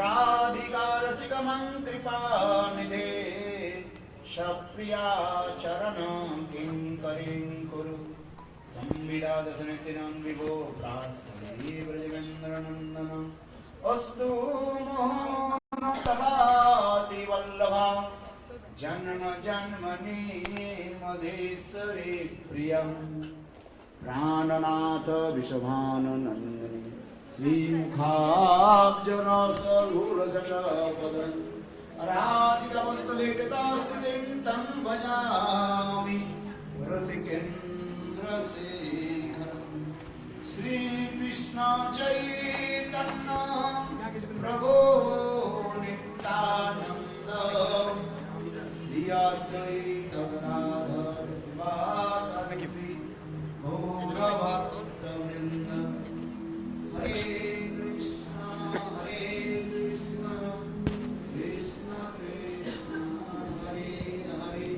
राधिकारसिकमन्त्रिपानिधे शप्रिया चरणं किङ्करीं कुरु संविदादशनित्यनं विभो प्रार्थये ब्रजगन्धर्वनन्दनम् अस्तु मोहनतवाति वल्लभा जन्म जन्मनि मधेश्वरी प्रियम् प्राणनाथ विषभानुनन्दनी श्रीमुखाब्जरसरूढशतपदम् राधिकावल्लभेटतास्तिं तं भजामि रसिकेन्द्रशेखरम् श्रीकृष्ण चैतन्य प्रभो नित्यानन्द श्री अद्वैत गदाधर शिवासादि गौरभक्तवृन्द हरे कृष्ण कृष्ण कृष्ण हरे हरे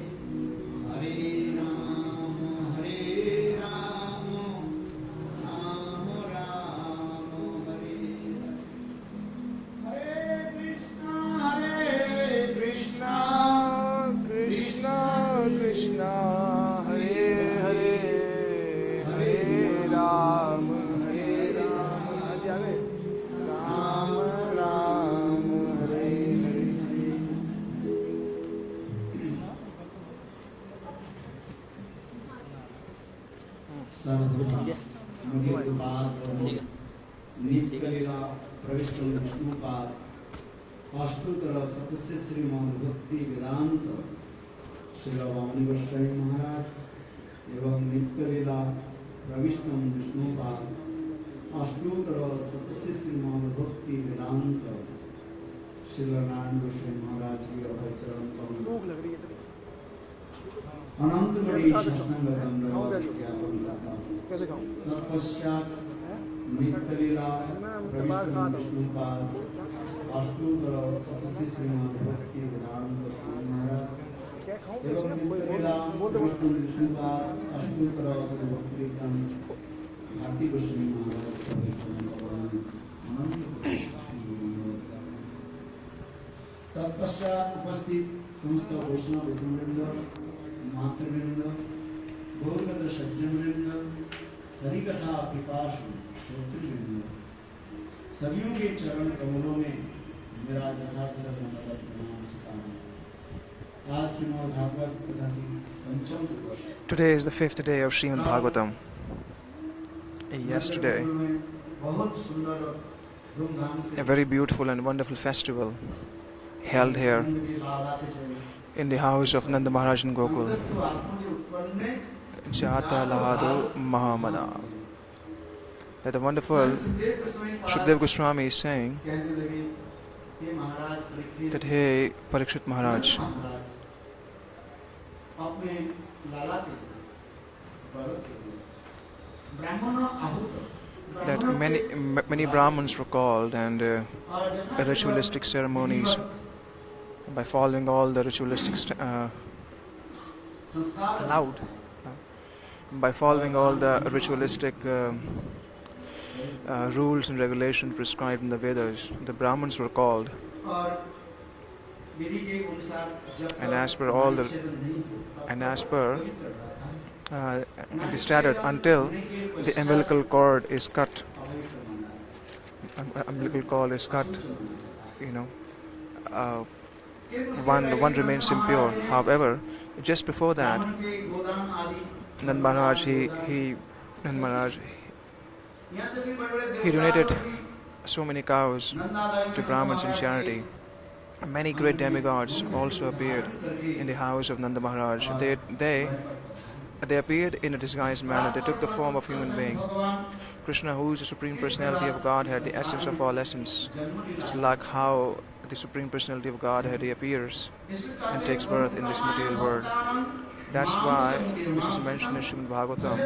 हरे राम राम राम हरे हरे कृष्ण कृष्ण कृष्ण हरे हरे हरे राम आज आ गए राम राम हरे हरे नित्यलीला प्रविष्ट विष्णुपाद अष्टोत्तर सतस्य श्रीमान भक्ति वेदांत श्री वामनी गोस्वामी महाराज एवं नित्यलीला प्रविष्ट विष्णुपाद अष्टोत्तर सतस्य श्रीमान भक्ति वेदांत श्री नारायण गोस्वामी महाराज की अभय चरण कमल अनंत बड़ी शासनांग दंडवत ज्ञापन करता हूँ। तत्पश्चात नित्यलीला प्रविष्ट विष्णुपाद अष्टोत्तर सतस्य श्रीमान भक्ति वेदांत स्वामी महाराज एवं नित्यलीला प्रविष्ट विष्णुपाद अष्टोत्तर सतस्य भक्ति वेदांत भारती गोस्वामी महाराज का अनंत तत्पश्चात उपस्थित समस्त वैष्णव वृंद मातृवृंद गौरगत सज्जनवृंद हरिकथा पिपासु श्रोतृवृंद सभियों के चरण कमलों में मेरा यथातथ दंडवत प्रणाम स्वीकार। आज श्रीमद् भागवत कथा की पंचम दिवस। Today is the fifth day of Srimad Bhagavatam. Yesterday, बहुत सुंदर धूमधाम से a very beautiful and wonderful festival held here in the house of Nanda Maharaj in Gokul. Jata Lahado Mahamana. That the wonderful Shukdev Goswami is saying that, hey, Parikshit Maharaj, that many Brahmins were called and ritualistic ceremonies, by following all the ritualistic by following all the ritualistic rules and regulations prescribed in the Vedas, the Brahmins were called, and as per the standard, until the umbilical cord is cut, one remains impure. However, just before that, Nand Maharaj he donated so many cows to Brahmins in charity. Many great demigods also appeared in the house of Nanda Maharaj. They appeared in a disguised manner. They took the form of human being. Krishna, who is the Supreme Personality of Godhead, the essence of all essence, just like how the Supreme Personality of Godhead appears and takes birth in this material world. That's why this is mentioned in Srimad Bhagavatam,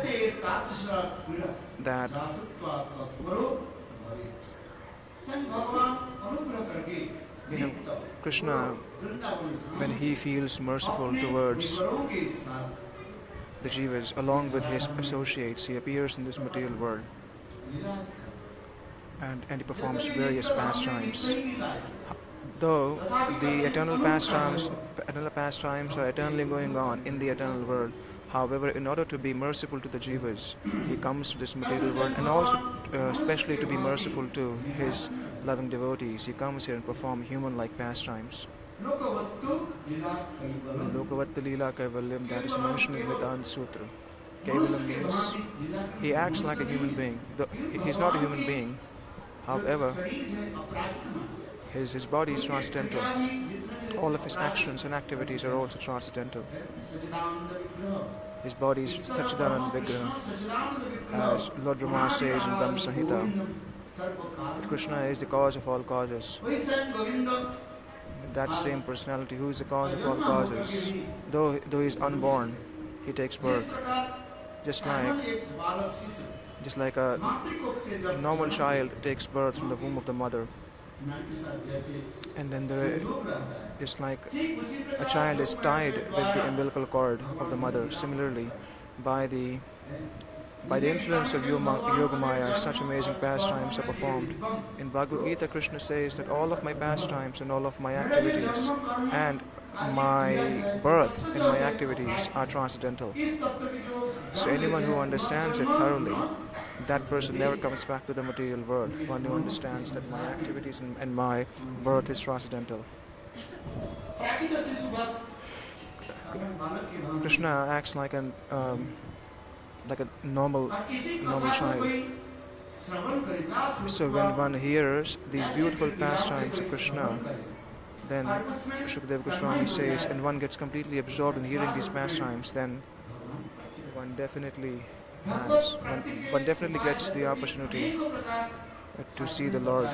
that Krishna, when he feels merciful towards the jivas, along with his associates, he appears in this material world. and he performs various pastimes. Though the eternal pastimes are eternally going on in the eternal world, however, in order to be merciful to the jivas, he comes to this material world, and also especially to be merciful to his loving devotees, he comes here and performs human-like pastimes. Lokavattu Leela Kaivalyam, that is mentioned in Vedanta Sutra. Kaivalyam means he acts like a human being. He's not a human being, however, his body is transcendental. All of his actions and activities are also transcendental. His body is Sachidanand Vigraha, as Lord Rama says in Brahma Samhita, that Krishna is the cause of all causes. That same personality who is the cause of all causes, though he is unborn, he takes birth. Just like a normal child takes birth from the womb of the mother. And then it's like a child is tied with the umbilical cord of the mother. Similarly, by the influence of Yogamaya, such amazing pastimes are performed. In Bhagavad Gita, Krishna says that all of my pastimes and all of my activities and my birth and my activities are transcendental. So anyone who understands it thoroughly, that person never comes back to the material world. One who understands that my activities and my birth is transcendental. Krishna acts like a normal child. So when one hears these beautiful pastimes of Krishna, then Shukadeva Goswami says, and one gets completely absorbed in hearing these pastimes, then one definitely gets the opportunity to see the Lord.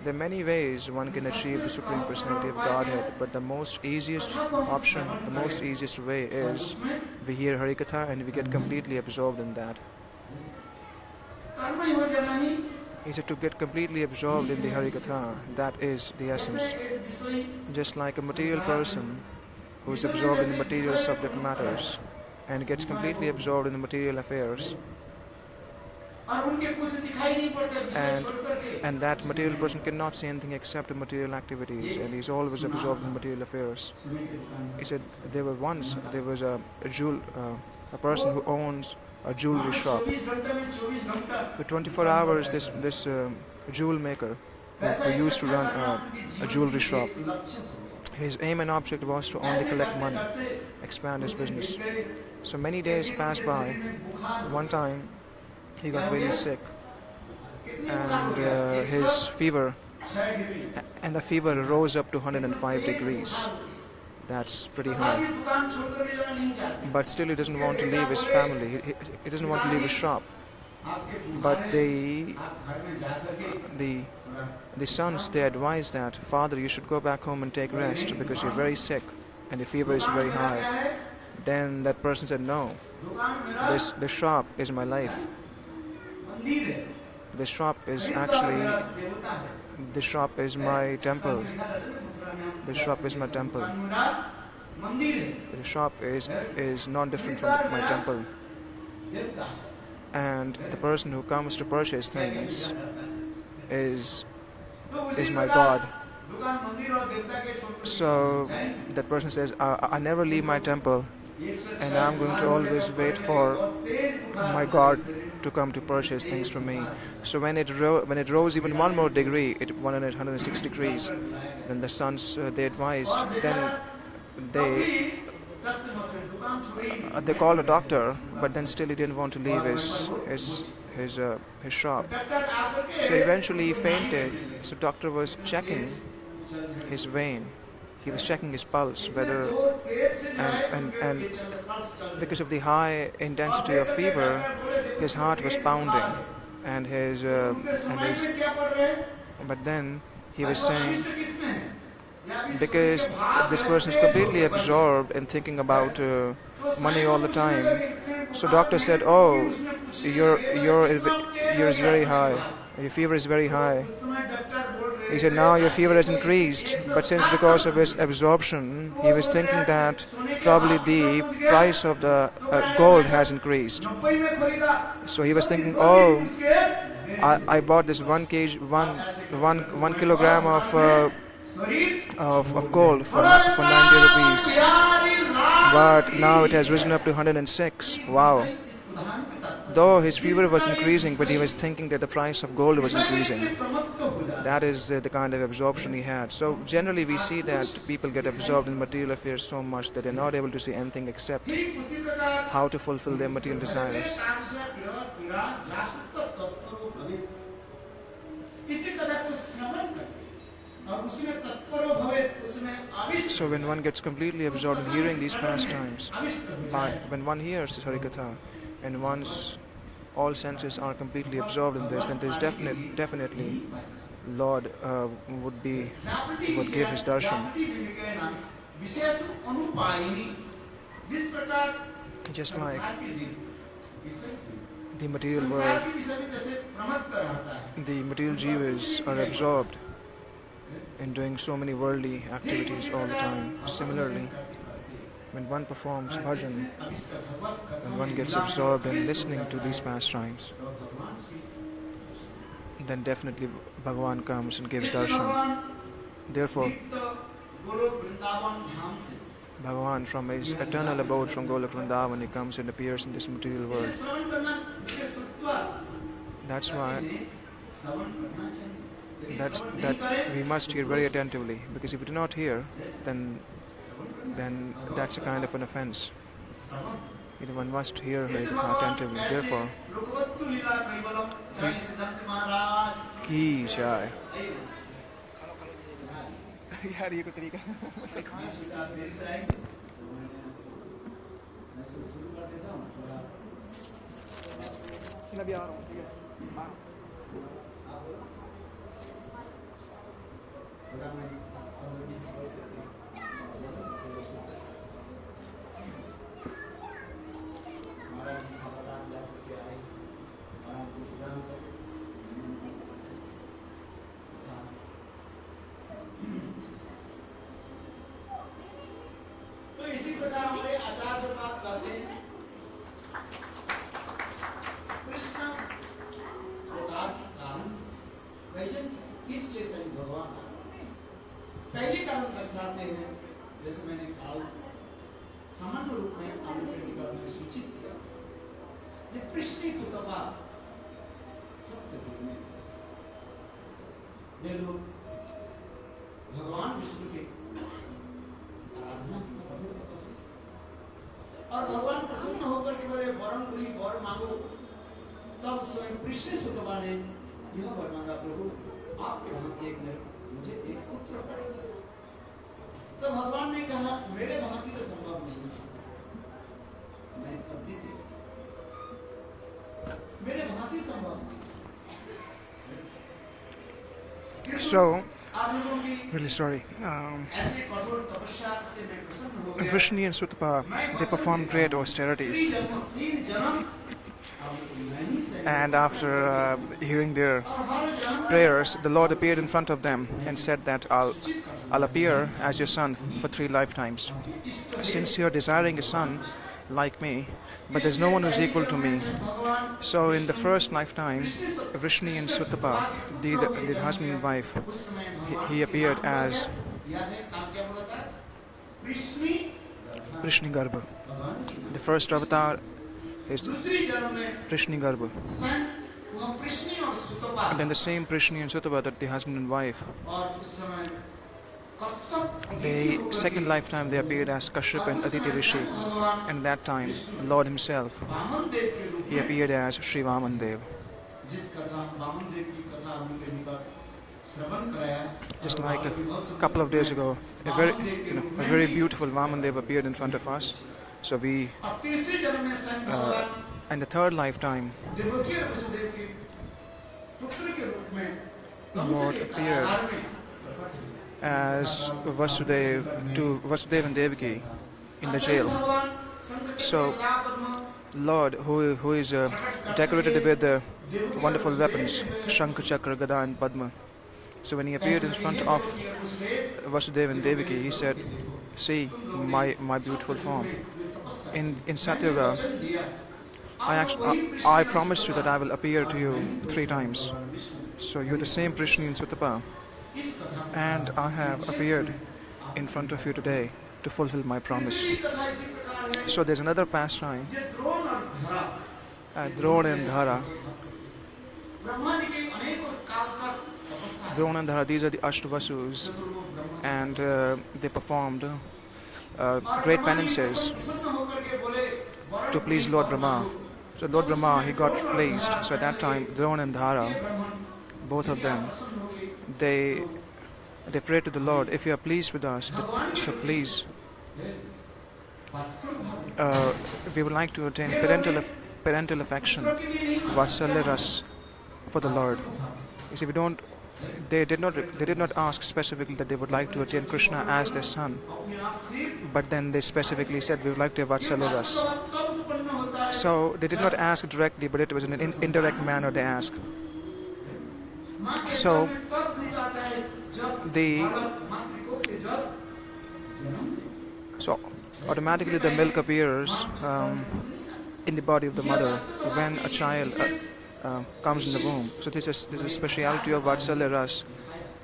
There are many ways one can achieve the Supreme Personality of Godhead, but the most easiest option, the most easiest way is we hear Harikatha and we get completely absorbed in that. He said to get completely absorbed in the Harikatha, that is the essence. Just like a material person who is absorbed in the material subject matters and gets completely absorbed in the material affairs, and that material person cannot see anything except the material activities, and he's always absorbed in material affairs. He said there was a person who owns a jewelry shop. For 24 hours, this jewel maker who used to run a jewelry shop, his aim and object was to only collect money, expand his business. So many days passed by. One time, he got really sick, and his fever rose up to 105 degrees. That's pretty high. But still, he doesn't want to leave his family. He doesn't want to leave his shop. But the sons, they advise that, Father, you should go back home and take rest because you're very sick and the fever is very high. Then that person said, no, this shop is my life. This shop is my temple. This shop is my temple. The shop is not different from my temple. And the person who comes to purchase things is my God. So that person says, I never leave my temple, and I'm going to always wait for my God to come to purchase things from me. So when it rose even one more degree, 106 degrees, then the sons they advised. Then they called a doctor, but then still he didn't want to leave his shop. So eventually he fainted. So doctor was checking his vein. He was checking his pulse, whether and because of the high intensity of fever, his heart was pounding, but then he was saying, because this person is completely absorbed in thinking about money all the time. So doctor said, oh, yours is very high. Your fever is very high. He said, now your fever has increased. But since because of his absorption, he was thinking that probably the price of the gold has increased. So he was thinking, oh, I bought this 1 kilogram of gold for 90 rupees, but now it has risen up to 106. Wow. Though his fever was increasing, but he was thinking that the price of gold was increasing. That is the kind of absorption he had. So generally we see that people get absorbed in material affairs so much that they're not able to see anything except how to fulfill their material desires. So when one gets completely absorbed in hearing these pastimes, when one hears Harikatha, and once all senses are completely absorbed in this, then there's definitely Lord would give his darshan. Just like the material world, the material jivas are absorbed in doing so many worldly activities all the time. Similarly, when one performs bhajan, when one gets absorbed in listening to these pastimes, then definitely Bhagavan comes and gives darshan. Therefore, Bhagavan from his eternal abode from Golok Vrindavan, he comes and appears in this material world. That's why that we must hear very attentively, because if we do not hear, then that's a kind of an offense. One must hear Harikatha attentively. Therefore, ki jai. यार ये कोई तरीका मैं भी आ रहा हूँ ठीक है पहले कारण दर्शाते हैं, जैसे मैंने कहा सामान्य रूप में आपने सूचित किया, ये पृष्ठी सुतपा सत्य में वे लोग भगवान विष्णु के आराधना और भगवान प्रसन्न होकर के बोले वरम पुरी वर मांगो, तब स्वयं पृष्ठी सुतपा ने यह वर मांगा, प्रभु आपके वहां मुझे एक पुत्र पड़ेगा। तो भगवान ने कहा मेरे भांति तो संभव नहीं, मैं अद्वितीय, मेरे भांति संभव नहीं। So, really sorry. Vrishni and Sutapa, they performed great austerities. And after hearing their prayers, the Lord appeared in front of them and said that I'll appear as your son for 3 lifetimes. Since you're desiring a son like me, but there's no one who's equal to me. So in the first lifetime, Vrishni and Sutapa, the husband and wife, he appeared as Vrishni Garbha. The first avatar is Vrishni Garbha. And then the same Vrishni and Sutapa, that the husband and wife, the second lifetime they appeared as Kashyap and Aditi Rishi. And that time, the Lord himself, he appeared as Sri Vamandev. Just like a couple of days ago, a very beautiful Vamandev appeared in front of us. So we, in the third lifetime, the Lord appeared as Vasudev to Vasudev and Devaki in the jail. So, Lord, who is decorated with the wonderful weapons, Shankha, Chakra, Gada and Padma. So when he appeared in front of Vasudev and Devaki, he said, "See my beautiful form." In Satyuga, I promised you that I will appear to you 3 times. So you're the same Prishni in Sutapa, and I have appeared in front of you today to fulfill my promise. So there's another pastime, Drona and Dhara. Drona and Dhara, these are the Ashtavasus, and they performed great penances to please Lord Brahma. So Lord Brahma, he got pleased. So at that time, Drona and Dhara, both of them, they prayed to the Lord, if you are pleased with us, so please, we would like to attain parental affection, Vatsalya ras, for the Lord. You see, they did not ask specifically that they would like to attain Krishna as their son, but then they specifically said we would like to have Vatsalya ras. So they did not ask directly, but it was in an indirect manner they asked. So automatically the milk appears in the body of the mother when a child comes in the womb. So this is a speciality of Vatsalya ras.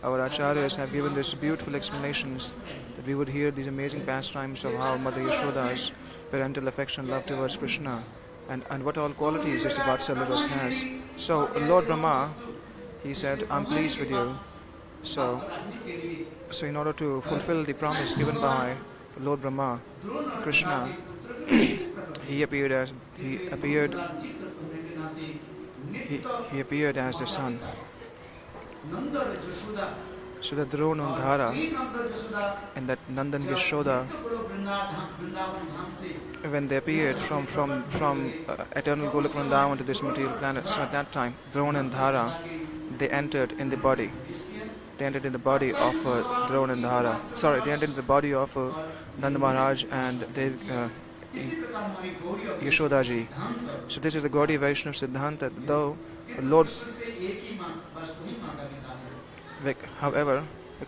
Our acharyas have given this beautiful explanations that we would hear these amazing pastimes of how Mother Yashoda's parental affection, love towards Krishna, and what all qualities this Vatsalya ras has. So Lord Brahma, he said, I'm pleased with you. So in order to fulfill the promise given by Lord Brahma, Krishna, he appeared as the son. So that Drona and Dhara and that Nanda and Yashoda, when they appeared from eternal Golok Vrindavan to this material planet, so at that time, Drona and Dhara, they entered in the body. They entered in the body of Drona and Dhara. Sorry, they entered in the body of Nanda Maharaj and Yashodaji. So this is the Gaudiya Vaishnava Siddhanta, though Lord, however,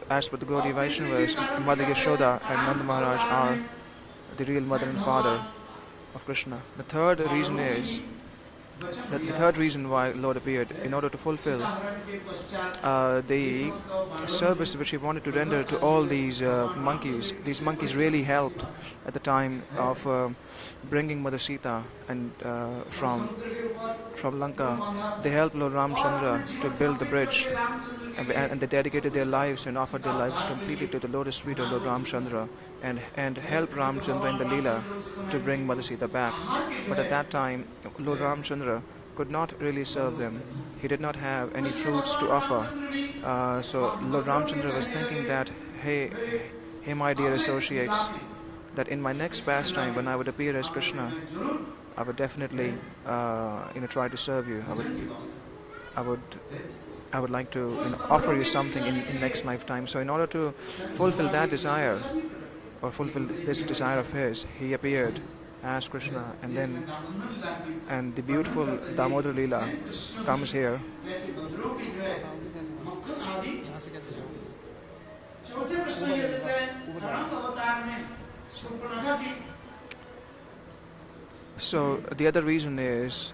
as per the Gaudiya Vaishnavas, Mother Yashoda and Nanda Maharaj are the real mother and father of Krishna. The third reason why Lord appeared, in order to fulfill the service which he wanted to render to all these monkeys. These monkeys really helped at the time of bringing Mother Sita and from Lanka. They helped Lord Ramchandra to build the bridge, and they dedicated their lives and offered their lives completely to the lotus feet of Lord Ramchandra and helped Ramchandra in the Leela to bring Mother Sita back. But at that time, Lord Ramchandra could not really serve them. He did not have any fruits to offer. So Lord Ramchandra was thinking that, hey my dear associates, that in my next pastime, when I would appear as Krishna, I would definitely try to serve you. I would like to offer you something in next lifetime. So in order to fulfill that desire, or fulfill this desire of his, he appeared as Krishna, and the beautiful Damodar Leela comes here. So the other reason is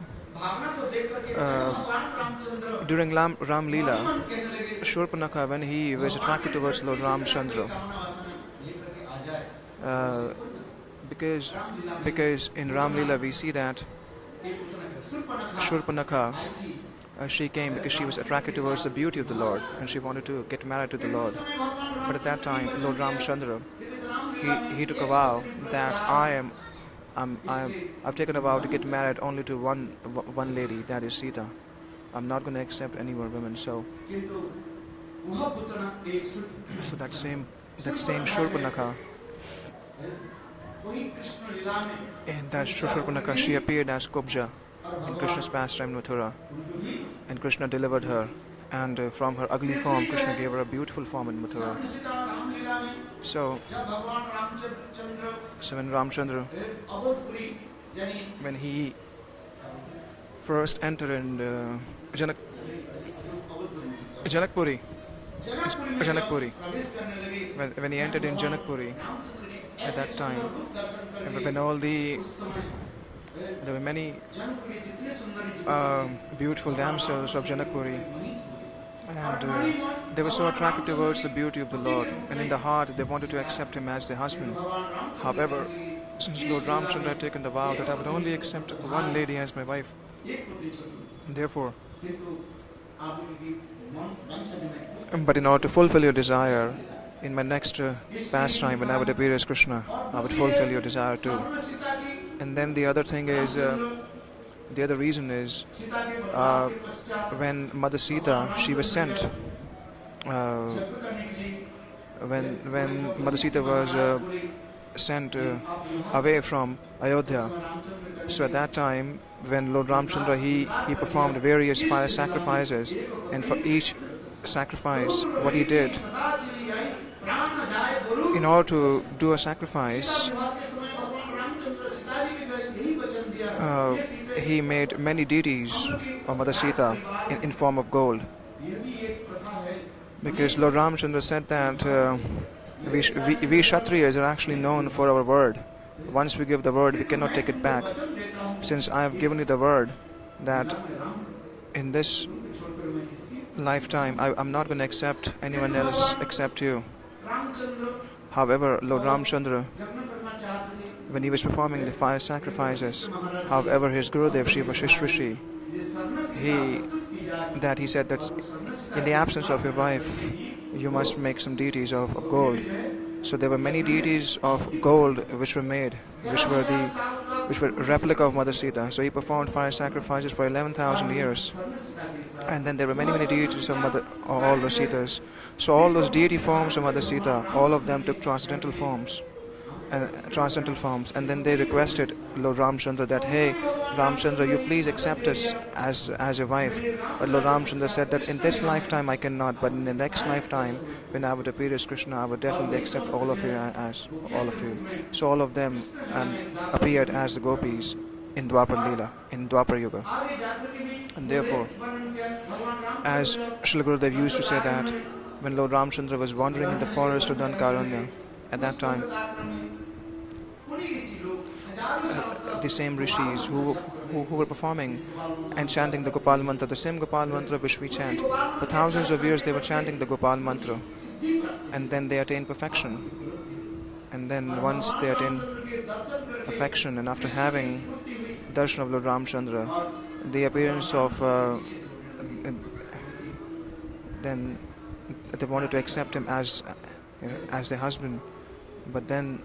during Ram Leela, Shurpanakha, when he was attracted towards Lord Ramchandra, because in Ram Leela we see that Shurpanakha, she came because she was attracted towards the beauty of the Lord and she wanted to get married to the Lord. But at that time, Lord Ramchandra, he took a vow that I've taken a vow to get married only to one lady, that is Sita. I'm not going to accept any more women. So that same Shurpanakha, in that Shurpanakha, she appeared as Kubja in Krishna's pastime in Mathura, and Krishna delivered her, and from her ugly form, Krishna gave her a beautiful form in Mathura. So when Ramchandra, when he first entered in Janakpuri, when he entered in Janakpuri, at that time, when all the There were many Janakpuri जितने सुंदर beautiful damsels of Janakpuri, and they were so attracted towards the beauty of the Lord, and in the heart they wanted to accept him as their husband. However, since Lord Ramchandra had taken the vow that I would only accept one lady as my wife, therefore, but in order to fulfill your desire, in my next pastime when I would appear as Krishna, I would fulfill your desire too. And then the other thing is, the other reason is, when Mother Sita, she was sent, when Mother Sita was sent away from Ayodhya, so at that time, when Lord Ramchandra, he performed various fire sacrifices, and for each sacrifice, what he did, in order to do a sacrifice, he made many deities of Mother Sita in form of gold. Because Lord Ramchandra said that we Kshatriyas are actually known for our word. Once we give the word, we cannot take it back. Since I have given you the word that in this lifetime I'm not going to accept anyone else except you. However, Lord Ramchandra, when he was performing the fire sacrifices, however, his Gurudev, Shiva Shishrishi, he said that in the absence of your wife, you must make some deities of gold. So there were many deities of gold which were made, which were replica of Mother Sita. So he performed fire sacrifices for 11,000 years. And then there were many deities of all the Sitas. So all those deity forms of Mother Sita, all of them took transcendental forms. And then they requested Lord Ramchandra that, hey, Ramchandra, you please accept us as your wife. But Lord Ramchandra said that in this lifetime I cannot, but in the next lifetime, when I would appear as Krishna, I would definitely accept all of you as all of you. So all of them appeared as the gopis in Dwapar Leela, in Dwapar Yuga. And therefore, as Srila Gurudev used to say that when Lord Ramchandra was wandering in the forest of Dankaranya, at that time, the same rishis who were performing and chanting the Gopal mantra, the same Gopal mantra which we chant. For thousands of years they were chanting the Gopal mantra, and then they attained perfection. And then once they attained perfection, and after having darshan of Lord Ramchandra, the appearance of then they wanted to accept him as their husband, but then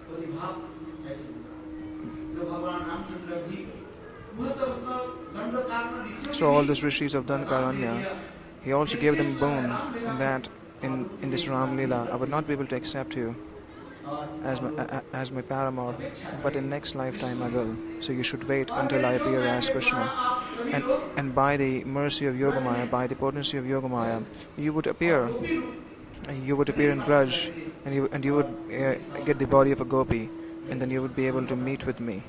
so all those rishis of Dankaranya, he also gave them a boon that in this Ram Leela I would not be able to accept you as my paramour, but in next lifetime I will. So you should wait until I appear as Krishna. And by the mercy of Yogamaya, by the potency of Yogamaya, you would appear in Braj, and you would get the body of a gopi, and then you would be able to meet with me.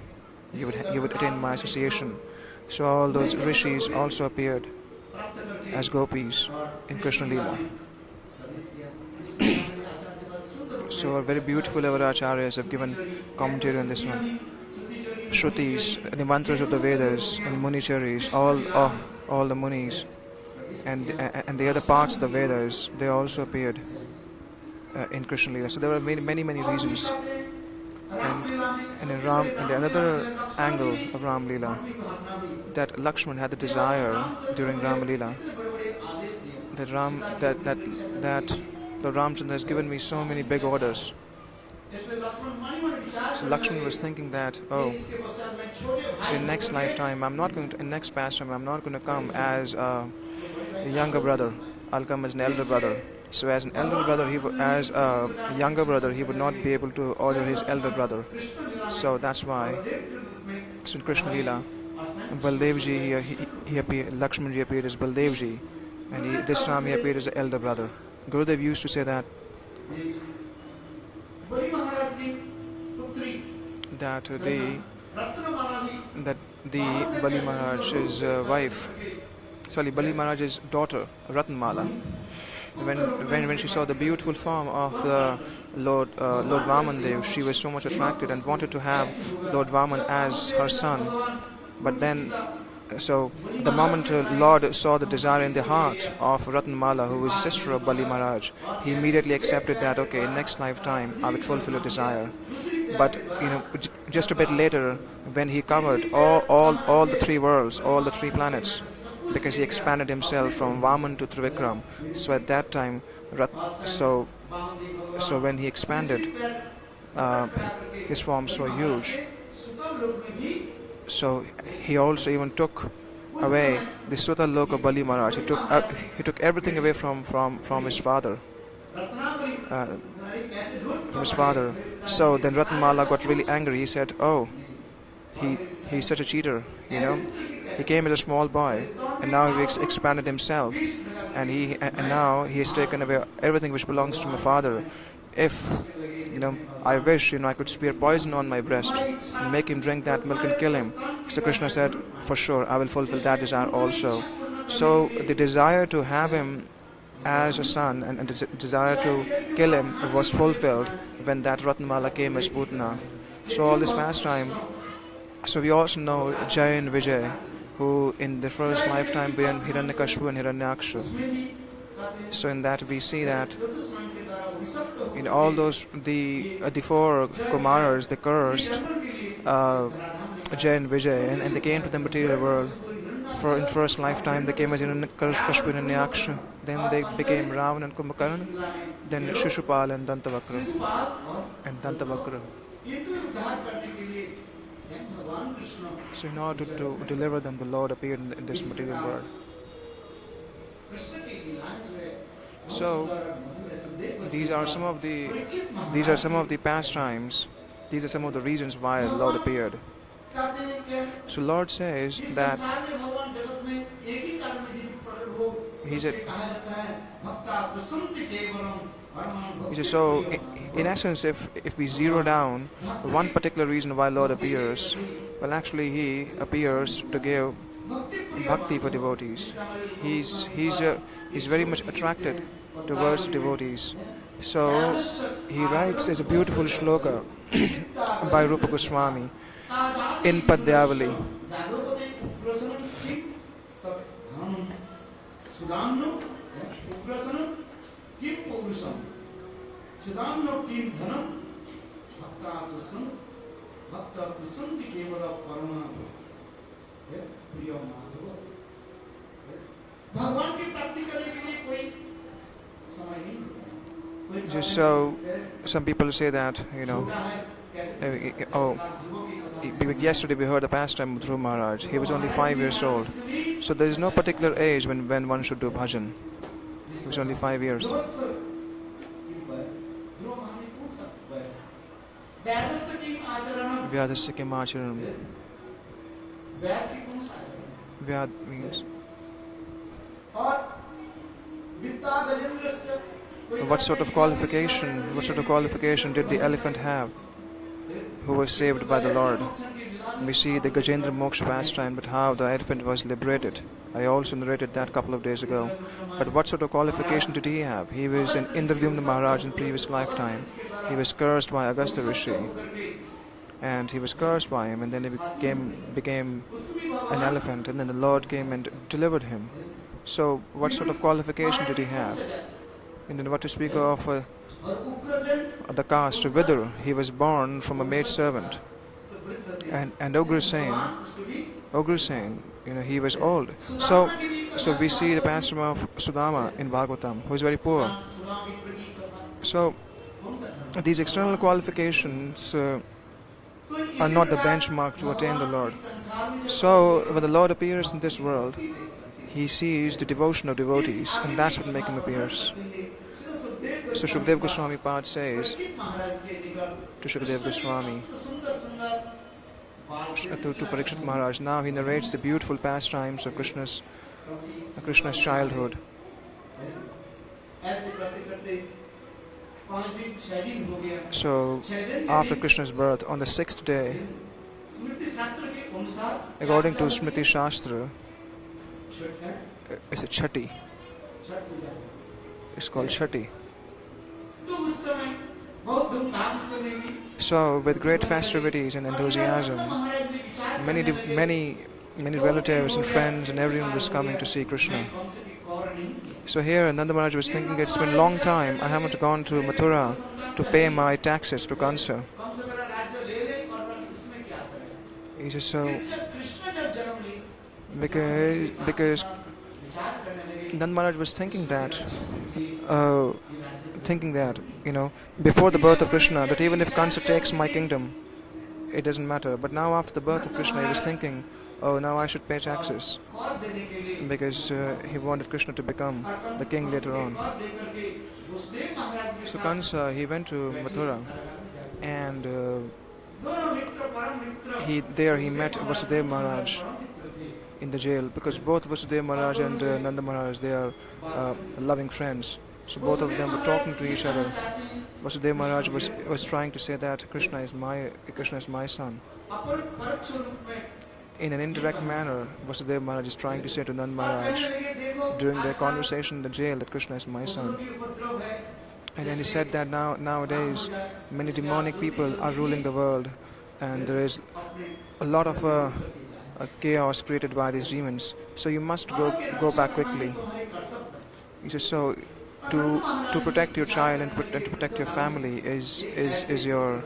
You would attain my association. So all those rishis also appeared as gopis in Krishna Leela. So very beautiful our acharyas have given commentary on this one. Shrutis, the mantras of the Vedas and Municharis, all the Munis, and the other parts of the Vedas, they also appeared in Krishna Leela. So there were many reasons. And in the another angle of Ram Leela, that Lakshman had the desire during Ram Leela that Lord Ramchandra has given me so many big orders. So Lakshman was thinking that, so in next lifetime, in next pastime, I'm not going to come as a younger brother. I'll come as an elder brother. So as an elder brother, as a younger brother, he would not be able to order his elder brother. So that's why, so in Krishna Leela, Baldevji, he appeared, Lakshmanji appeared as Baldevji, and this time he appeared as the elder brother. Gurudev used to say that the Bali Maharaj's wife, Bali Maharaj's daughter, Ratnamala, when she saw the beautiful form of the Lord Vamandev, she was so much attracted and wanted to have Lord Vaman as her son. But then, so the moment Lord saw the desire in the heart of Ratnamala, who was a sister of Bali Maharaj, he immediately accepted that, okay, in next lifetime I would fulfill a desire. But just a bit later, when he covered all the three worlds, all the three planets, because he expanded himself from Vaman to Trivikram, so at that time, so when he expanded, his forms were huge. So he also even took away the Suta Loka Bali Maharaj. He took everything away from his father. So then Ratnamala got really angry. He said, "Oh, he's such a cheater. He came as a small boy, and now he expanded himself, and now he has taken away everything which belongs to my father. If I wish I could spear poison on my breast and make him drink that milk and kill him." So Krishna said, "For sure, I will fulfill that desire also." So the desire to have him as a son and the desire to kill him was fulfilled when that Ratnamala came as Putana. So all this pastime. So we also know Jay and Vijay, who in the first lifetime began Hiranyakashipu and Hiranyaksha. So in that we see that in all those the four Kumaras, they cursed Jay and Vijay, and they came to the material world. For in first lifetime they came as Hiranyakashipu and Hiranyaksha. Then they became Ravan and Kumbhakarna. Then Shishupal and Dantavakra. So in order to deliver them, the Lord appeared in this material world. So these are some of the pastimes. These are some of the reasons why the Lord appeared. So Lord says that He said, so in essence, if we zero down one particular reason why Lord appears, well, actually He appears to give bhakti for devotees. He's very much attracted towards devotees. So He writes, there's a beautiful shloka by Rupa Goswami in Padyavali. So some people say that, yesterday we heard the pastime of Dhruv Maharaj. He was only 5 years old. So there is no particular age when one should do bhajan. He was only 5 years. Vyadasya kim acharanam. Vyad means what sort of qualification did the elephant have who was saved by the Lord? We see the Gajendra Moksha pastime, but how the elephant was liberated. I also narrated that a couple of days ago. But what sort of qualification did he have? He was an Indradyumna Maharaj in previous lifetime. He was cursed by Agastya Rishi. And he was cursed by him, and then he became an elephant, and then the Lord came and delivered him. So what sort of qualification did he have? And then what to speak of the caste of Vidur? He was born from a maidservant. And Ugrasen, he was old. So we see the pastime of Sudama in Bhagavatam, who is very poor. So these external qualifications are not the benchmark to attain the Lord. So when the Lord appears in this world, He sees the devotion of devotees, and that's what makes Him appears. So Shukdev Goswami Pad says to Shukdev Goswami, to Parikshit Maharaj, now he narrates the beautiful pastimes of Krishna's childhood. So after Krishna's birth, on the 6th day, according to Smriti Shastra, it's a Chatti. It's called Chatti. So with great festivities and enthusiasm, many many relatives and friends and everyone was coming to see Krishna. So here Nanda Maharaj was thinking, it's been a long time, I haven't gone to Mathura to pay my taxes to Kansa. He says, so because Nanda Maharaj was thinking that, before the birth of Krishna, that even if Kansa takes my kingdom, it doesn't matter. But now after the birth of Krishna, he was thinking, oh, now I should pay taxes, because he wanted Krishna to become the king later on. So Kansa, he went to Mathura, and he met Vasudeva Maharaj in the jail, because both Vasudeva Maharaj and Nanda Maharaj, they are loving friends. So both of them were talking to each other. Vasudeva Maharaj was trying to say that Krishna is my son. In an indirect manner, Vasudeva Maharaj is trying to say to Nanda Maharaj during their conversation in the jail that Krishna is my son. And then he said that nowadays many demonic people are ruling the world, and there is a lot of chaos created by these demons. So you must go back quickly. He says, so to protect your child and to protect your family is your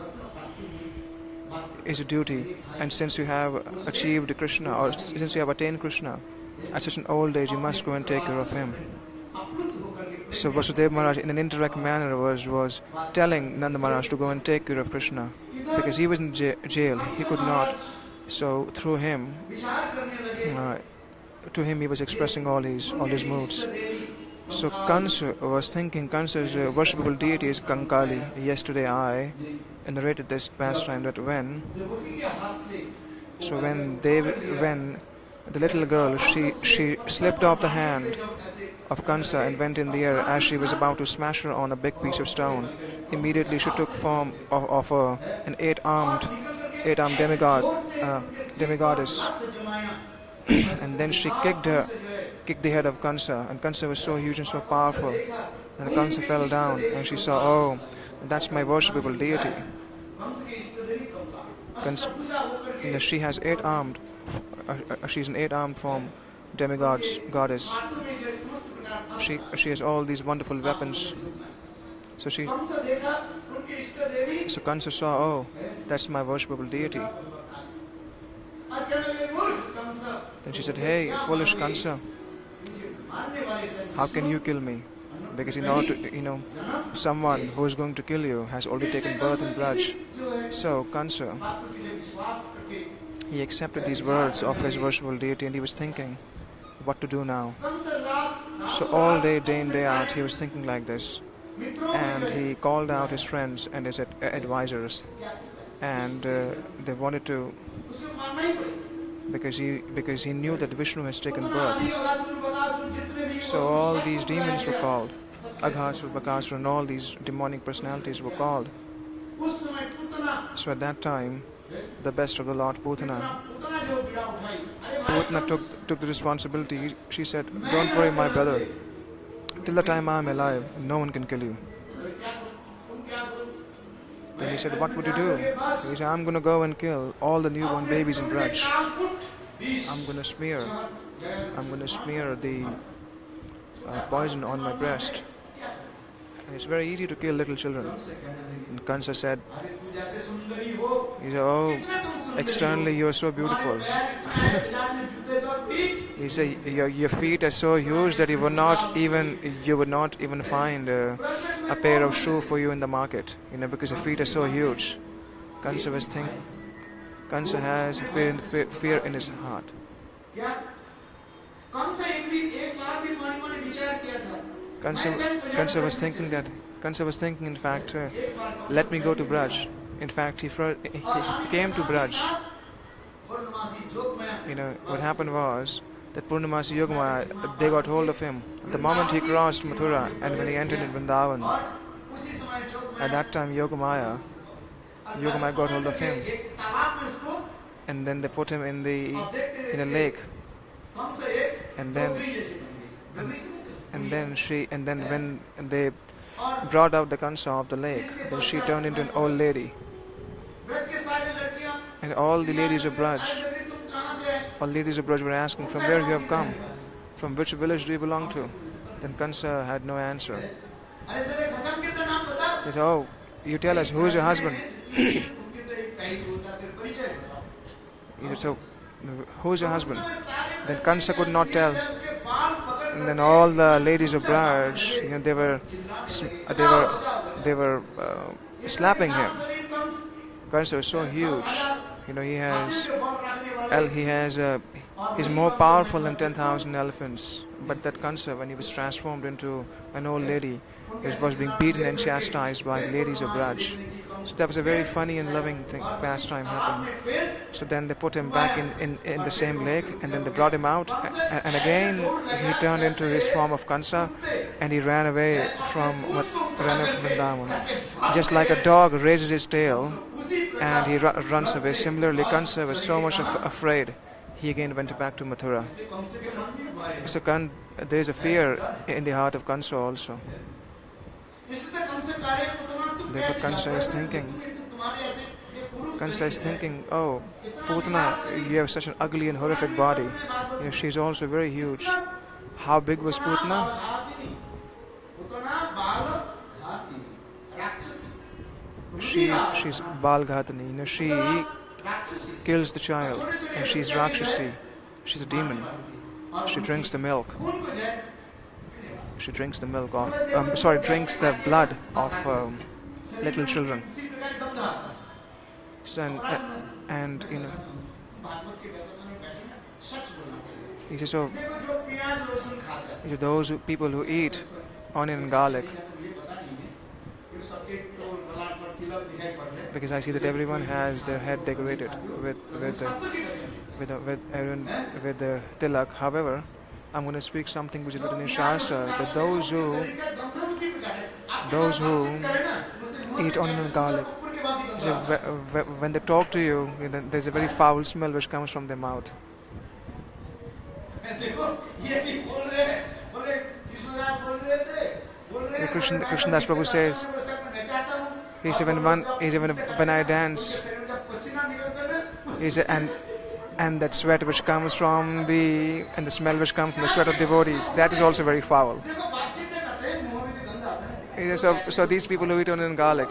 duty. And since you have achieved Krishna, or since you have attained Krishna at such an old age, you must go and take care of him. So Vasudeva Maharaj, in an indirect manner, was telling Nanda Maharaj to go and take care of Krishna, because he was in jail, he could not. So through him, to him he was expressing all his moods. So Kansa was thinking, Kansa's worshipable deity is Kankali. Yesterday I narrated this pastime that when the little girl, she slipped off the hand of Kansa and went in the air. As she was about to smash her on a big piece of stone, immediately she took form of an eight-armed demigoddess, and then she kicked the head of Kansa, and Kansa was so huge and so powerful, and Kansa fell down, and she saw, oh, that's my worshipable deity. She has she's an eight-armed form goddess. She has all these wonderful weapons. So Kansa saw, oh, that's my worshipable deity. Then she said, hey, foolish Kansa, how can you kill me? Because someone who is going to kill you has already taken birth in Braj. So Kansa, he accepted these words of his worshipable deity, and he was thinking what to do now. So all day in, day out, he was thinking like this. And he called out his friends and his advisors, and they wanted to, because he knew that Vishnu has taken birth. So all these demons were called, Aghasura, Bakasura, and all these demonic personalities were called. So at that time, the best of the lot, Putana took the responsibility. She said, don't worry, my brother, till the time I am alive, no one can kill you. Then he said, what would you do? He said, I'm going to go and kill all the newborn babies in Braj. I'm going to smear the poison on my breast. And it's very easy to kill little children. And Kansa said, oh, externally you are so beautiful. He said, your feet are so huge that you would not even find a pair of shoes for you in the market, because your feet are so huge. Kansa has fear in his heart. Kansa was thinking, in fact, let me go to Braj. In fact, he came to Braj. What happened was that Purnamasi Yogamaya, they got hold of him. The moment he crossed Mathura and when he entered in Vrindavan, at that time Yogamaya got hold of him. And then they put him in a lake. And then when they brought out the Kansa of the lake, then she turned into an old lady. And all the ladies of Braj, all ladies of Braj were asking, from where you have come? From which village do you belong to? Then Kansa had no answer. He said, oh, you tell us, who is your husband? He said, so, who is your husband? Then Kansa could not tell. And then all the ladies of Braj, they were slapping him. Kansa was so huge. He's more powerful than 10,000 elephants. But that Kansa, when he was transformed into an old lady, was being beaten and chastised by the ladies of Braj. So that was a very funny and loving pastime happened. So then they put him back in the same lake, and then they brought him out, and again he turned into his form of Kansa, and he ran away from Vrindavan. Just like a dog raises his tail and he runs away, similarly Kansa was so much afraid, he again went back to Mathura. So there is a fear in the heart of Kansa also. Therefore Kansa is thinking, oh, Putana, you have such an ugly and horrific body. She's also very huge. How big was Putana? She's Balghatani. She kills the child, and she's Rakshasi. She's a demon. She drinks the milk. Drinks the blood of little children. And he says, so those people who eat onion and garlic, because I see that everyone has their head decorated with the tilak. However, I'm going to speak something which is written in Shastra, that those who eat onion and garlic, so when they talk to you, there's a very foul smell which comes from their mouth. Krishnadas Prabhu says, he said, when I dance, he said, and that sweat which comes from the smell which comes from the sweat of devotees, that is also very foul. He said, so these people who eat onion and garlic,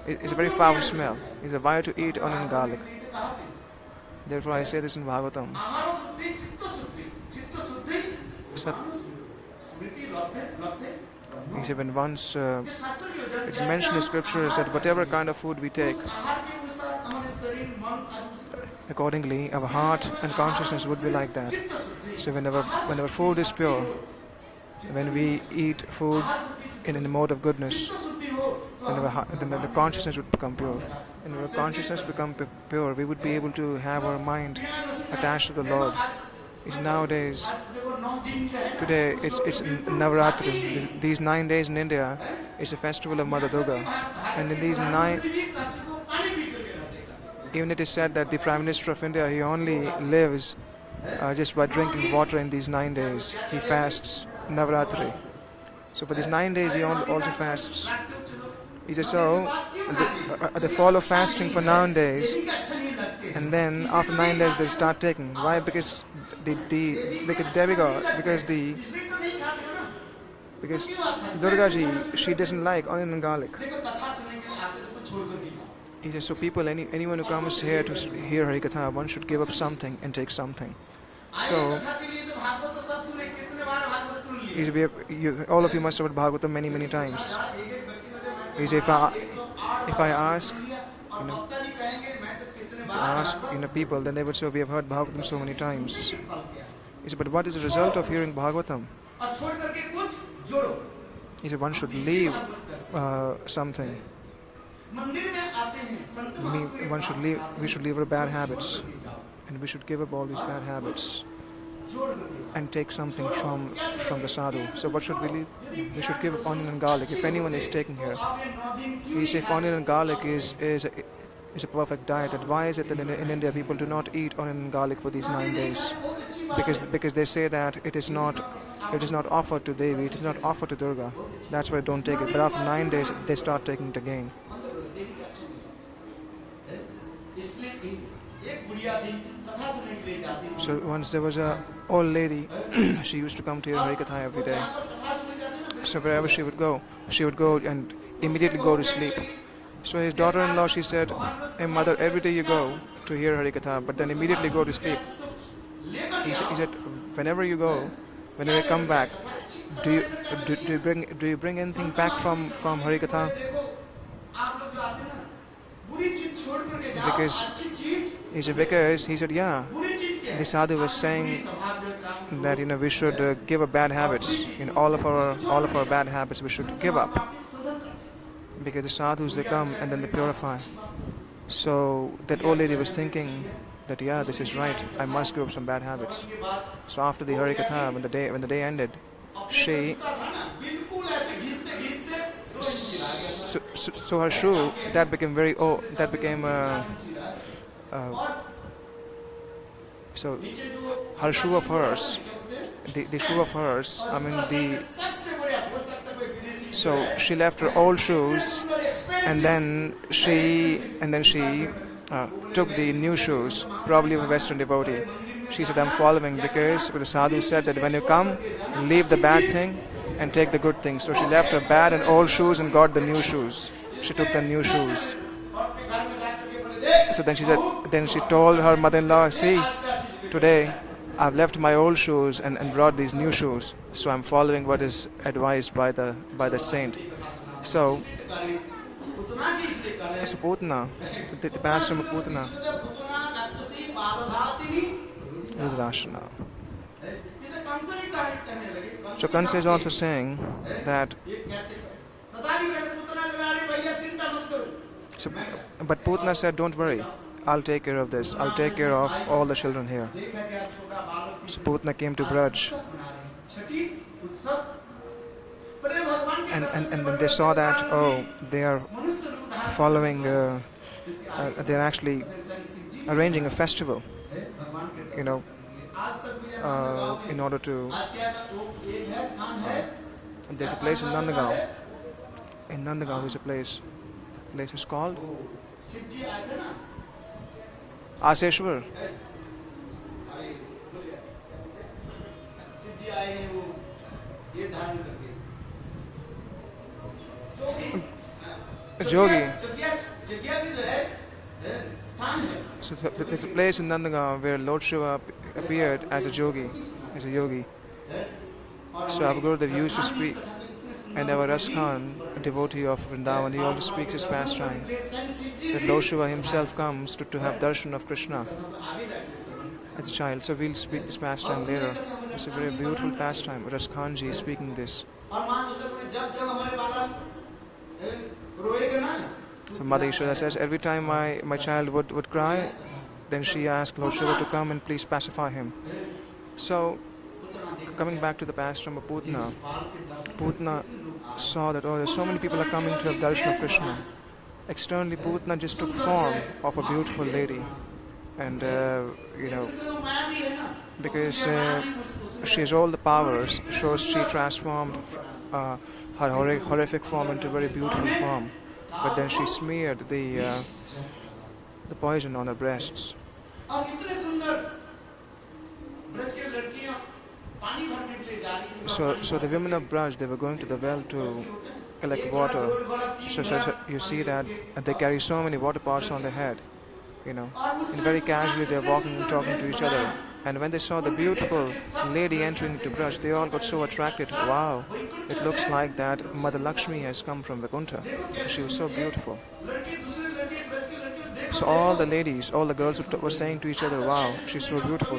it's a very foul smell. He said, why to eat onion and garlic? Therefore I say this in Bhagavatam. He said, when once it's mentioned in scriptures that whatever kind of food we take, accordingly our heart and consciousness would be like that. So whenever food is pure, when we eat food in the mode of goodness, then the consciousness would become pure. And when our consciousness becomes pure, we would be able to have our mind attached to the Lord. Nowadays, today it's Navaratri. These 9 days in India is a festival of Mother Durga, and in these 9, even it is said that the Prime Minister of India, he only lives just by drinking water in these 9 days. He fasts Navaratri. So for these 9 days he also fasts. He says, so they follow fasting for 9 days, and then after 9 days they start taking. Why? Because Durga ji, she doesn't like onion and garlic. He says, so anyone who comes here to hear Harikatha, one should give up something and take something. So all of you must have heard Bhagavatam many times. He says, if I ask people, then they would say, we have heard Bhagavatam so many times. He said, but what is the result of hearing Bhagavatam? He said, one should leave something. We should leave our bad habits, and we should give up all these bad habits and take something from the sadhu. So what should we leave? We should give up onion and garlic. If anyone is taking here, he says, if onion and garlic is a perfect diet, and why is it that in India people do not eat onion and garlic for these 9 days? Because they say that it is not offered to Devi, it is not offered to Durga. That's why they don't take it. But after 9 days they start taking it again. So once there was a old lady, she used to come to hear Harikatha every day. So wherever she would go and immediately go to sleep. So his daughter-in-law, she said, "Hey mother, every day you go to hear Harikatha, but then immediately go to sleep." He said, whenever you go, whenever you come back, do you bring anything back from Harikatha? Because he said, yeah. The sadhu was saying that we should give up bad habits. All of our bad habits we should give up, because the sadhus, they come and then they purify. So that old lady was thinking that, yeah, this is right, I must give up some bad habits. So after the Harikatha, when the day ended, she so her shoe that became very old. That became so her shoe of hers, the shoe of hers. So she left her old shoes, and then she took the new shoes, probably of a Western devotee. She said, "I'm following because the sadhu said that when you come, leave the bad thing and take the good thing." So she left her bad and old shoes and got the new shoes. She took the new shoes. So then she told her mother-in-law, "See, today I've left my old shoes and brought these new shoes. So I'm following what is advised by the saint." So Putana, the pastor of Putana, Rudrashana. So Kansa is also saying that. So, but Putana said, "Don't worry, I'll take care of this. I'll take care of all the children here." So Putana came to Braj, and when they saw that, they are following, they're actually arranging a festival, in order to. There's a place in Nandagaon. In Nandagaon, there's a place. The place is called Aseshwar. Jogi. So there's a place in Nandagaon where Lord Shiva appeared as a yogi. So our Gurudev used to speak, and our Ras Khan, a devotee of Vrindavan, he always speaks his pastime. That Lord Shiva himself comes to have darshan of Krishna as a child. So we'll speak this pastime later. It's a very beautiful pastime. Ras Khan ji is speaking this. So Mother Ishwara says, every time my child would cry, then she asked Lord Shiva to come and please pacify him. So, coming back to the pastime of Putana, Putana saw that, there's so many people are coming to have darshan of Krishna. Externally, Putana just took form of a beautiful lady. And, because she has all the powers, so she transformed her horrific form into a very beautiful form. But then she smeared the poison on her breasts. So the women of Braj, they were going to the well to collect water. So you see that they carry so many water pots on their head, and very casually they are walking and talking to each other. And when they saw the beautiful lady entering into Braj, they all got so attracted. Wow, it looks like that Mother Lakshmi has come from Vaikuntha. She was so beautiful. So all the ladies, all the girls were saying to each other, "Wow, she's so beautiful.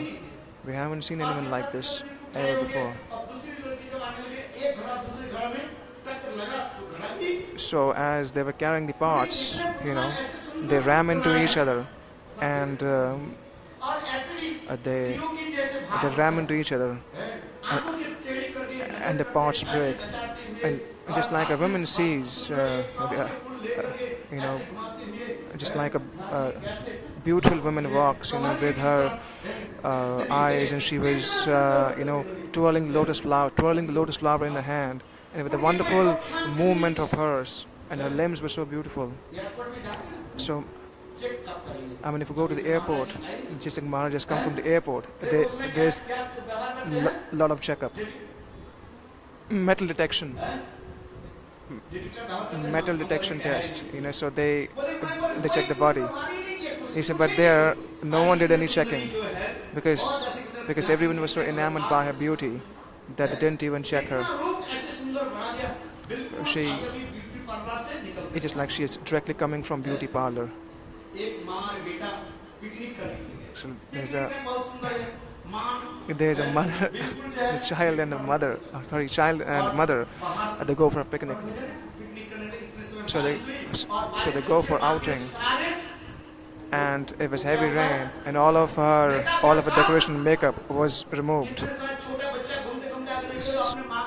We haven't seen anyone like this ever before." So as they were carrying the pots, they ran into each other, and they ram into each other, and the pots break. And just like a woman sees, just like a beautiful woman walks, with her eyes, and she was, twirling the lotus flower in her hand, and with a wonderful movement of hers, and her limbs were so beautiful. So check कब करेंगे? I mean, if you go to the airport, just like Maharaj just come from the airport, there's a lot of checkup. Metal detection test, so they check the body. He said, but there, no one did any checking because everyone was so enamored by her beauty that they didn't even check her. It's just like she is directly coming from beauty parlor. So there's a mother, a child and a mother. Child and mother. They go for a picnic. So they go for outing, and it was heavy rain, and all of her decoration and makeup was removed.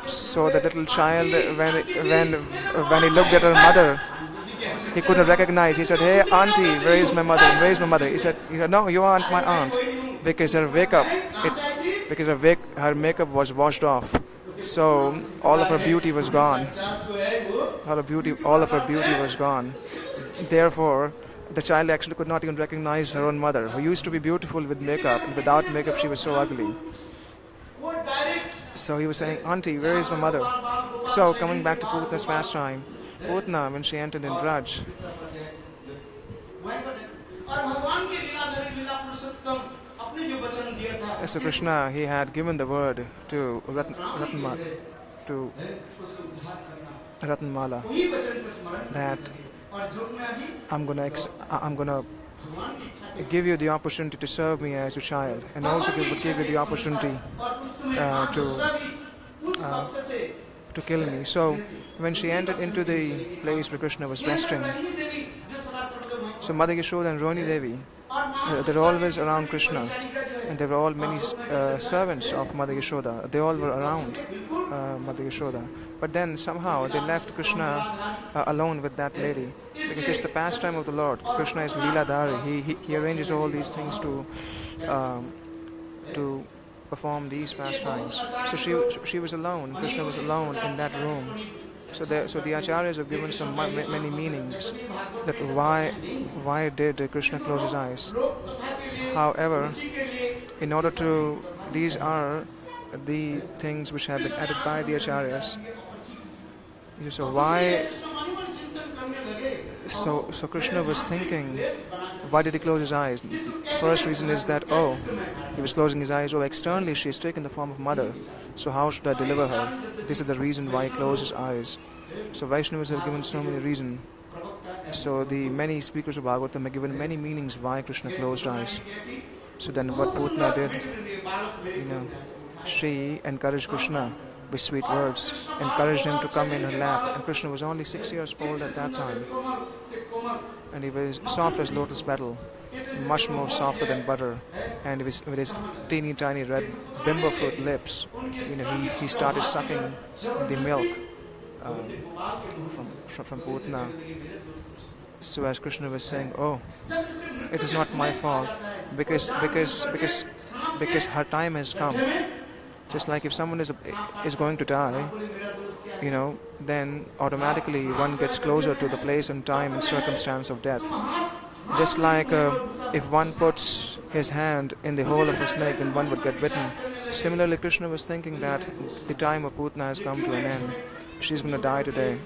So the little child, when he looked at her mother, he couldn't recognize. He said, "Hey, auntie, where is my mother? Where is my mother?" He said, "No, you aren't my aunt," because her makeup was washed off. So all of her beauty was gone. All of her beauty was gone. Therefore, the child actually could not even recognize her own mother, who used to be beautiful with makeup, and without makeup she was so ugly. So he was saying, "Auntie, where is my mother?" So coming back to Putna's pastime, Putna, when she entered in Braj, so Krishna, he had given the word to Ratnamala that I'm gonna give you the opportunity to serve me as your child, and also give you the opportunity to kill me. So when she entered into the place where Krishna was resting, so Mother Yashoda and Rohini Devi, they were always around Krishna, and there were all many servants of Mother Yashoda. They all were around Mother Yashoda. But then somehow they left Krishna alone with that lady, because it's the pastime of the Lord. Krishna is Leeladhari. He arranges all these things to perform these pastimes. So she was alone. Krishna was alone in that room. So the acharyas have given some many meanings that why did Krishna close his eyes. However, in order to, these are the things which have been added by the acharyas. So why? So Krishna was thinking, why did he close his eyes? First reason is that he was closing his eyes. Externally she is taken the form of mother. So how should I deliver her? This is the reason why he closed his eyes. So Vaishnavas have given so many reasons. So the many speakers of Bhagavatam have given many meanings why Krishna closed eyes. So then what Putna did, she encouraged Krishna with sweet words, encouraged him to come in her lap. And Krishna was only 6 years old at that time. And he was soft as lotus petal, much more softer than butter. And with his teeny tiny red bimbo fruit lips, he started sucking the milk from Putna. So as Krishna was saying, it is not my fault, because her time has come. Just like if someone is going to die, then automatically one gets closer to the place and time and circumstance of death. Just like if one puts his hand in the hole of a snake, then one would get bitten. Similarly, Krishna was thinking that the time of Putna has come to an end. She's going to die today.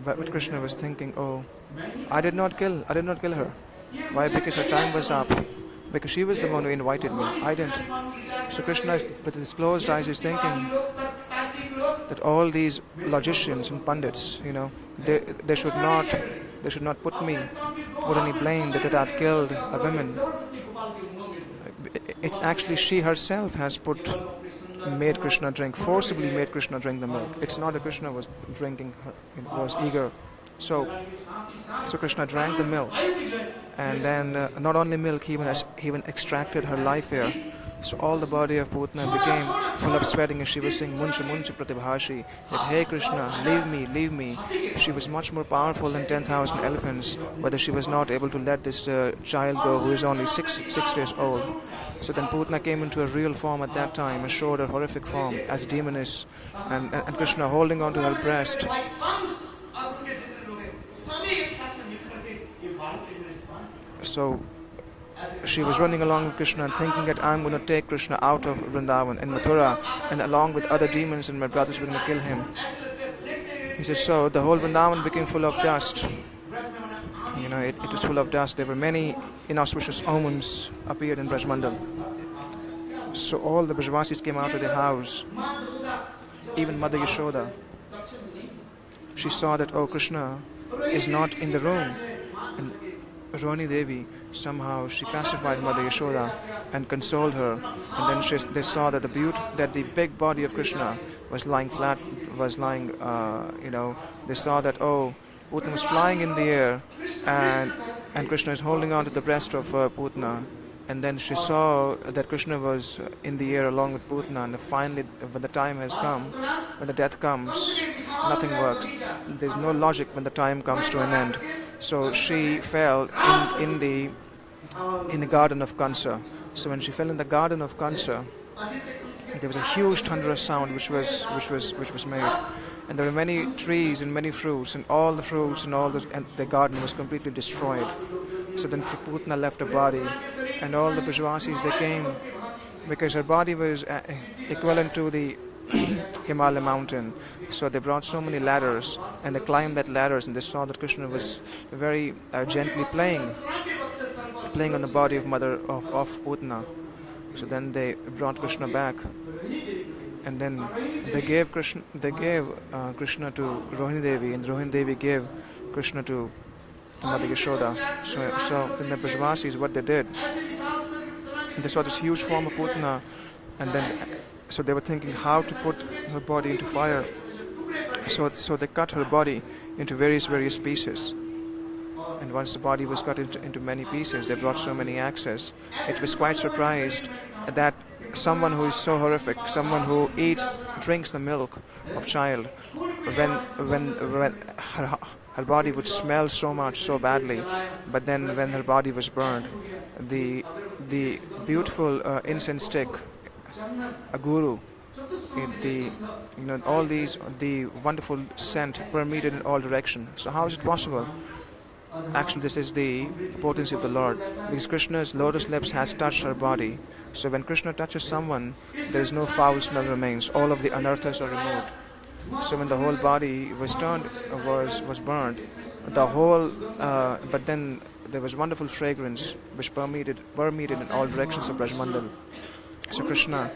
But Krishna was thinking, I did not kill her. Why? Because her time was up. Because she was the one who invited me. I didn't. So Krishna, with his closed eyes, is thinking that all these logicians and pandits, they should not put any blame that I've killed a woman. It's actually she herself has made Krishna drink, forcibly made Krishna drink the milk. It's not that Krishna was drinking, was eager. So Krishna drank the milk, and then not only milk, he even extracted her life air. So all the body of Putna became full of sweating, and she was saying, "Muncha muncha pratibhashi," that, "Hey Krishna, leave me." She was much more powerful than 10,000 elephants, but she was not able to let this child go, who is only six years old. So then Putna came into a real form at that time and showed her horrific form as a demoness, and Krishna holding onto her breast. So she was running along with Krishna and thinking that I'm going to take Krishna out of Vrindavan and Mathura, and along with other demons and my brothers were going to kill him. He says, so the whole Vrindavan became full of dust. It was full of dust. There were many inauspicious omens appeared in Brajmandal. So all the Brajvasis came out of the house. Even Mother Yashoda, she saw that, oh, Krishna is not in the room. And Rohini Devi, somehow she pacified Mother Yashoda and consoled her. And then they saw that the big body of Krishna was lying flat, they saw that, oh, Putna was flying in the air and Krishna is holding on to the breast of Putna. And then she saw that Krishna was in the air along with Putna, and finally, when the time has come, when the death comes, nothing works. There's no logic when the time comes to an end. So she fell in the garden of Kansa. So when she fell in the garden of Kansa, there was a huge thunderous sound which was made, and there were many trees and many fruits, and all the fruits and the garden was completely destroyed. So then Putna left her body, and all the Brajvasis, they came because her body was equivalent to the Himalaya mountain. So they brought so many ladders, and they climbed that ladders, and they saw that Krishna was very gently playing on the body of Mother of Putna. So then they brought Krishna back, and then they gave Krishna to Rohini Devi, and Rohini Devi gave Krishna to Mother Yashoda. So then the Brajvasis, what they did, they saw this huge form of Putna, and then so they were thinking how to put her body into fire. So they cut her body into various pieces. And once the body was cut into many pieces, they brought so many axes. It was quite surprised that someone who is so horrific, someone who drinks the milk of child, when her body would smell so much, so badly, but then when her body was burned, the beautiful incense stick, a guru, the wonderful scent permeated in all directions. So how is it possible? Actually, this is the potency of the Lord, because Krishna's lotus lips has touched her body. So when Krishna touches someone, there is no foul smell remains. All of the anarthas are removed. So when the whole body was burned, but then there was wonderful fragrance which permeated in all directions of Brajmandal. So Krishna,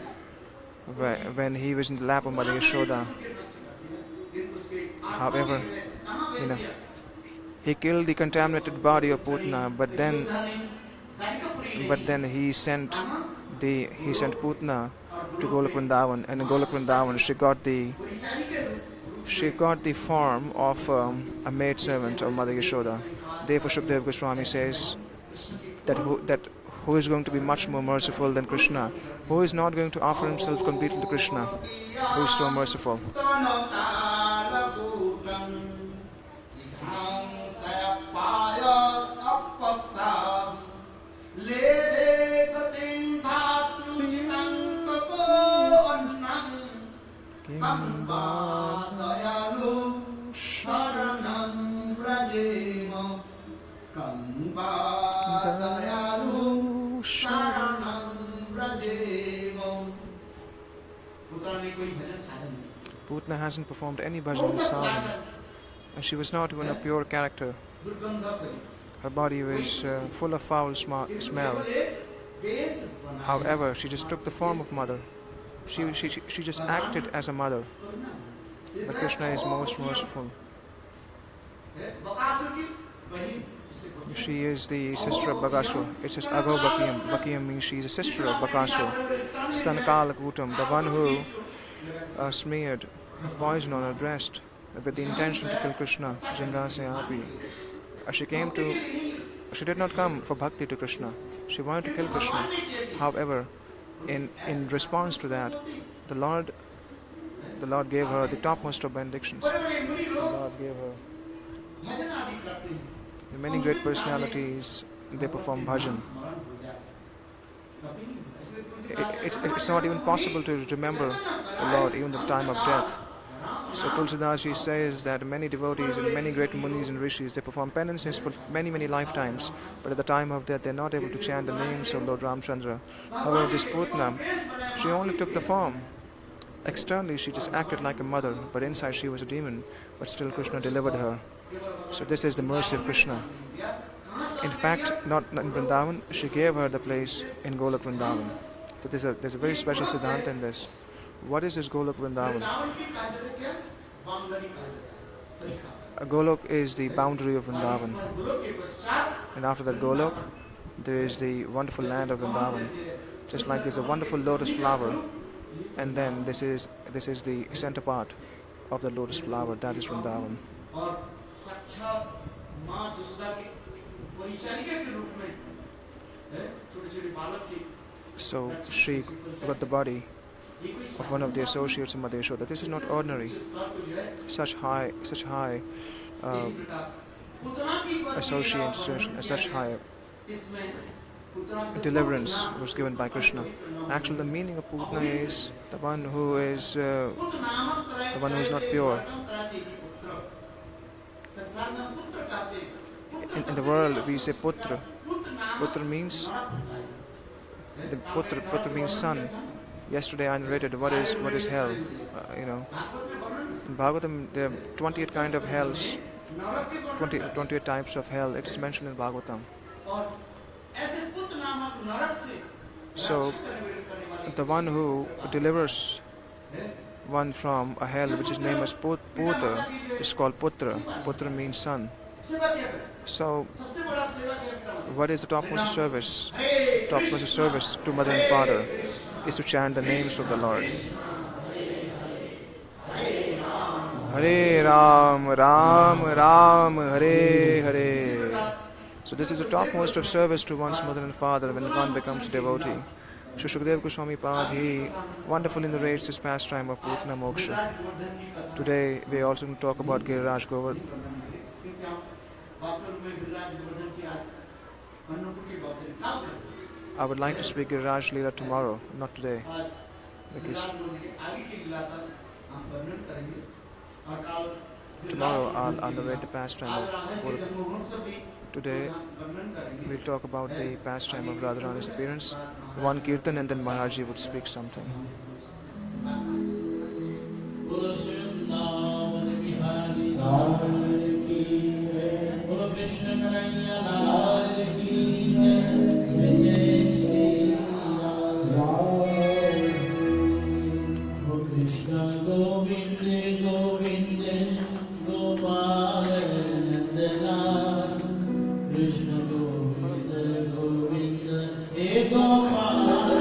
when he was in the lap of Mother Yashoda, however, he killed the contaminated body of Putna, but then he sent Putna to Golok Vrindavan, and in Golok Vrindavan she got the form of a maidservant of Mother Yashoda. Therefore, Shukdev Goswami says that who is going to be much more merciful than Krishna? Who is not going to offer himself completely to Krishna? Who is so merciful? Putna hasn't performed any bhajan in sadhana, and she was not even a pure character. Her body was full of foul smell. However, she just took the form of mother. She just acted as a mother. But Krishna is most merciful. She is the sister of Bakasura. It says Ago Bakiyam. Bakiyam means she is a sister of Bakasura. Stanakala Kutam, the one who smeared poison on her breast with the intention to kill Krishna. Jingase Api. She did not come for bhakti to Krishna. She wanted to kill Krishna. However, in response to that, the Lord gave her the topmost of benedictions. The Lord gave her many great personalities. They perform bhajan. It's not even possible to remember the Lord even at the time of death. So Tulsidas ji says that many devotees and many great munis and rishis, they perform penances for many lifetimes, but at the time of death they are not able to chant the names of Lord Ramchandra. However, this Putna, she only took the form. Externally she just acted like a mother, but inside she was a demon, but still Krishna delivered her. So this is the mercy of Krishna. In fact, not in Vrindavan, she gave her the place in Golok Vrindavan. So there's a very special siddhanta in this. What is this Golok Vrindavan? Golok is the boundary of Vrindavan. And after that Golok, there is the wonderful land of Vrindavan. Just like there's a wonderful lotus flower, and then this is the center part of the lotus flower, that is Vrindavan. So she got the body of one of the associates of Madheshoda. This is not ordinary. Such high association, such high deliverance was given by Krishna. Actually, the meaning of Putna is the one who is not pure. In the world, we say Putra. Putra means Putra means son. Yesterday I narrated what is hell. In Bhagavatam there are 28 kind of hells, 28 types of hell. It is mentioned in Bhagavatam. So the one who delivers one from a hell which is named as Putra is called Putra. Putra means son. So what is the topmost service? Topmost service to mother and father is to chant the names of the Lord. Hare Ram, Ram Ram, Hare Hare. So this is the topmost of service to one's mother and father when one becomes a devotee. Shri Shukdev Goswami Pad, he wonderfully narrates this pastime of Putna Moksha. Today we also talk about Giriraj Govardhan. I would like to speak Giriraj Leela tomorrow, not today, because tomorrow I'll narrate the pastime of Govardhan. Today we'll talk about the pastime of Radharani's appearance, one kirtan, and then Maharaji would speak something. Gopal Nandlal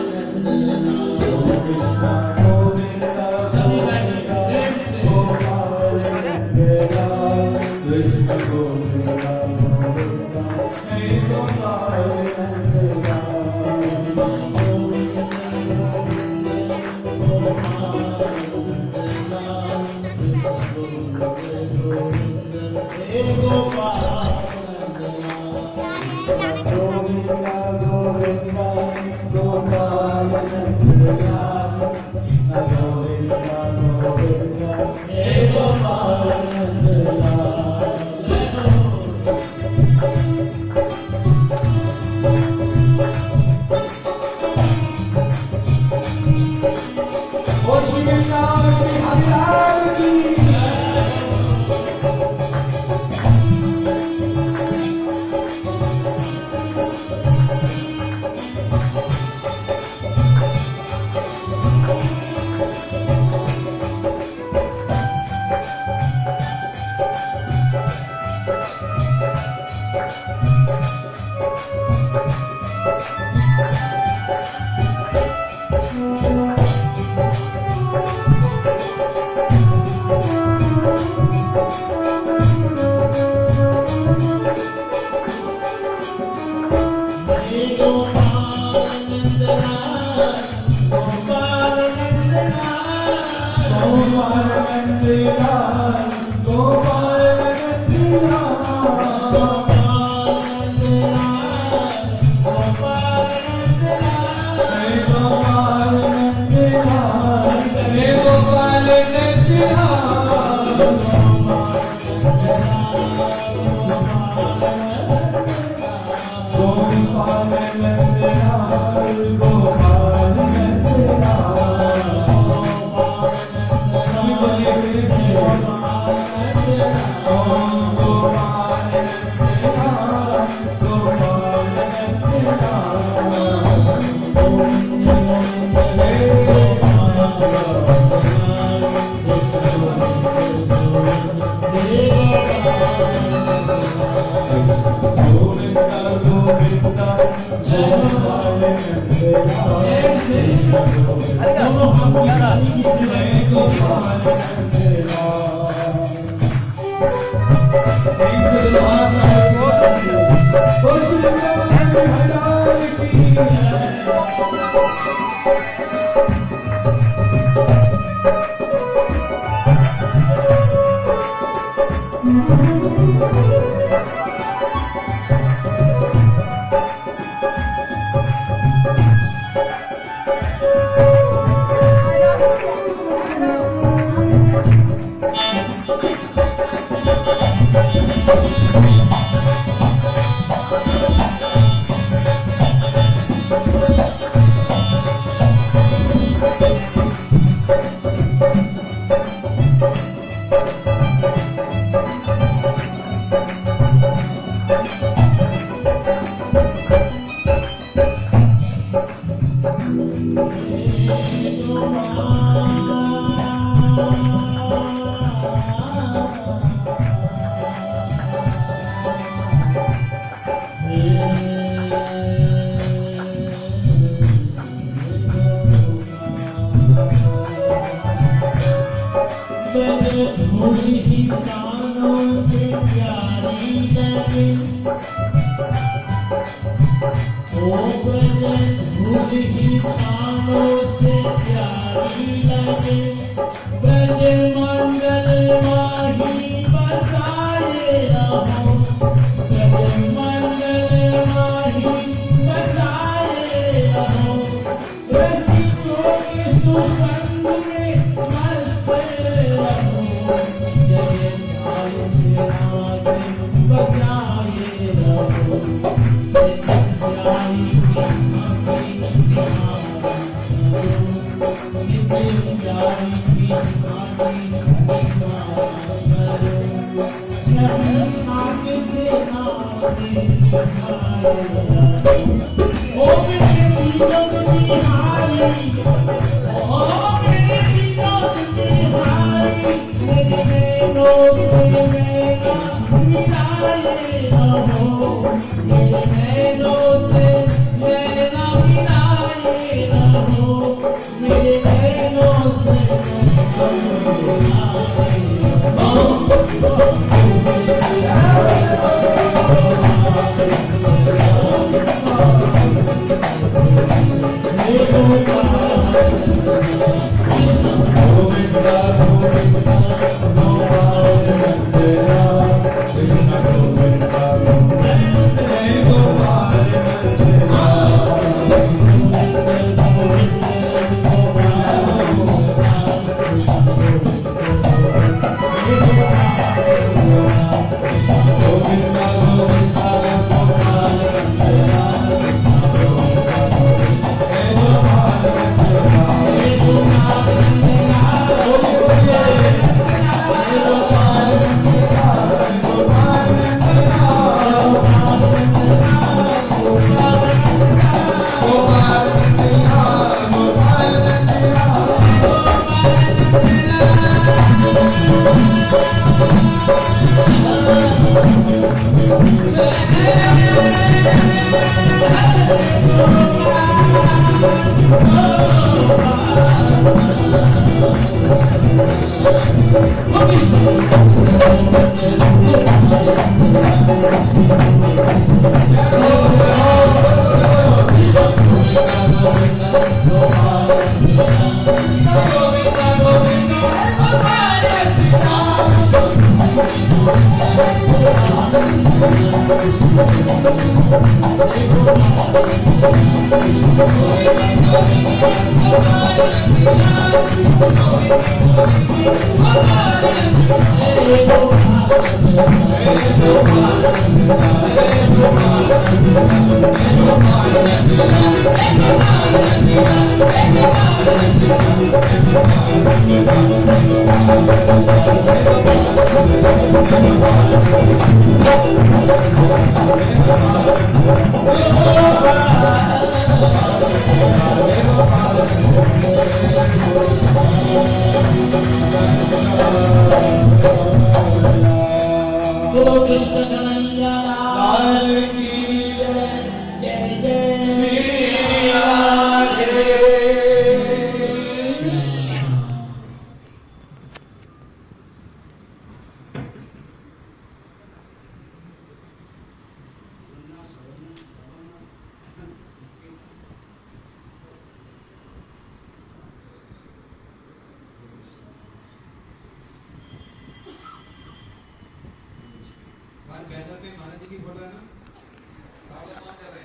Thank you.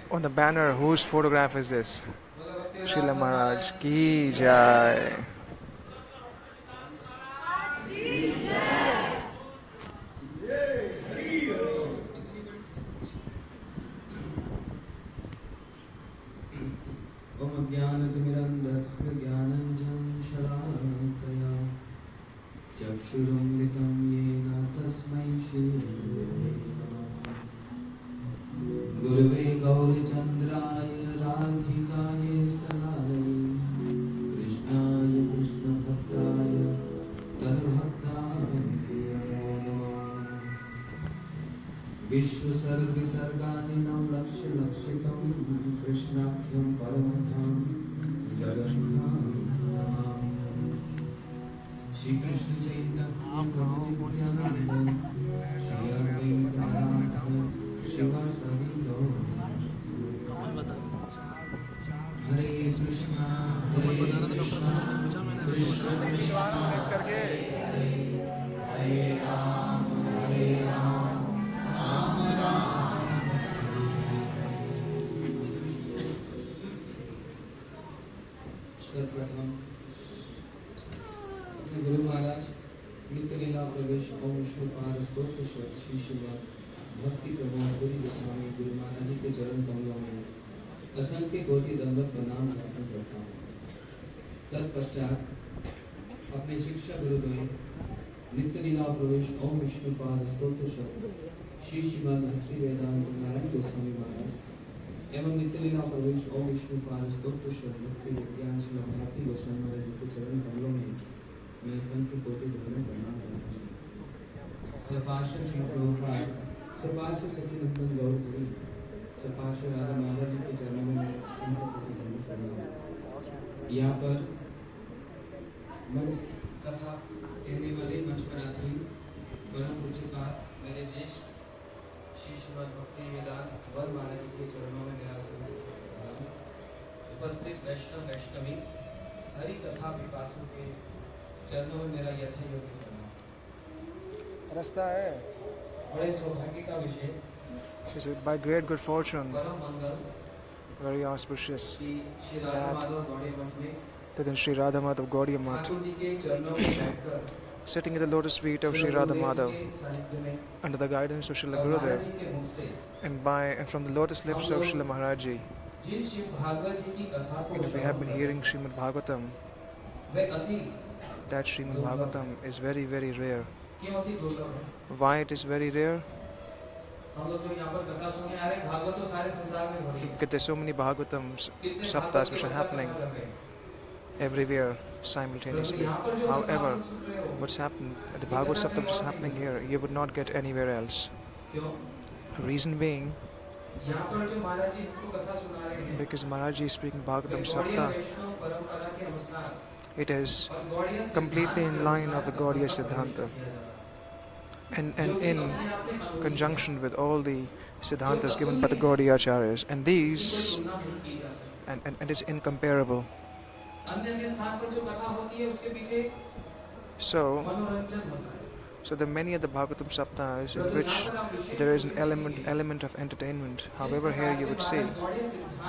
On the banner, whose photograph is this? Srila Maharaj ki jai. गुरुवे गौरचंद्राय राधिकाय स्तनालये कृष्णाय कृष्णभक्ताय तद्भक्ताय नमो नमः। विश्वसर्गविसर्गादीनां लक्ष्यलक्षितं कृष्णाख्यं परमधाम जगन्नाथं नमामि। श्री कृष्ण चैतन्य प्रभु नित्यानंद श्री अद्वैत गदाधर शिवासादि गौर हरे कृष्णा कृष्ण कृष्ण हरे राम राम राम। सर्वप्रथम अपने गुरु महाराज नित्य लीला प्रवेश ओम श्रीपाद स्तोत्र श्री श्रीमद् भक्ति प्रभु गुरु गोस्वामी गुरु महाराज जी के चरण कमलों में असंख्य कोटि दंडवत प्रणाम अर्पण करता हूँ। तत्पश्चात अपने शिक्षा गुरुद्वय नित्य लीला प्रवेश ओम विष्णुपाद स्तोत्र श्री श्रीमद् भक्ति वेदांत नारायण गोस्वामी महाराज एवं नित्य लीला प्रवेश ओम विष्णुपाद स्तोत्र भक्ति विज्ञान श्री भारती गोस्वामी महाराज जी के चरण कमलों में मैं असंख्य कोटि दंडवत प्रणाम करता हूँ। सपार्षद श्री प्रभुपाद सपार्षद सच्चिदानंद गौरपुरी सपार्षद राधा माधव जी के चरणों में यहाँ पर मंच कथा कहने वाले मंच पर आसीन परम पूज्यपाद मेरे ज्येष्ठ श्री श्रीमद् भक्ति वेदांत वर महाराज जी के चरणों में मेरा उपस्थित वैष्णव वैष्णवी हरि कथा पिपासु के चरणों में मेरा यथायोग्य प्रणाम। रास्ता है बड़े सौभाग्य का विषय is it by great good fortune, परम मंगल very auspicious, कि श्री राधा माधव गौड़ी मठ में that in Sri Radha Madhav Gaudiya Math, Thakur ji के चरणों में बैठकर sitting in the lotus feet of Sri Radha Madhav, के सानिध्य में under the guidance of Srila और Gurudev, महाराज जी के मुख से and from the lotus lips of Srila Maharaj Ji, जिन शिव भागवत जी की कथा को we have been hearing Srimad Bhagavatam. वे अति That Srimad Bhagavatam is very, very rare. क्यों अति दुर्लभ है? Why it is very rare? हम लोग तो यहाँ पर कथा सुनने आ रहे हैं, भागवत तो सारे संसार में हो रही है। Because there's so many Bhagavatams, कितने saptahas भागवत which के are कथा happening कथा कर रहे हैं। everywhere परंतु simultaneously. यहाँ पर जो कथा However, हम सुन रहे हो, what's happened at the Bhagavad Saptam which is happening here, you would not get anywhere else. क्यों? Reason being, यहाँ पर जो महाराज जी हमको कथा सुना रहे हैं, because Maharaj Ji is speaking way Bhagavatam Gaudiya Sapta, वैष्णव परंपरा के अनुसार it is और गौड़ीय completely in सिद्धांत line के of the अनुसार Gaudiya कथा का Siddhanta, प्रवेश किया जाता है। and जो कि in अपने आप में अनुरूप conjunction with all the Siddhantas given by the Gaudiya Acharyas, and है, these, इसकी कोई तुलना नहीं की जा सकती। and it's incomparable. अन्य अन्य स्थान पर जो कथा होती है उसके पीछे So, मनोरंजन होता है। So there are many of the Bhagavatam saptahas in which there is an element of entertainment. However, here you would see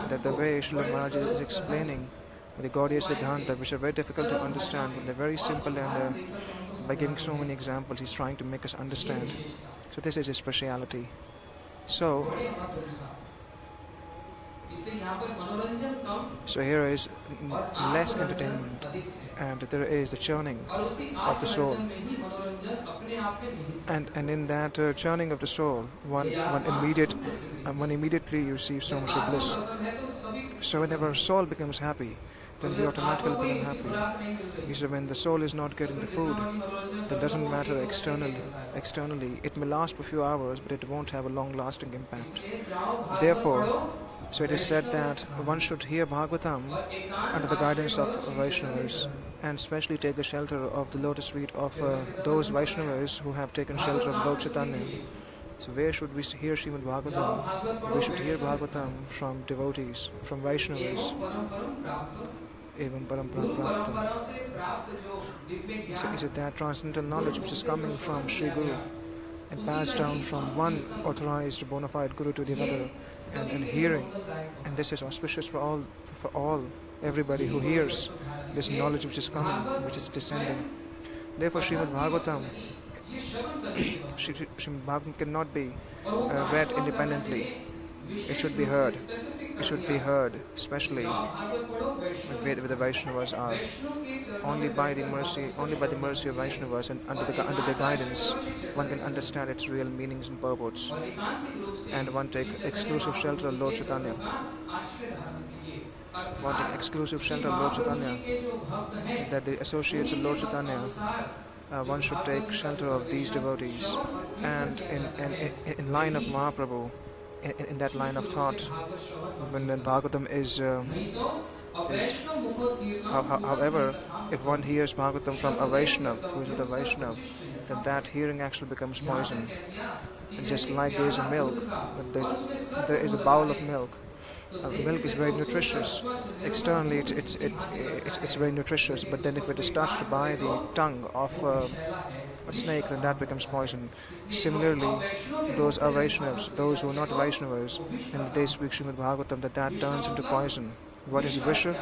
that the way Srila Maharaj is explaining the Gaudiya Siddhanta, which are very difficult to understand, but they're very simple, and by giving so many examples, he's trying to make us understand. So this is his speciality. So here is less entertainment, and there is the churning of the soul. And in that churning of the soul, one immediately receives so much of bliss. So whenever our soul becomes happy, then we automatically become happy. So when the soul is not getting the food, that doesn't matter externally. It may last for a few hours, but it won't have a long-lasting impact. Therefore, so it is said that one should hear Bhagavatam under the guidance of Vaishnavas, and especially take the shelter of the lotus feet of those Vaishnavas who have taken shelter of Lord Chaitanya. So where should we hear Srimad Bhagavatam? We should hear Bhagavatam from devotees, from Vaishnavas. Evam parampara praptam. So is it that transcendental knowledge which is coming from Sri Guru and passed down from one authorized bona fide Guru to the other, and hearing, and this is auspicious for all, everybody who hears this knowledge which is coming, which is descending. Therefore Srimad Bhagavatam cannot be read independently. It should be heard. It should be heard, especially with the Vaishnavas are. Only by the mercy of Vaishnavas and under their guidance, one can understand its real meanings and purports, and one take exclusive shelter of Lord Chaitanya. One take exclusive shelter of Lord Chaitanya, that the associates of Lord Chaitanya, one should take shelter of these devotees, and in line of Mahaprabhu, in that line of thought, when Bhagavatam is however, if one hears Bhagavatam from a Vaishnava, who is not a Vaishnava, then that hearing actually becomes poison. And just like there is a milk, there is a bowl of milk. Milk is very nutritious. Externally, it's very nutritious, but then if it is touched by the tongue of a snake, then that becomes poison. Similarly, those are Vaishnavas, those who are not Vaishnavas, and they speak Srimad Bhagavatam, that turns into poison. What is Visha?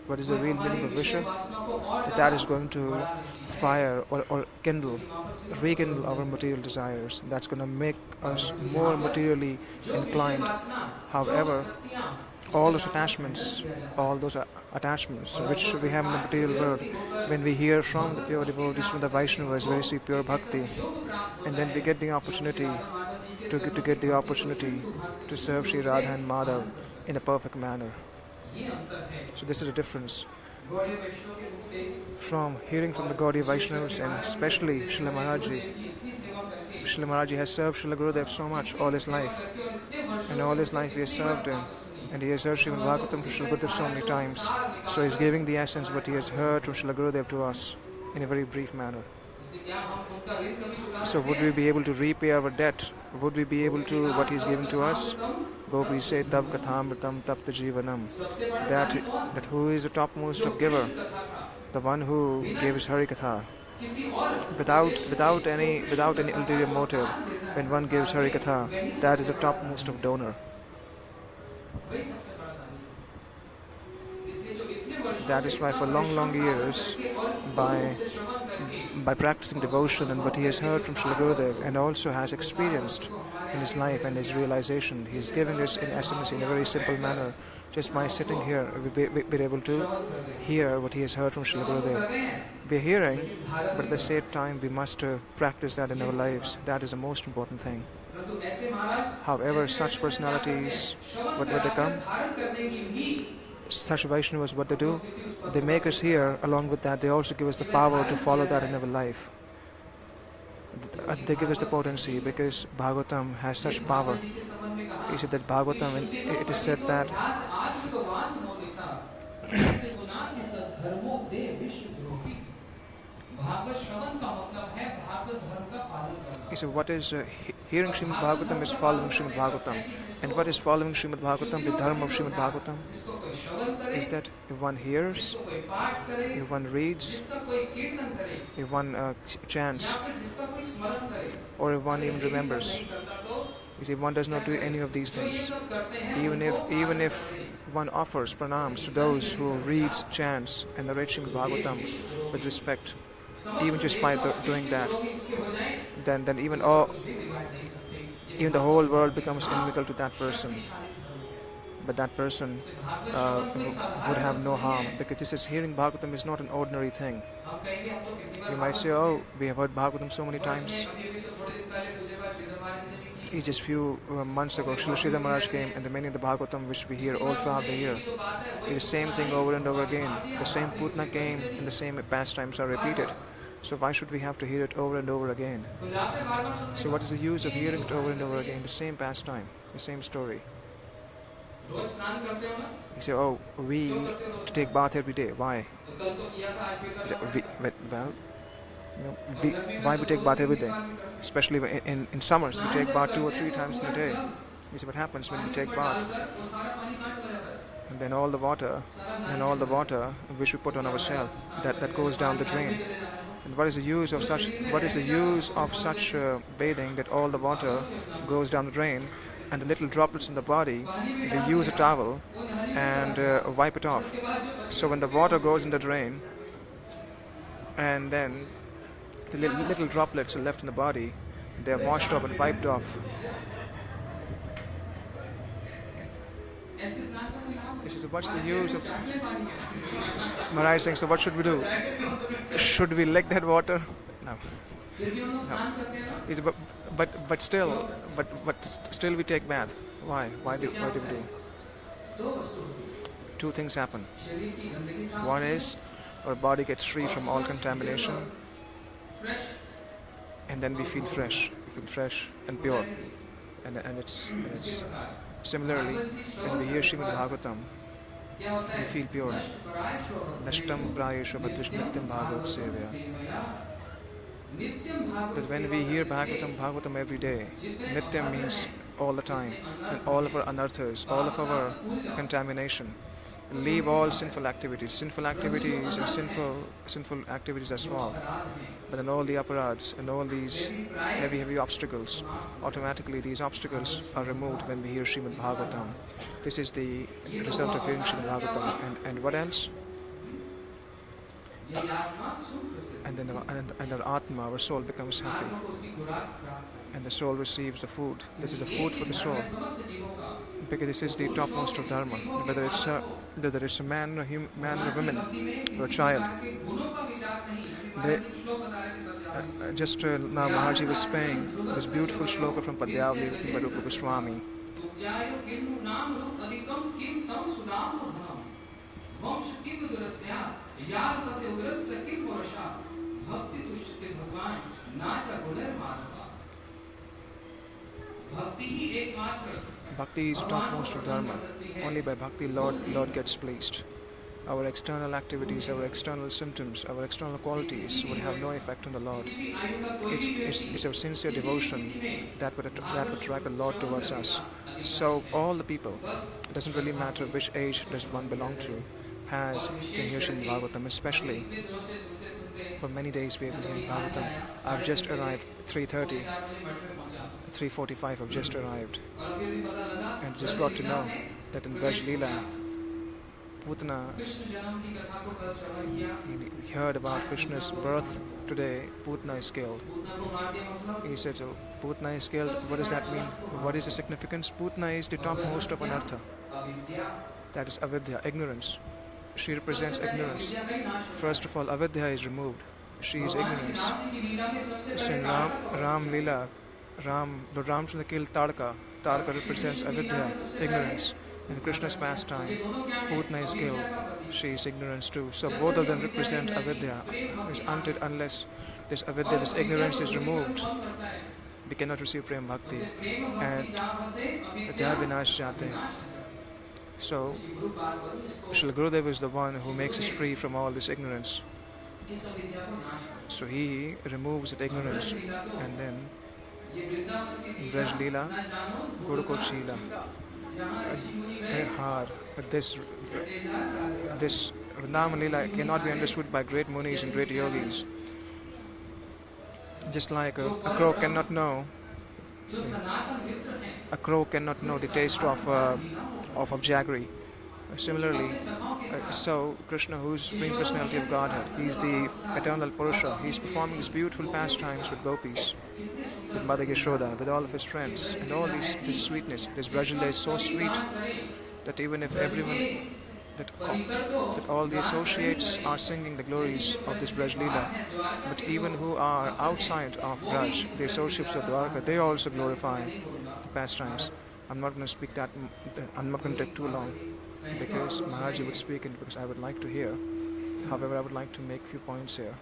What is the real meaning of Visha? That is going to fire or rekindle our material desires. That's going to make us more materially inclined. However, all those attachments which we have in the material world, when we hear from the pure devotees, from the Vaishnavas, we receive pure bhakti, and then we get the opportunity to serve Sri Radha and Madhav in a perfect manner. So this is a difference from hearing from the Gaudiya Vaishnavas, and especially Srila Maharaj. Srila Maharaj has served Srila Gurudev so much all his life, and all his life he has served him, and he has heard Srimad Bhagavatam from Srila Gurudev so many times. So he is giving the essence what he has heard from Srila Gurudev to us in a very brief manner. So would we be able to repay our debt? Would we be able to what he is giving to us? Gopis say Tab Kathamritam Tapta Jivanam. That who is the topmost of giver? The one who gave his Hari Katha. Without any ulterior motive, when one gives Hari Katha, that is the topmost of donor. That is why for long years, by practicing devotion and what he has heard from Srila Gurudev and also has experienced in his life and his realization, he is giving us in essence in a very simple manner. Just by sitting here, we're able to hear what he has heard from Srila Gurudev. We're hearing, but at the same time we must practice that in our lives. That is the most important thing. However, such personalities, what they come, such Vaishnavas, what they do, they make us hear. Along with that, they also give us the power to follow that in our life. They give us the potency because Bhagavatam has such power. You said that Bhagavatam, it is said that he said, what is Hearing Srimad Bhagavatam is following Srimad Bhagavatam. And what is following Srimad Bhagavatam? The dharma of Srimad Bhagavatam is that if one hears, if one reads, if one chants, or if one even remembers. You see, one does not do any of these things. Even if one offers pranams to those who reads, chants, and narrates Srimad Bhagavatam with respect, even just by doing that, then even the whole world becomes inimical to that person. But that person would have no harm, because this is hearing Bhagavatam is not an ordinary thing. You might say, oh, we have heard Bhagavatam so many times. Just few months ago, Srila Sridhar Maharaj came, and the meaning of the Bhagavatam which we hear all throughout the year is the same thing over and over again. The same Putna came, and the same pastimes are repeated. So why should we have to hear it over and over again? So what is the use of hearing it over and over again? The same pastime, the same story. You say, oh, we take bath every day. Why? You say, why we take bath every day? Especially in summers, we take bath 2 or 3 times in a day. You see what happens when we take bath? And then all the water which we put on ourselves, that goes down the drain. And what is the use of such bathing, that all the water goes down the drain, and the little droplets in the body, we use a towel and wipe it off. So when the water goes in the drain, and then the little droplets are left in the body, they are washed off and wiped off. He says, what's the use of... Maharaj is saying, so what should we do? Should we lick that water? No. He said, but still we take bath. Why? Why do we do? 2 things happen. One is, our body gets free from all contamination, and then we feel fresh and pure. And it's similarly, when we hear Srimad Bhagavatam, we feel pure. Nashtam prayesha bhadrish nityam bhagavat sevaya. That when we hear Bhagavatam every day, nityam means all the time, and all of our anarthas, all of our contamination, leave all sinful activities and sinful activities are small, but then all the aparads and all these heavy obstacles, automatically these obstacles are removed when we hear Srimad Bhagavatam. This is the result of hearing Srimad Bhagavatam. And what else? And then our Atma, our soul, becomes happy, and the soul receives the food. This is the food for the soul, because this is the topmost of dharma. Whether it's a man or a woman or a child. Just now Maharji was saying this beautiful shloka from Padyavali of Rupa Goswami. Bhakti is topmost of dharma. Only by bhakti Lord gets pleased. Our external activities, our external symptoms, our external qualities would have no effect on the Lord. It's our sincere devotion that would attract the Lord towards us. So all the people, it doesn't really matter which age does one belong to, can hear Srimad Bhagavatam, especially for many days we have been hearing Bhagavatam. I've just arrived 3:30. 3:45 I've just arrived, and just got to know that in Braj Leela, Putna, he heard about Krishna's birth today. Putna is killed. He said, so Putna is killed, what does that mean? What is the significance? Putna is the topmost of anartha. That is avidya, ignorance. She represents ignorance. First of all, avidya is removed. She is ignorance. So in Ram Leela, Lord Ramchandra killed Tarka. Tarka represents avidya, ignorance. In Krishna's pastime, Putna is killed. She is ignorance too. So both of them represent avidya. Unless this avidya, this ignorance is removed, we cannot receive Prem Bhakti. And Adhyaya Vinash Jate. So, Srila Gurudev is the one who makes us free from all this ignorance. So he removes that ignorance, and then Braj Leela, Gurukot Sheela. Very hard. But this Vrindavan Leela cannot be understood by great munis and great yogis. Just like a crow cannot know the taste of jaggery. Similarly, so Krishna, who is Supreme Personality of Godhead, he is the eternal Purusha. He is performing his beautiful pastimes with gopis, with Mother Yashoda, with all of his friends, and all this sweetness. This Brajala is so sweet that even if everyone, that all the associates are singing the glories of this Braj Leela, but even who are outside of Braj, the associates of Dwarka, they also glorify the pastimes. I'm not going to speak that. I'm not going to take too long, because Maharaji would speak it, because I would like to hear. However, I would like to make few points here.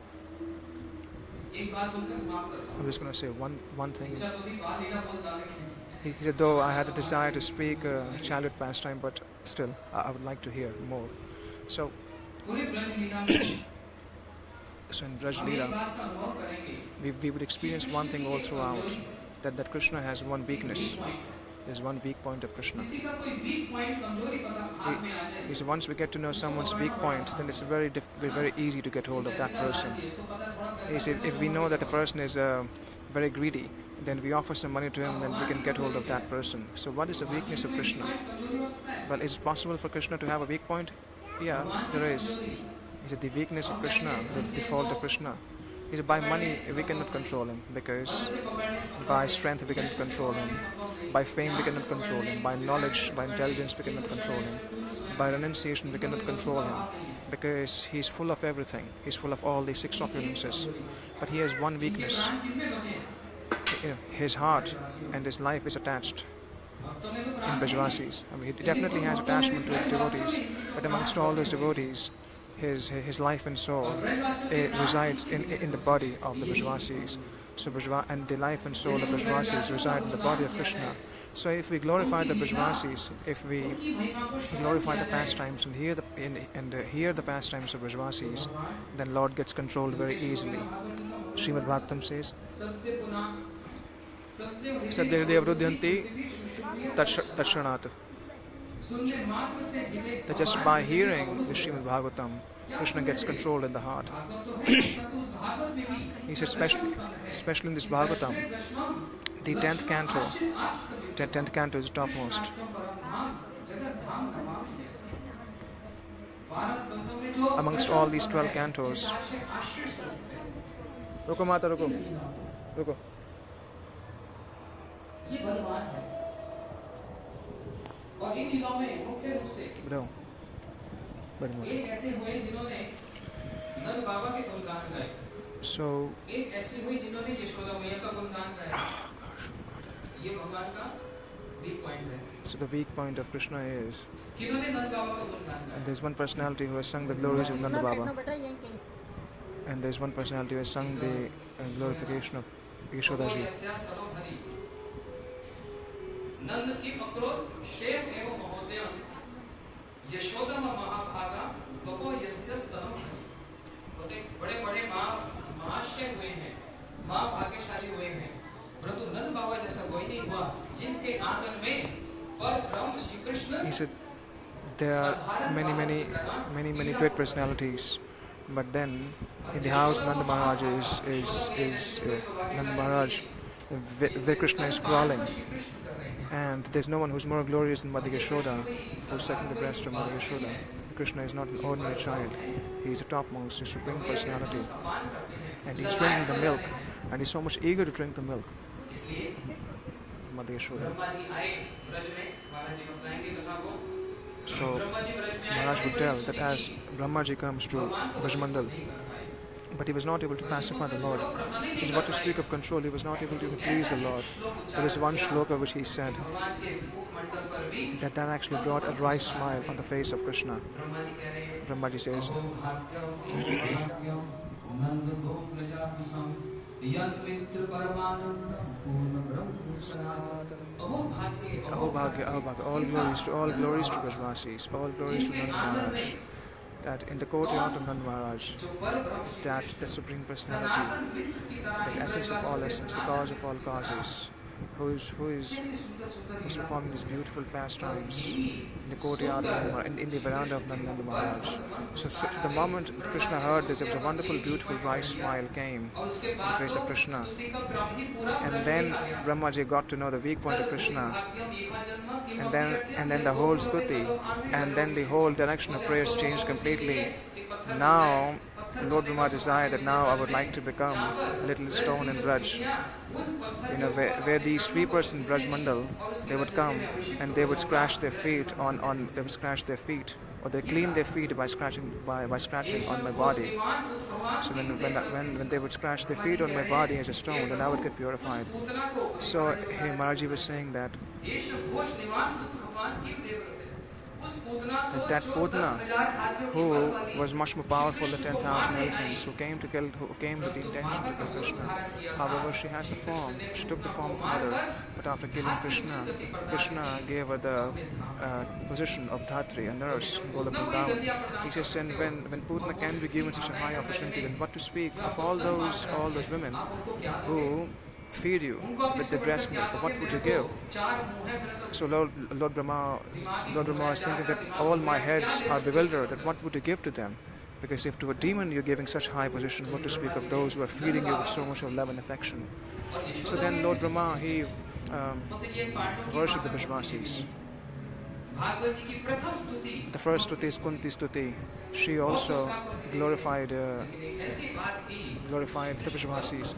I'm just going to say one thing. Though I had a desire to speak chariot pastime, but still, I would like to hear more. So in Braj Leela, we would experience one thing all throughout, that Krishna has one weakness. There's one weak point of Krishna. Once we get to know someone's weak point, then it's very easy to get hold of that person. If we know that a person is very greedy, then we offer some money to him, then we can get hold of that person. So what is the weakness of Krishna? Well, is it possible for Krishna to have a weak point? Yeah, there is. Is it the weakness of Krishna, the fault of Krishna? Is by money we cannot control him, because by strength we cannot control him, by fame we cannot control him, by knowledge, by intelligence we cannot control him, by renunciation we cannot control him, because he's full of everything. He's full of all these 6 opulences. But he has one weakness. His heart and his life is attached in Brajvasis. I mean, he definitely has attachment to devotees, but amongst all those devotees, his life and soul resides in the body of the Brajvasis. So and the life and soul of Brajvasis reside in the body of Krishna. So if we glorify the Brajvasis, if we glorify the pastimes and hear the pastimes of Brajvasis, then Lord gets controlled very easily. Srimad Bhagavatam says, Sadhya Vrudhyanti Tatshanat. That just by hearing the Srimad Bhagavatam, Krishna gets controlled in the heart. He says, especially in this Bhagavatam, the 10th canto is the topmost. Amongst all these 12 cantos, Ruko Mata, Ruko. और इन लीलाओं में मुख्य रूप से एक ऐसे हुए जिन्होंने नंद बाबा के गुणगान गाए, एक ऐसी हुई जिन्होंने यशोदा मैया का गुणगान गाया। ये भगवान का weak point है। So the weak point of Krishna is, किन्होंने नंद बाबा का गुणगान गाया? There's one personality who has sung the glories of Nanda Baba, and there's one personality who has sung the glorification of Yashoda Ji. नंद की अक्रोध शेव एवं महोदय यशोदा महाभागा बको यस्यस्तनम बोलते बड़े महाशय हुए हैं, मां भाग्यशाली हुए हैं, परंतु नंद बाबा जैसा कोई नहीं हुआ जिनके आंगन में परब्रह्म Shri Krishna. He said there are many great personalities, but then in the house Nanda Maharaj is Nanda Maharaj, where Krishna is crawling. And there's no one who's more glorious than Mother Yashoda, who's sucking the breast of Mother Yashoda. Krishna is not an ordinary child. He is the topmost, the supreme personality. And he's drinking the milk, and he's so much eager to drink the milk. Mother Yashoda. So Maharaj would tell that as Brahmaji comes to Brajmandal, but he was not able to pacify the Lord. He's about to speak of control, he was not able to please the Lord. There is one shloka which he said that actually brought a wry smile on the face of Krishna. Brahmaji says, Aho Bhagya, all glories to Brajvasis, all glories to Nanda Maharaj. that in the courtyard of Nand Maharaj, that the Supreme Personality, the essence of all essence, the cause of all causes, who's performing these beautiful pastimes in the courtyard of in the veranda of Nanda Maharaj. So the moment Krishna heard this, there was a wonderful, beautiful, bright smile came on the face of Krishna. And then Brahmaji got to know the weak point of Krishna. And then the whole stuti, and then the whole direction of prayers changed completely. Now Lord Brahma desired that now I would like to become a little stone in Braj. Where these sweepers in Braj Mandal, they would come and they would scratch their feet or they clean their feet by scratching on my body. So when they would scratch their feet on my body as a stone, then I would get purified. So Maharaji was saying that Putna, who was much more powerful than 10,000 elephants, who came with the intention to kill Krishna. However, she has the form. She took the form of mother, but after killing Krishna, Krishna gave her the position of Dhatri, a nurse, Golok Vrindavan. He says, and when Putna can be given such a high opportunity, then what to speak of all those women who feed you with the breast milk, what would you give? So Lord Brahma is thinking that all my heads are bewildered, that what would you give to them? Because if to a demon you're giving such high position, what to speak of those who are feeding you with so much of love and affection? So then Lord Brahma, he worshipped the Brajvasis. The first stuti is Kunti stuti. She also glorified the Brajvasis.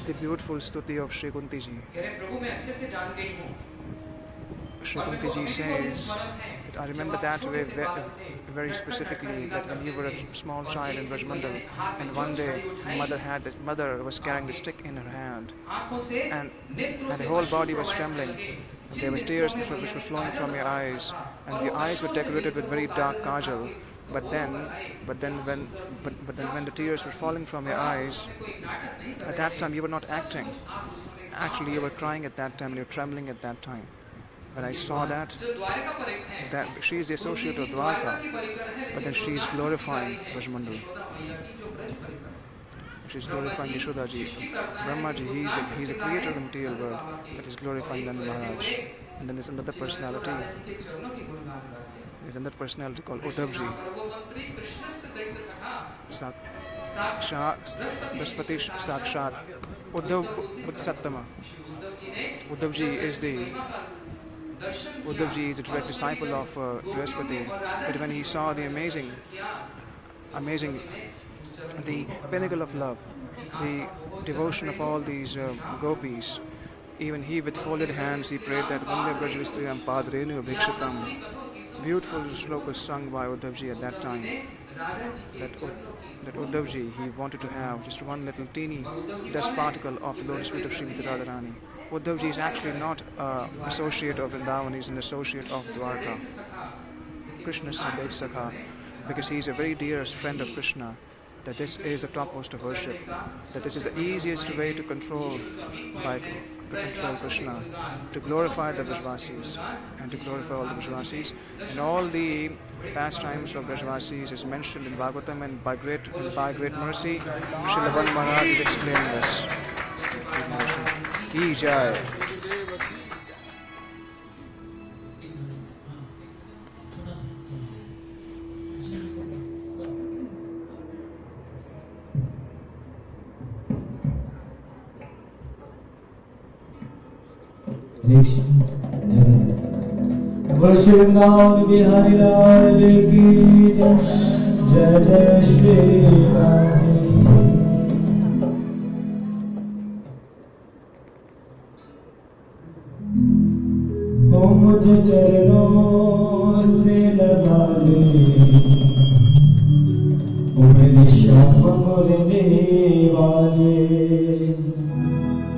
The beautiful stuti of Shri Kunti Ji. Shri Kunti Ji says that I remember that way very specifically, that when you were a small child in Brajmandal, and one day mother was carrying the stick in her hand, and the whole body was trembling. There was tears which were flowing from your eyes, and your eyes were decorated with very dark kajal. But then when the tears were falling from your eyes, at that time you were not acting. Actually, you were crying at that time, and you were trembling at that time. When I saw that she is the associate of Dwarka, but then she is glorifying Brajmandal. She is glorifying Yashoda Ji. Brahmaji, he is the creator of the material world, but is glorifying Nanda Maharaj. And then there's another personality. There's another personality called Uddhav Ji. Daspati Sakshat. Uddhav Sattama. Uddhav Ji is a direct disciple of Brihaspati. But when he saw the amazing, the pinnacle of love, the devotion of all these gopis, even he with folded hands, he prayed that Vande Brajvistriyam Padrenu Bhikshatam. Beautiful slokas sung by Uddhav Ji at that time. That Uddhav Ji, he wanted to have just one little teeny dust particle of the lotus feet of Srimati Radharani. Uddhav Ji is actually not an associate of Vrindavan, he is an associate of Dwarka. Krishna's Dev Sakha, because he is a very dearest friend of Krishna. That this is the topmost of worship. That this is the easiest way to control Krishna, to glorify the Brajvasis, and to glorify all the Brajvasis. And all the pastimes of Brajvasis is mentioned in Bhagavatam, and by great mercy, Srila Bhagavat Maharaj is explaining this. Ki Jai. Vrindavan Bihari लाल की जय जय श्री राधे। ओ मुझे चरणों से लगा ले, ओ मेरे श्याम मुरली वाले।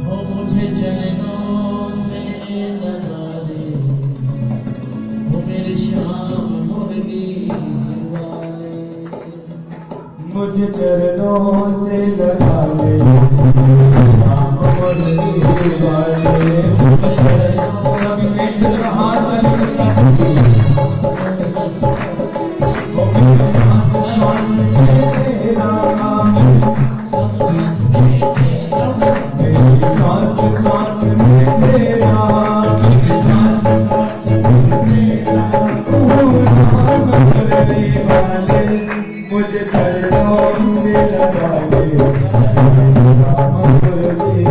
ओ मुझे चरणों से लगा ले, ओ मेरे श्याम मुरली चरणों से लगा ले श्याम मुरली वाले मुझे चरणों सभी मित्र हाथ वाले साथ ओ मेरी सांस सांस में तेरा मेरी सांस सांस में तेरा मुरली वाले मुझे चरणों से लगा ले श्याम मुरली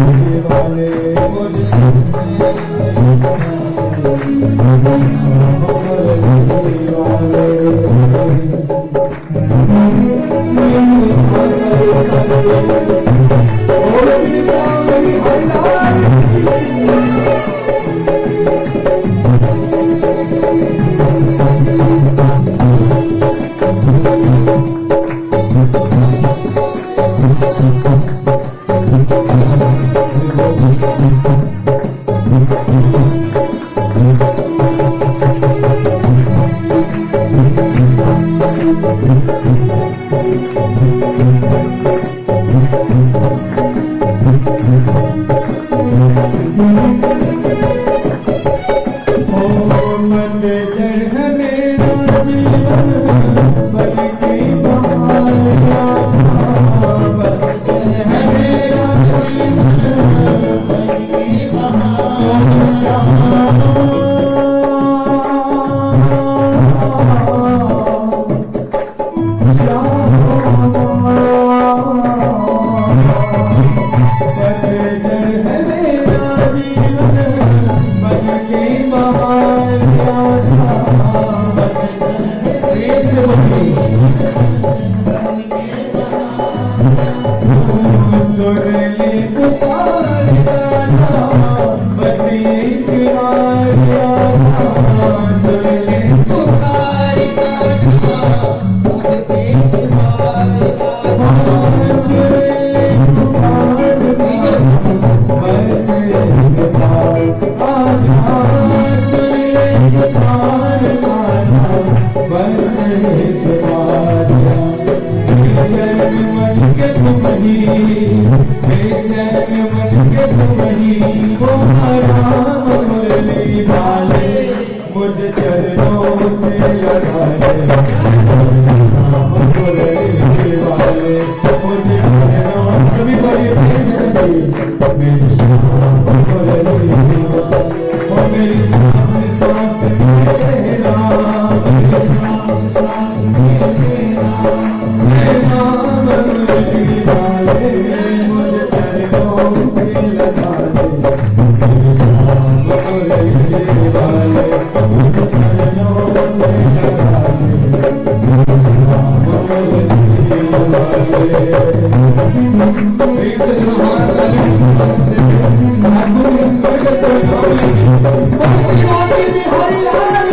वाले मुझे श्याम मुरली वाले ओ श्री राम मुझे चरणों से लगा ले श्याम मुरली वाले मुझे चरणों सभी बड़े प्रेम से चलिए मेरे श्याम मुरली वाले और मेरी सांस सांस में तेरा मेरी सांस सांस में तेरा मेरा मुरली वाले मुझे चरणों से लगा ले मेरे श्याम मुरली वाले मुझे चरणों से लगा ले मेरे श्याम मुरली वाले प्रेम से हाथ वाले आप मुझे स्पर्श करते हुए श्रीवादी बिहारी लाल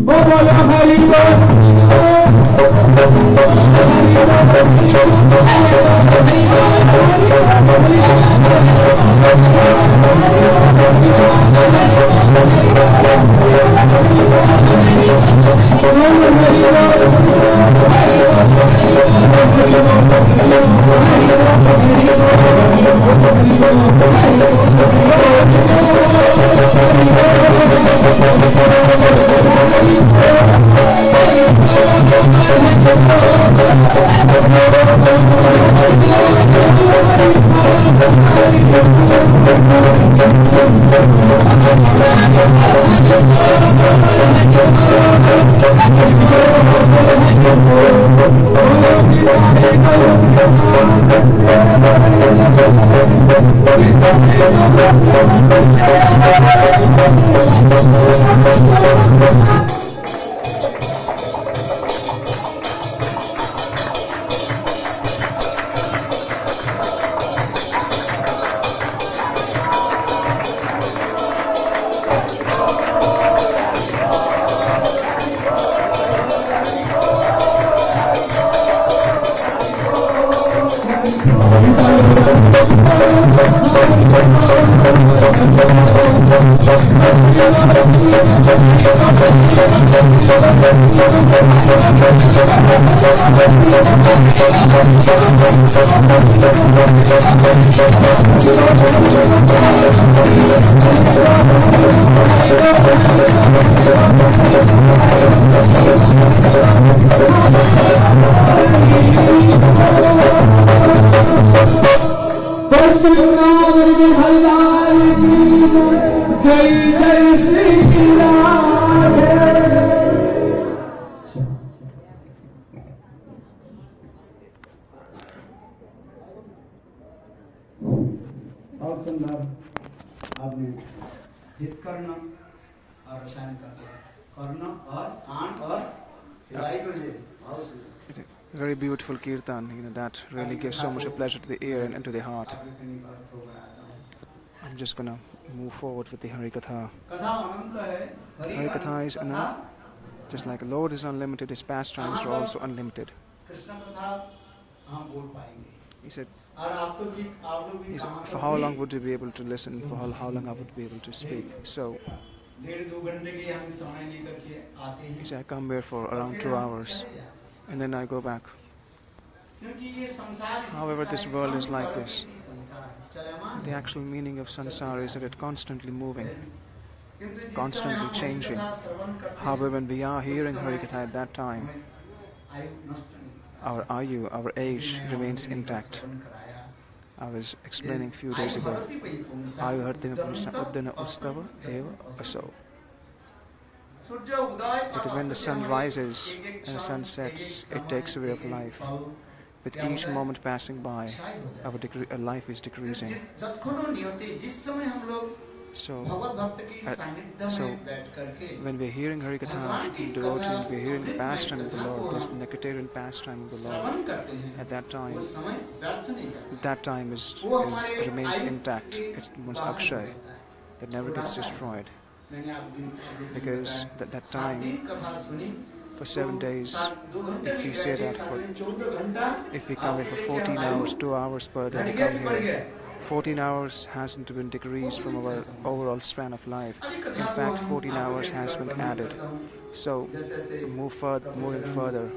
बोलो हरि बोल बहुत सुंदर आपने हित कर्ण और रसायन कर्ण और कान और हिलाई को जे बहुत सुंदर Very beautiful kirtan, that really gives so much of pleasure to the ear and to the heart. I'm just gonna move forward with the Harikatha. Harikatha is anant. Just like the Lord is unlimited, His pastimes are also unlimited. He said, for how long would you be able to listen? For how long I would be able to speak? So, he said, I come here for around 2 hours and then I go back. However, this world is like this. The actual meaning of sansara is that it's constantly moving, constantly changing. However, when we are hearing Harikatha at that time, our ayu, our age remains intact. I was explaining a few days ago, ayu hartima purusa uddana ustava eva aso. But when the sun rises and the sun sets, it takes away of life. With each moment passing by, our life is decreasing. So when we're hearing Harikatha devotee and we're hearing the pastime of the Lord, this Nectarian pastime of the Lord, at that time remains intact. It's Akshay, that never gets destroyed. Because that time, for 7 days, if we say that if we come here for 14 hours, 2 hours per day, we come here, 14 hours hasn't been decreased from our overall span of life. In fact, 14 hours has been added. So, moving further,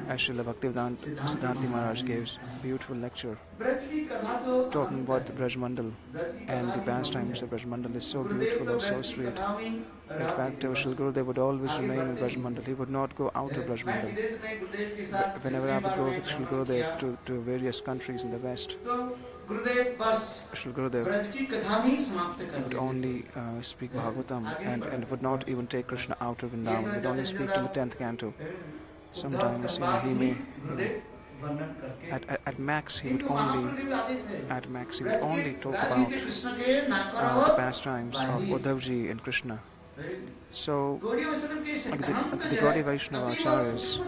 as Srila Bhaktivedanta Siddhanti Maharaj gives a beautiful lecture talking about the Braj Mandal and the pastimes of Braj Mandal is so beautiful and so sweet. In fact, Srila Gurudev would always remain in Braj Mandal. He would not go out of Braj Mandal. Whenever I would go with Srila Gurudev to various countries in the West, Srila Gurudev would only speak Bhagavatam and would not even take Krishna out of Vrindavan. Would only speak till the 10th canto. Sometimes he may, at max he would only talk about the pastimes of Uddhavji and Krishna. So the Gaudiya Vaishnava Acharyas,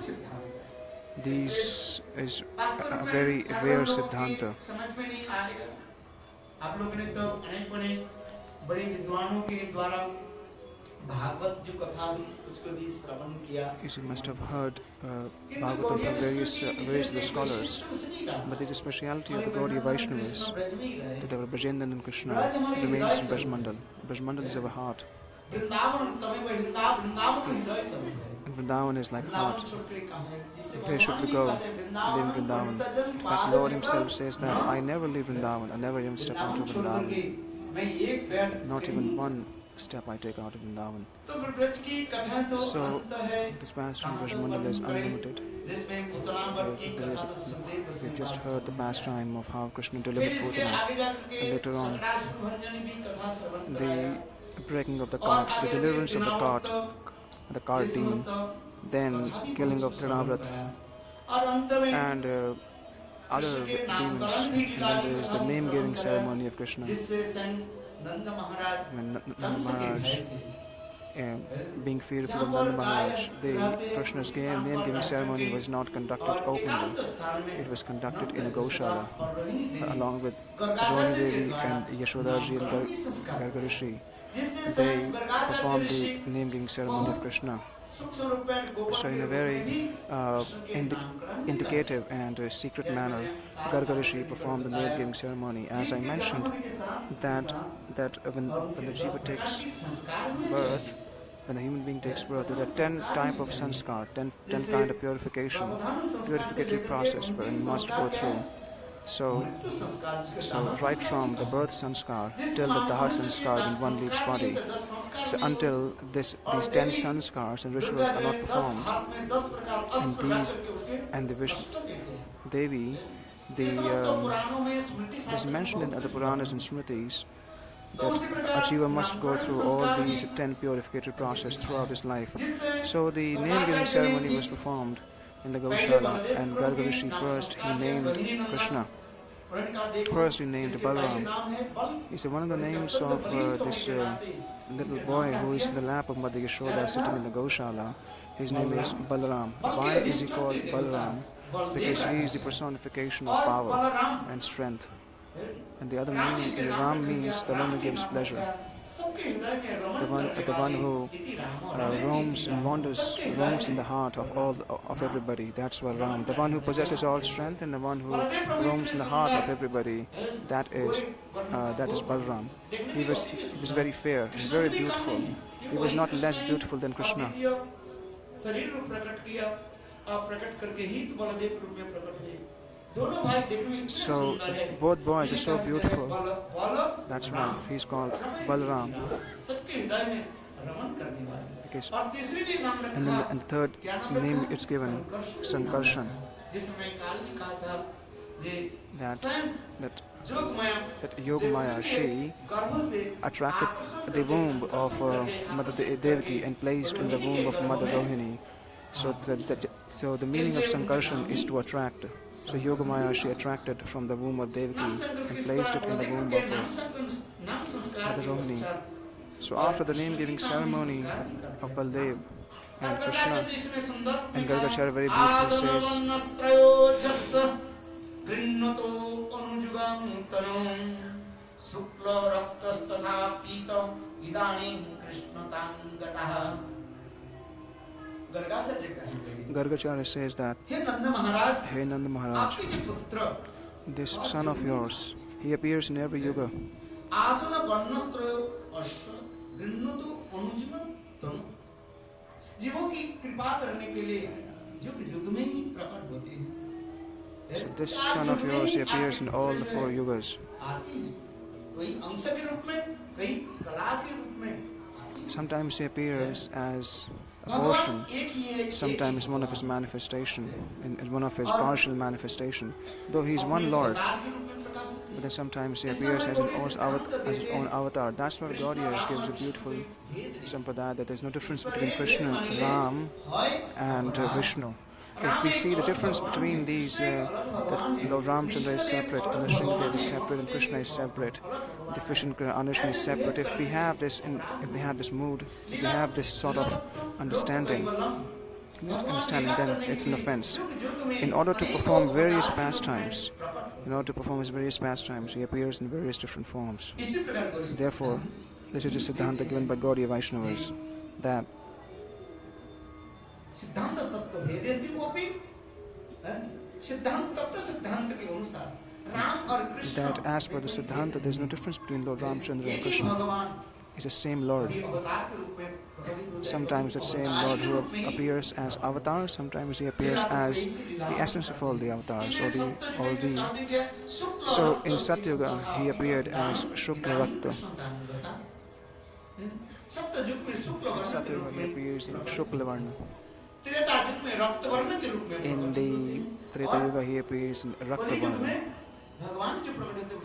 these is a very rare Siddhanta. Bhagavat जो कथा भी उसको भी श्रवण किया, You must have heard किंतु Bhagavatam Gaudiya from various वैष्णव की various of the इससे scholars. वैशिष्ट कुछ नहीं रहा। But there's a speciality of the हमारे Gaudiya वृंदावन Vaishnavas कृष्ण ब्रज में ही रहे। that our Brajendan Krishna Braj हमारे remains हृदय in से Brajmandal. Brajmandal is our heart. Vrindavan तमें वृंदावन हृदय से है। And Vrindavan is like Vrindavan heart. छोड़ के कहाँ है? जिससे Where should भगवान we जी go? कहते हैं, Leave Vrindavan. In fact, Lord Himself says that I never leave Vrindavan. I never even step out of Vrindavan छोड़ करके Vrindavan. मैं एक पैर Not even one step I take out of Vrindavan. तो ब्रज की कथा तो So, अनंत है। this pastime of Brajmandal is unlimited. जिसमें पुतना वर की There is, कथा Sukhdev we Goswami just heard the pastime of how Krishna फिर delivered इसके Putana. आगे जाकर के And later on, सकटासुर भंजनी भी कथा श्रवण कराया। the breaking of the और cart, आगे the deliverance of the cart demon, then killing of Trinavrat, और अंत में and other demons. And then there is the name-giving ceremony of Krishna. जिससे स्वयं नंद महाराज When Nanda कंस के Maharaj, भय से being fearful of Nanda Maharaj, Krishna's name-giving ceremony was not conducted openly. It was conducted in a Goshala, along with Rohini Devi and Yashodaji and Gargarishi. They performed the name-giving ceremony of Krishna. So in a very indicative and secret manner, Gargarishi performed the name-giving ceremony. As I mentioned, that when the jiva takes birth, when a human being takes birth, there are 10 type of sanskar, 10 kind of purificatory process one must go through. So right from the birth sanskar till the daha sanskar when one leaves body, so until these 10 sanskars and rituals are not performed, and the Vishnu Devi, it is mentioned in other Puranas and Smritis that a jiva must go through all these 10 purificatory process throughout his life. So the name-giving ceremony was performed in the Gaushala, and Gargarishi first he named Krishna. First he named Balaram. He said one of the names of this little boy who is in the lap of Mother Yashoda sitting in the Gaushala, his name is Balaram. Why is he called Balaram? Because he is the personification of power and strength. And the other meaning is Ram means the one who gives pleasure. The one who roams and wanders, roams in the heart of everybody. That's what Ram. The one who possesses all strength and the one who roams in the heart of everybody. That is Balaram. He was very fair and very beautiful. He was not less beautiful than Krishna. So both boys are so beautiful. That's why he's called Balaram. Because, and then the third name it's given, Sankarshan. That Yogamaya, she attracted the womb of Mother Devaki and placed in the womb of Mother Rohini. So the meaning of Sankarshan is to attract. So Yogamaya she attracted from the womb of Devaki and placed it in the womb of Mother Rohini. So after the name-giving ceremony of Baldev and Krishna, and Gargacharya very beautifully says, Gargacharya says that, Hey Nanda Maharaj, this son of yours, he appears in every yuga. So this son of yours, he appears in all the 4 yugas. Sometimes he appears as a portion, sometimes one of his manifestation, in one of his partial manifestation. Though he is one Lord, but then sometimes he appears as his own avatar. That's what Gaudiya gives a beautiful sampradaya, that there is no difference between Krishna, Ram and Vishnu. If we see the difference between these, that Lord Ramchandra is separate, and the Shringadev is separate, and Krishna is separate, the Fishan Anishna is separate, if we have this mood, if we have this sort of understanding, then it's an offense. In order to perform various pastimes, he appears in various different forms. Therefore, This is the Siddhanta given by Gaudiya Vaishnavas, that सिद्धांत तत्व भेदेसी copy सिद्धांत तत्व सिद्धांत के अनुसार राम और Krishna that as per the Siddhanta, there is no difference between Lord Ramchandra and Krishna. It's the same Lord. Sometimes that same Lord who appears as avatar, sometimes he appears as the essence of all the avatars, So in Satyuga, he appeared as Shukla Rakta. In Satyuga, he appears in Shukla Varna. In the Treta Yuga, he appears in Rakta Varna.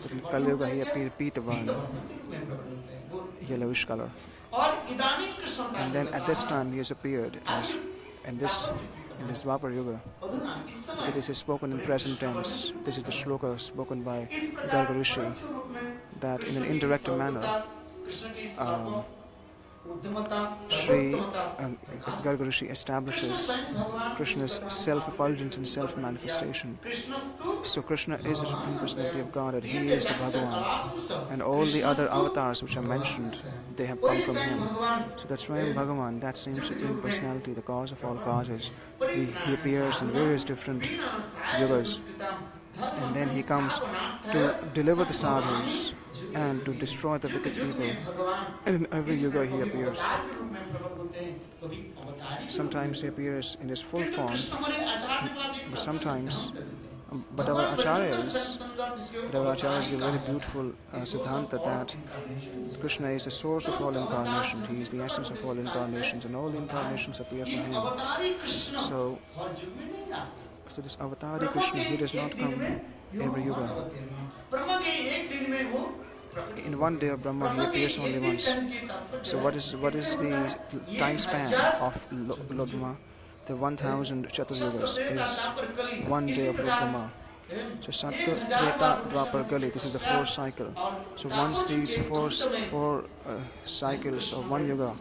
But in Kali Yuga, he appeared Pita Varna, yellowish color. And then at this time, he has appeared as in this Dwapar Yuga. This is spoken in present tense. This is the shloka spoken by Garga Rishi, that in an indirect manner, Garga Rishi establishes Krishna's self-effulgence and self-manifestation. So Krishna is the Supreme Personality of God, and He is the Bhagavan. And all the other avatars which are mentioned, they have come from Him. So that's why Bhagavan, that same Supreme Personality, the cause of all causes, He appears in various different yugas. And then He comes to deliver the sadhus and to destroy the wicked people. And in every yuga He appears. Sometimes He appears in His full form, but our acharyas give very beautiful Siddhanta that Krishna is the source of all incarnations. He is the essence of all incarnations, and all the incarnations appear from Him. So this avatari Krishna, He does not come every yuga. In one day of Brahma, He appears only once. So what is the time span of Lord Brahma? The 1000 Chaturyugas is one day of Lord Brahma. So Satya, Treta, Dwapar, Kali, this is the fourth cycle. So once these four cycles of one yuga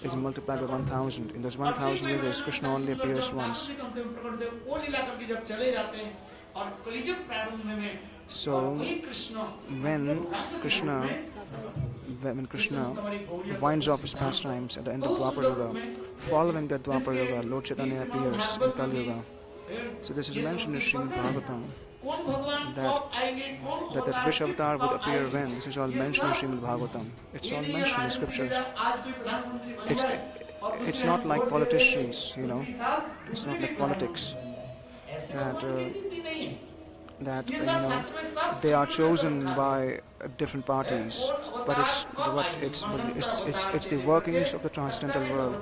is multiplied by 1000, in those 1000 yugas, Krishna only appears once. So when Krishna winds off his pastimes at the end of Dwapar Yuga, following that Dwapar Yuga, Lord Chaitanya appears in Kali Yuga. So this is mentioned in Srimad Bhagavatam, that which avatar would appear when. This is all mentioned in Srimad Bhagavatam. It's all mentioned in scriptures. It's not like politicians, It's not like politics that they are chosen by different parties, but it's the workings of the transcendental world,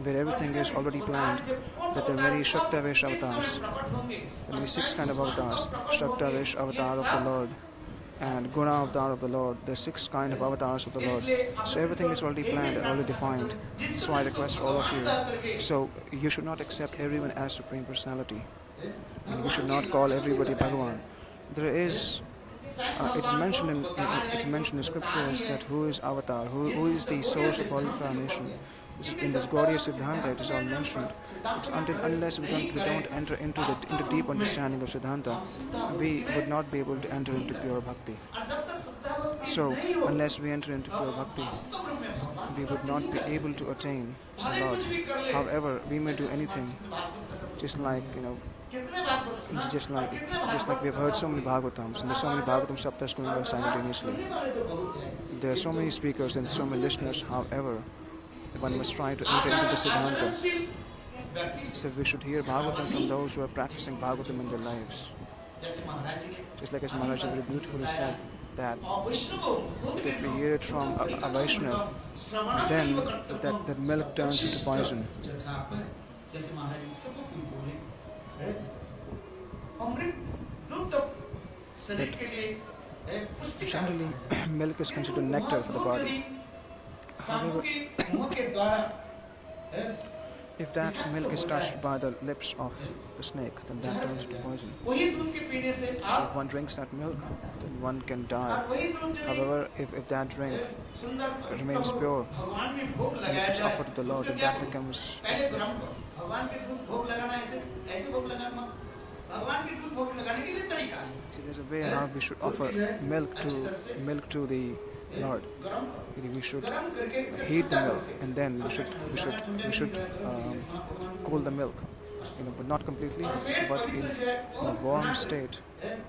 where everything is already planned. That there are many Shakta-Vesh avatars. There are 6 kind of avatars: Shakta-Vesh avatar of the Lord, and Guna avatar of the Lord. There are 6 kind of avatars of the Lord. So everything is already planned and already defined. So I request all of you. So you should not accept everyone as Supreme Personality, and we should not call everybody Bhagavan. There is, it's mentioned in scriptures that who is Avatar, who is the source of all incarnation. In this Gaudiya Siddhanta, it is all mentioned. It's unless we don't enter into deep understanding of Siddhanta, we would not be able to enter into pure bhakti. So, unless we enter into pure bhakti, we would not be able to attain the Lord. However, we may do anything, just like we have heard so many Bhagavatams, and there are so many Bhagavatam saptahas going on simultaneously. There are so many speakers and so many listeners. However, one must try to enter into the Siddhanta. So we should hear Bhagavatam from those who are practicing Bhagavatam in their lives. Just like as Maharaj very beautifully said, that if we hear it from a Vaishnava, then that milk turns into poison. That generally milk is considered nectar for the body. However, if that milk is touched by the lips of the snake, then that turns into poison. So if one drinks that milk, then one can die. However, if that drink remains pure and if it's offered to the Lord, then that becomes. See, there's a way how we should offer milk to Lord, we should heat the milk, and then we should cool the milk, but not completely, but in a warm state,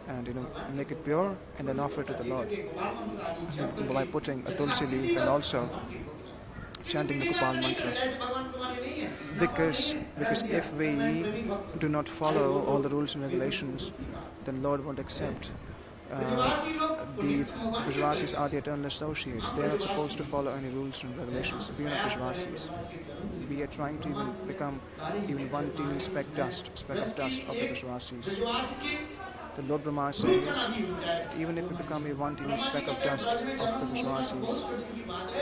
and make it pure, and then offer it to the Lord by putting a tulsi leaf and also chanting the Gopal mantra. Because if we do not follow all the rules and regulations, then Lord won't accept. The Brajvasis are the eternal associates. They are not supposed to follow any rules and regulations. We are not Brajvasis. We are trying to even become even one teeny speck of dust of the Brajvasis. The Lord Brahma says, even if we become a one teeny speck of dust of the Brajvasis,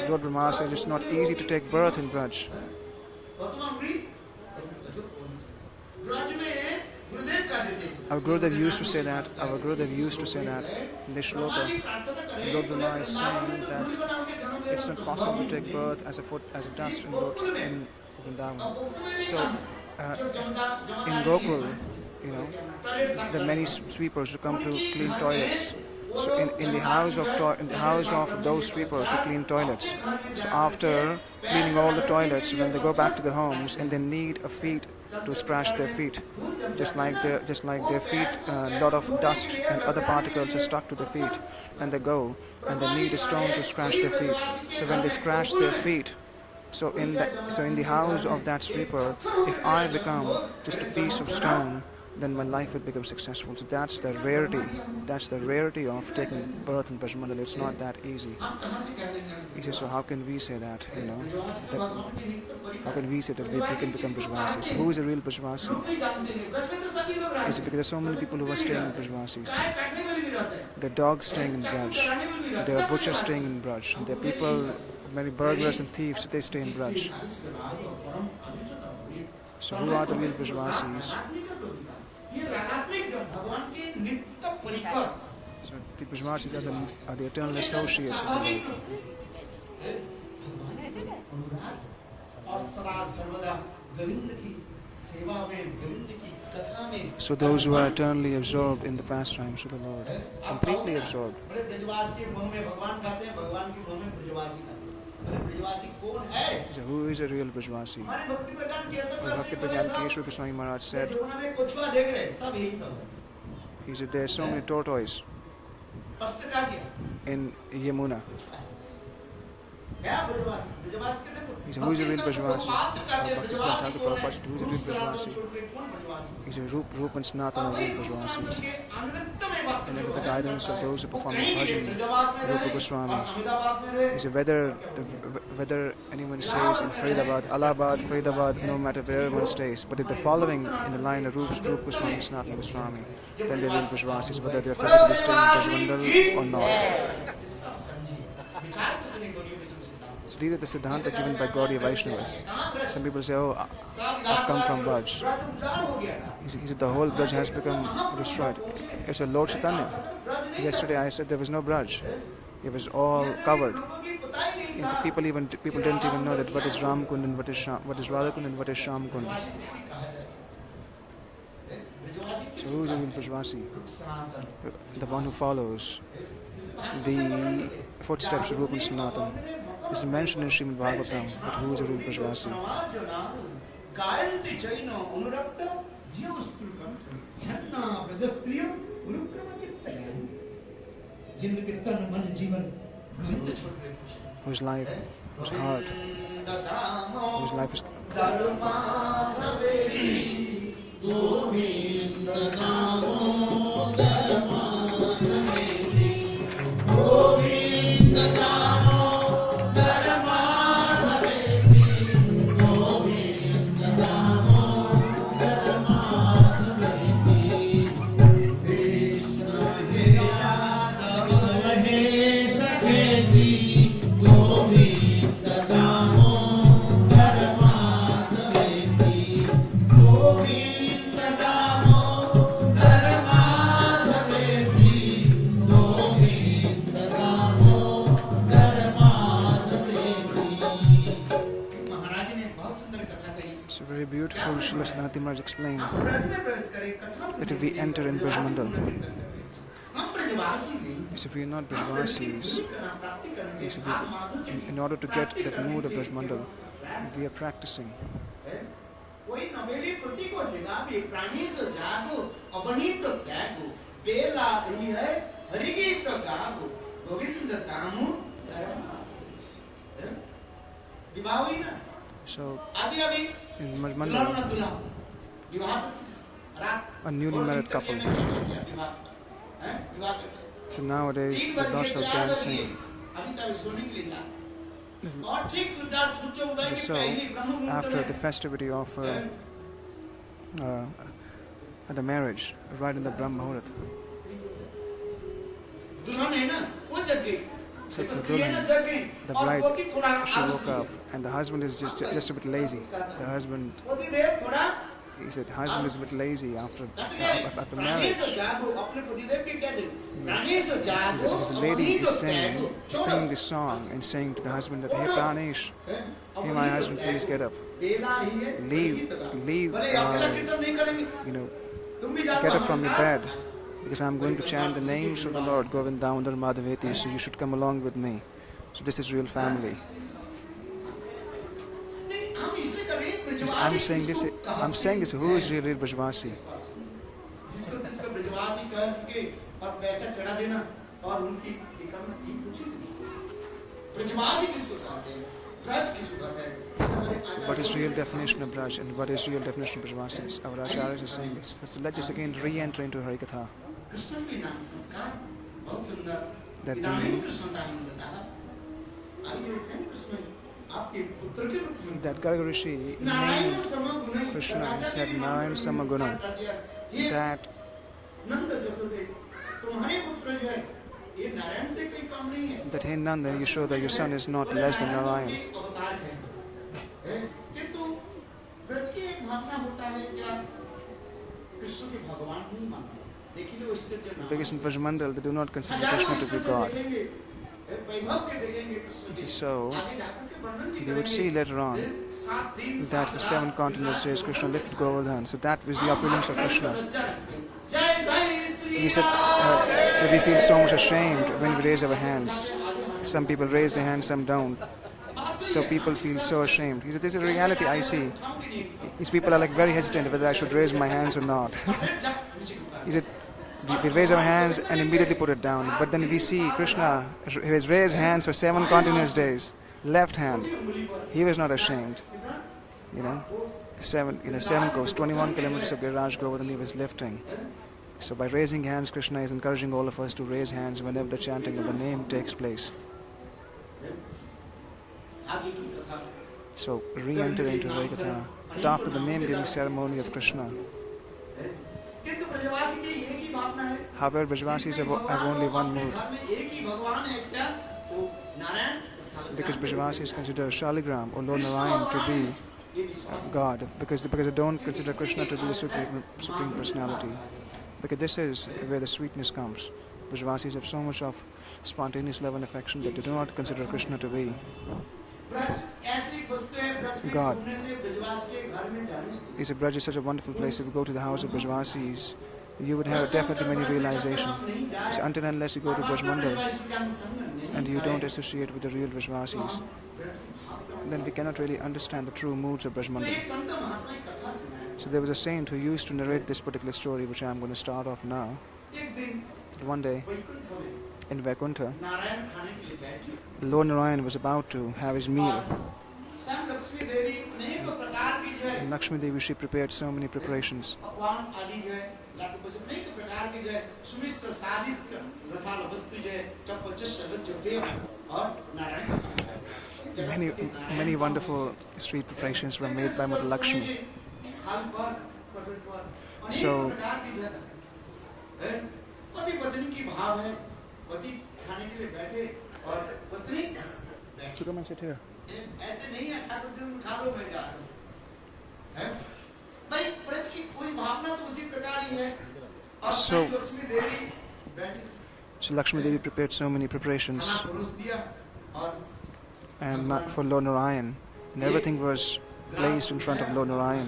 Lord Brahma says it's not easy to take birth in Braj. Our Gurudev used to say that. In this shloka, Lord Brahma is saying that it's not possible to take birth as a dust in Vrindavan. So, in Gokul, there are many sweepers who come to clean toilets. So in the house of those sweepers who clean toilets. So after cleaning all the toilets, when they go back to their homes and they need a feet to scratch their feet, just like their feet, a lot of dust and other particles are stuck to their feet, and they go and they need a stone to scratch their feet. So when they scratch their feet, so in the house of that sweeper, if I become just a piece of stone, then my life will become successful. So that's the rarity of taking birth in Brajmandal. It's not that easy. He says, so how can we say that, how can we say that we can become Brajvasis? Who is a real Brajvasi? Is it because there are so many people who are staying in Brajvasis? There are dogs staying in Braj. There are butchers staying in Braj. There are people, many burglars and thieves, they stay in Braj. So who are the real Brajvasis? So the Brajvasis are the eternal associates of the Lord. So those who are eternally absorbed in the pastimes of the Lord, completely absorbed. So who is a real Brajvasi? Bhakti Pradhan Keshwar Goswami Maharaj said, he said, there are so many tortoises in Yamuna. He said, who is a real Brajvasi? Bhakti Siddhanta Prabhupada said, who is a real Brajvasi? He said, Rup and Sanatan are real Brajvasis. And under the guidance of those who perform bhajan, Rupa Goswami. He said, whether anyone stays in Faridabad, Faridabad, no matter where one stays, but if they're following in the line of Rupa Goswami, Sanatana Goswami, then they're real Brajvasis, whether they're physically staying in Brajmandal or not. So these are the Siddhanta given by Gaudiya Vaishnavas. Some people say, oh, I've come from Braj. He said, the whole Braj has become destroyed. It's a Lord Chaitanya. Yesterday I said there was no Braj. It was all covered. People didn't even know that what is Ram Kund and what is Radha Kund and what is Sham Kund. So who is the real Brajvasi? The one who follows the footsteps of Rupa and Sanatan. This is mentioned in Srimad Bhagavatam, but who is a real Brajvasi? Whose life was hard, whose life is beautiful. Srila Siddhanta Maharaj explained that if we enter in Brajmandal, Yes, if we are not Brajvasis, yes, in order to get that mood of Brajmandal, we are practicing. कोई नवेली प्रति को जगावे प्राणी से जागो अवनीत त्यागो बेला ही है हरिगीत गागो गोविंद कामु विवाह हुई ना So, आदि अभी in दुल्हन Brajmandal, ना दुल्हा विवाह रात a newly married couple. विवाह So nowadays, there's lots of dancing. अभी तक सोने के लिए जा और ठीक सूर्य उदय के So, पहले ब्रह्म मुहूर्त after में the festivity of the marriage, right in the Brahma Muhurat. दुल्हन है ना वो जग गई So the Dulhan, the bride, she woke up, and the husband is just a bit lazy. The husband, होती देर थोड़ा he said, husband is a bit lazy after marriage. He said, his lady is singing this song and saying to the husband that, hey Pranesh, hey my husband, please get up. Leave, get up from your bed, because I'm going to chant the names of the Lord, Govind Damodar Madhaveti, so you should come along with me. So this is real family. I'm saying this, who is really Brajvasi? जिसको ब्रजवासी कह के और पैसा चढ़ा देना और उनकी करना ये कुछ नहीं ब्रजवासी किसको कहते हैं ब्रज किसको कहते हैं What is real definition of Braj and what is real definition of Brajvasis? Our acharyas are saying this. So let's just again re-enter into Harikatha. Krishna के नाम संस्कार बहुत सुंदर That इदानीं कृष्ण का नाम बताया आगे सेम कृष्ण आपके पुत्र के रूप में that Garga Rishi named Krishna and said Narayana Samaguna, that that hey Nanda, you show that your son is not less than Narayan. Because in Brajmandal they do not consider Krishna to be God. So, you would see later on that for 7 continuous days Krishna lifted Govardhan. So that was the opulence of Krishna. He said, so we feel so much ashamed when we raise our hands. Some people raise their hands, some don't. So people feel so ashamed. He said, this is a reality I see. These people are like very hesitant whether I should raise my hands or not. He said, we raise our hands and immediately put it down. But then we see Krishna, he has raised hands for 7 continuous days. Left hand. He was not ashamed. 7 course, 21 kilometers of Giriraj Govardhan he was lifting. So by raising hands, Krishna is encouraging all of us to raise hands whenever the chanting of the name takes place. So re-enter into Harikatha. But after the name-giving ceremony of Krishna, however, Brajvasis have only one mood. Because Brajvasis consider Shaligram or Lord Narayan to be God, because they don't consider Krishna to be the supreme personality. Because this is where the sweetness comes. Brajvasis have so much of spontaneous love and affection that they do not consider Krishna to be God. He said, Braj is such a wonderful place. If you go to the house of Brajvasis, you would have definitely many realization. So until and unless you go to Brajmandal and you don't associate with the real Brajvasis, then we cannot really understand the true moods of Brajmandal. So there was a saint who used to narrate this particular story, which I am going to start off now. One day, in Vaikuntha, Lord Narayan was about to have his meal. And Lakshmi Devi, she prepared so many preparations. Many wonderful sweet preparations were made by Mother Lakshmi. So, to come and sit here. So Lakshmi Devi prepared so many preparations and for Lord Narayan, and everything was placed in front of Lord Narayan.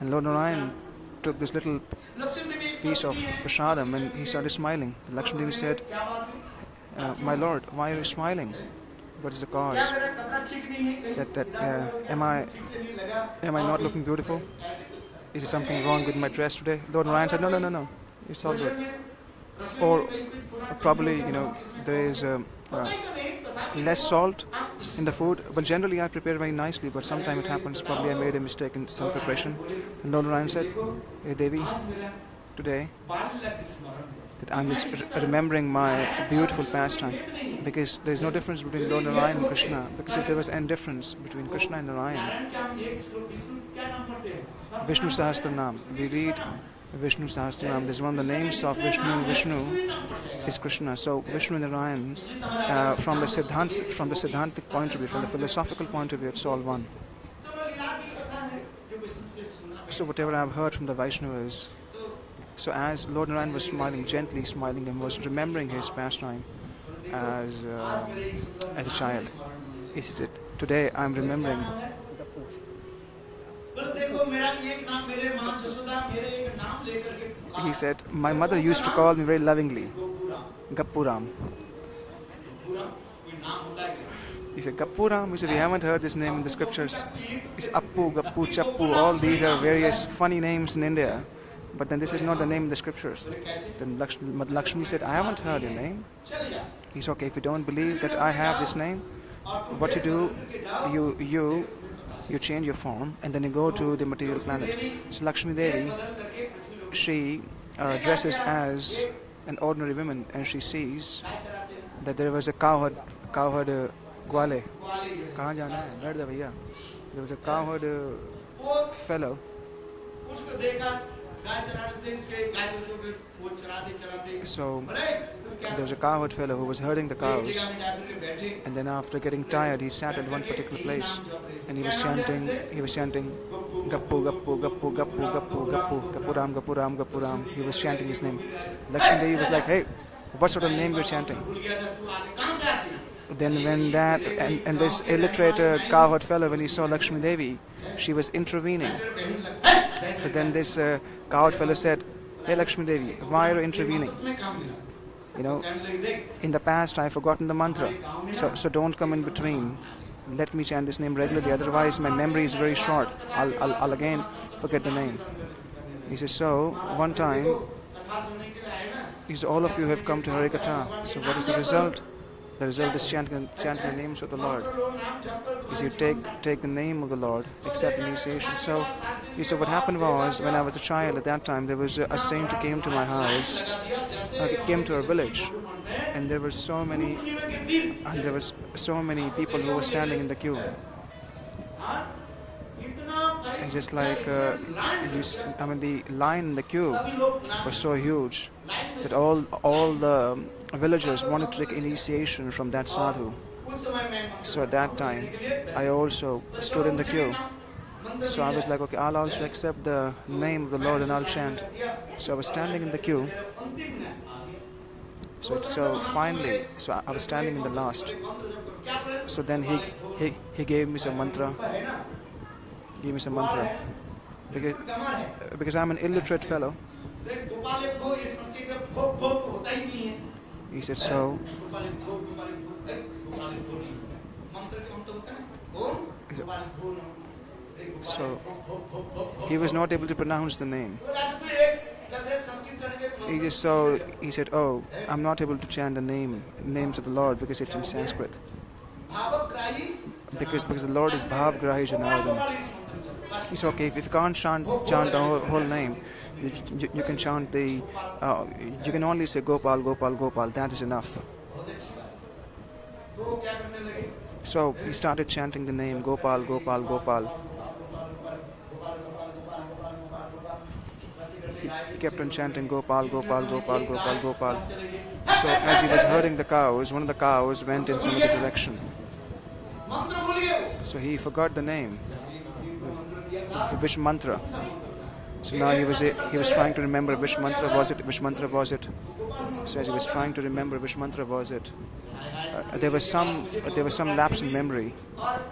And Lord Narayan took this little piece of prasadam and he started smiling. Lakshmi Devi said, "My lord, why are you smiling? What is the cause? Am I not looking beautiful? Is there something wrong with my dress today?" Lord Narayan said, No, it's all good. Or probably, there is less salt in the food. But generally I prepare very nicely, but sometimes it happens, probably I made a mistake in some preparation. And Lord Narayan said, "Hey Devi, today that I'm just remembering my beautiful pastime, because there is no difference between Lord Narayan and Krishna, because if there was any difference between Krishna and Narayan, Vishnu Sahasranam, we read Vishnu Sahasranam, there's one of the names of Vishnu is Krishna. So Vishnu and Narayan, from the Siddhantic point of view, from the philosophical point of view, it's all one. So whatever I've heard from the Vaishnavas, so as Lord Narayan was smiling, gently smiling, and was remembering his pastime as a child, he said, "Today I'm remembering." He said, "My mother used to call me very lovingly, Gappuram." He said, "Gappuram." We said, "We haven't heard this name in the scriptures." He said, "Appu, Gappu, Chappu, all these are various funny names in India. But then this is not the name in the scriptures." Then Lakshmi said, "I haven't heard your name." He said, "Okay, if you don't believe that I have this name, what you do, you change your form and then you go to the material planet." So Lakshmi Devi, she dresses as an ordinary woman, and she sees that there was a cowherd Gwale. Kahan jana hai? Baith ja bhaiya. There was a cowherd fellow. So there was a cowherd fellow who was herding the cows, and then after getting tired, he sat at one particular place, and he was chanting, "Gappu, Gappu, Gappu, Gappu, Gappu, Gappu, Gappuram, Gappuram, Gappuram." He was chanting his name. Lakshmi Devi was like, "Hey, what sort of name you're chanting?" Then when that, and this illiterate cowherd fellow, when he saw Lakshmi Devi, she was intervening. So then this cowherd fellow said, "Hey Lakshmi Devi, why are you intervening? In the past I've forgotten the mantra, so don't come in between. Let me chant this name regularly, otherwise my memory is very short. I'll again forget the name." He says, "So one time, all of you have come to Harikatha. So what is the result? The result is chanting the names of the Lord. You take the name of the Lord, accept initiation." So he said, what happened was, when I was a child at that time, there was a saint who came to my house, came to our village, and there were so many people who were standing in the queue. And just like the line in the queue was so huge that all the villagers wanted to take initiation from that sadhu. So at that time, I also stood in the queue. So I was like, okay, I'll also accept the name of the Lord and I'll chant. So I was standing in the queue. So finally, I was standing in the last. So then he gave me some mantra. Because I'm an illiterate fellow. He said, so he was not able to pronounce the name. He said, "Oh, I'm not able to chant the names of the Lord because it's in Sanskrit. Because the Lord is Bhav Grahi Janardhan." He said, "Okay, if you can't chant the whole name, you can chant you can only say Gopal, Gopal, Gopal. That is enough." So he started chanting the name Gopal, Gopal, Gopal. He kept on chanting Gopal, Gopal, Gopal, Gopal, Gopal. So as he was herding the cows, one of the cows went in some other direction. So he forgot the name, which mantra. So now he was trying to remember which mantra was it. So as he was trying to remember which mantra was it, there was some lapse in memory,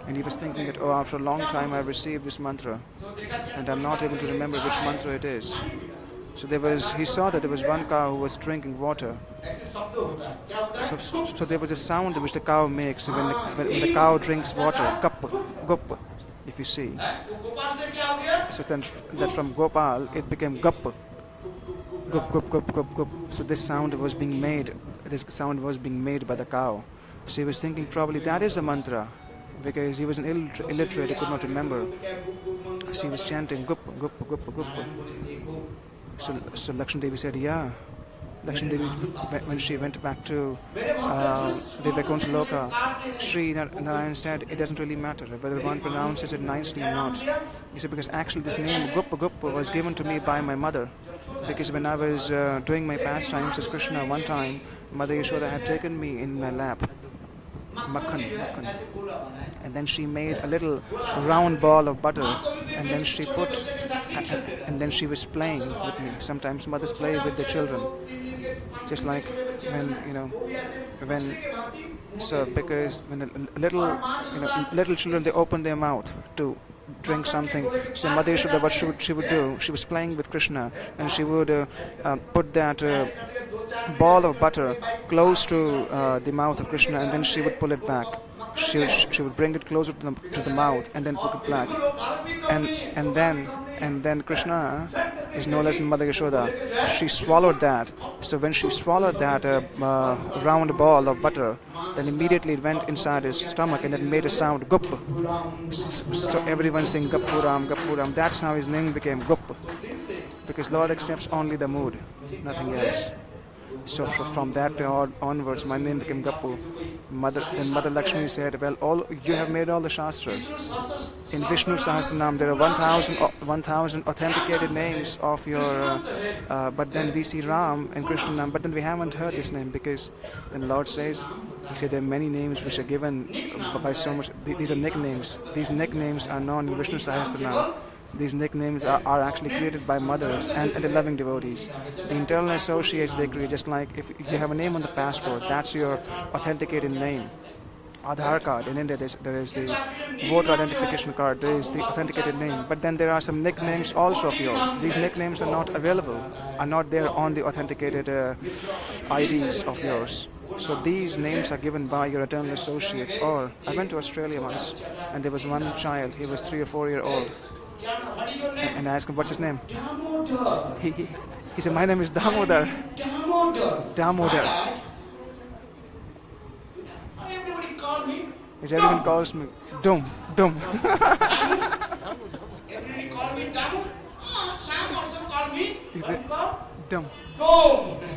and he was thinking that, after a long time I received this mantra, and I'm not able to remember which mantra it is. So he saw that there was one cow who was drinking water. ऐसे शब्द होता है क्या होता है So there was a sound which the cow makes when the cow drinks water. Gup, gup, if you see. वो गोपाल से क्या हो गया So then that from Gopal it became gup. Gup, gup, gup, gup, gup. So this sound was being made. This sound was being made by the cow. So he was thinking probably that is the mantra, because he was an illiterate, he could not remember. So he was chanting gup, gup, gup, gup. So Lakshmi Devi said, yeah. Lakshmi Devi, when she went back to the Vaikuntha Loka, Sri Narayan said, it doesn't really matter whether one pronounces it nicely or not. He said, because actually this name Gup Gup was given to me by my mother. Because when I was doing my pastimes as Krishna one time, Mother Yashoda had taken me in my lap. Makhan. And then she made a little round ball of butter, and then she was playing with me. Sometimes mothers play with their children, just like because when the little children, they open their mouth to drink something. So Mother Yashoda, what she would do, she was playing with Krishna, and she would put that ball of butter close to the mouth of Krishna, and then she would pull it back. She would bring it closer to the mouth, and then put it back. And then Krishna is no less than Mother Yashoda. She swallowed that. So when she swallowed that round ball of butter, then immediately it went inside his stomach, and it made a sound gup. So everyone saying Gappuram, Gappuram. That's how his name became Gup, because Lord accepts only the mood, nothing else. So from that onwards, my name became Gappu. Then Mother Lakshmi said, well, you have made all the Shastras. In Vishnu Sahasranam, there are 1,000 authenticated names of your, but then we see Ram and Krishna Nam, but then we haven't heard his name, because then the Lord says, He said there are many names which are given by so much. These are nicknames. These nicknames are known in Vishnu Sahasranam. These nicknames are actually created by mothers and the loving devotees. The internal associates they create, just like if you have a name on the passport, that's your authenticated name. Aadhaar card, in India there is the voter identification card, there is the authenticated name. But then there are some nicknames also of yours. These nicknames are not available, are not there on the authenticated IDs of yours. So these names are given by your eternal associates. Or I went to Australia once and there was one child, he was 3 or 4 years old. And I asked him, what's his name? He said, my name is Damodar. Damodar. He said, everyone calls me Dum. Everybody call me Damu. Sam also call me. Dum.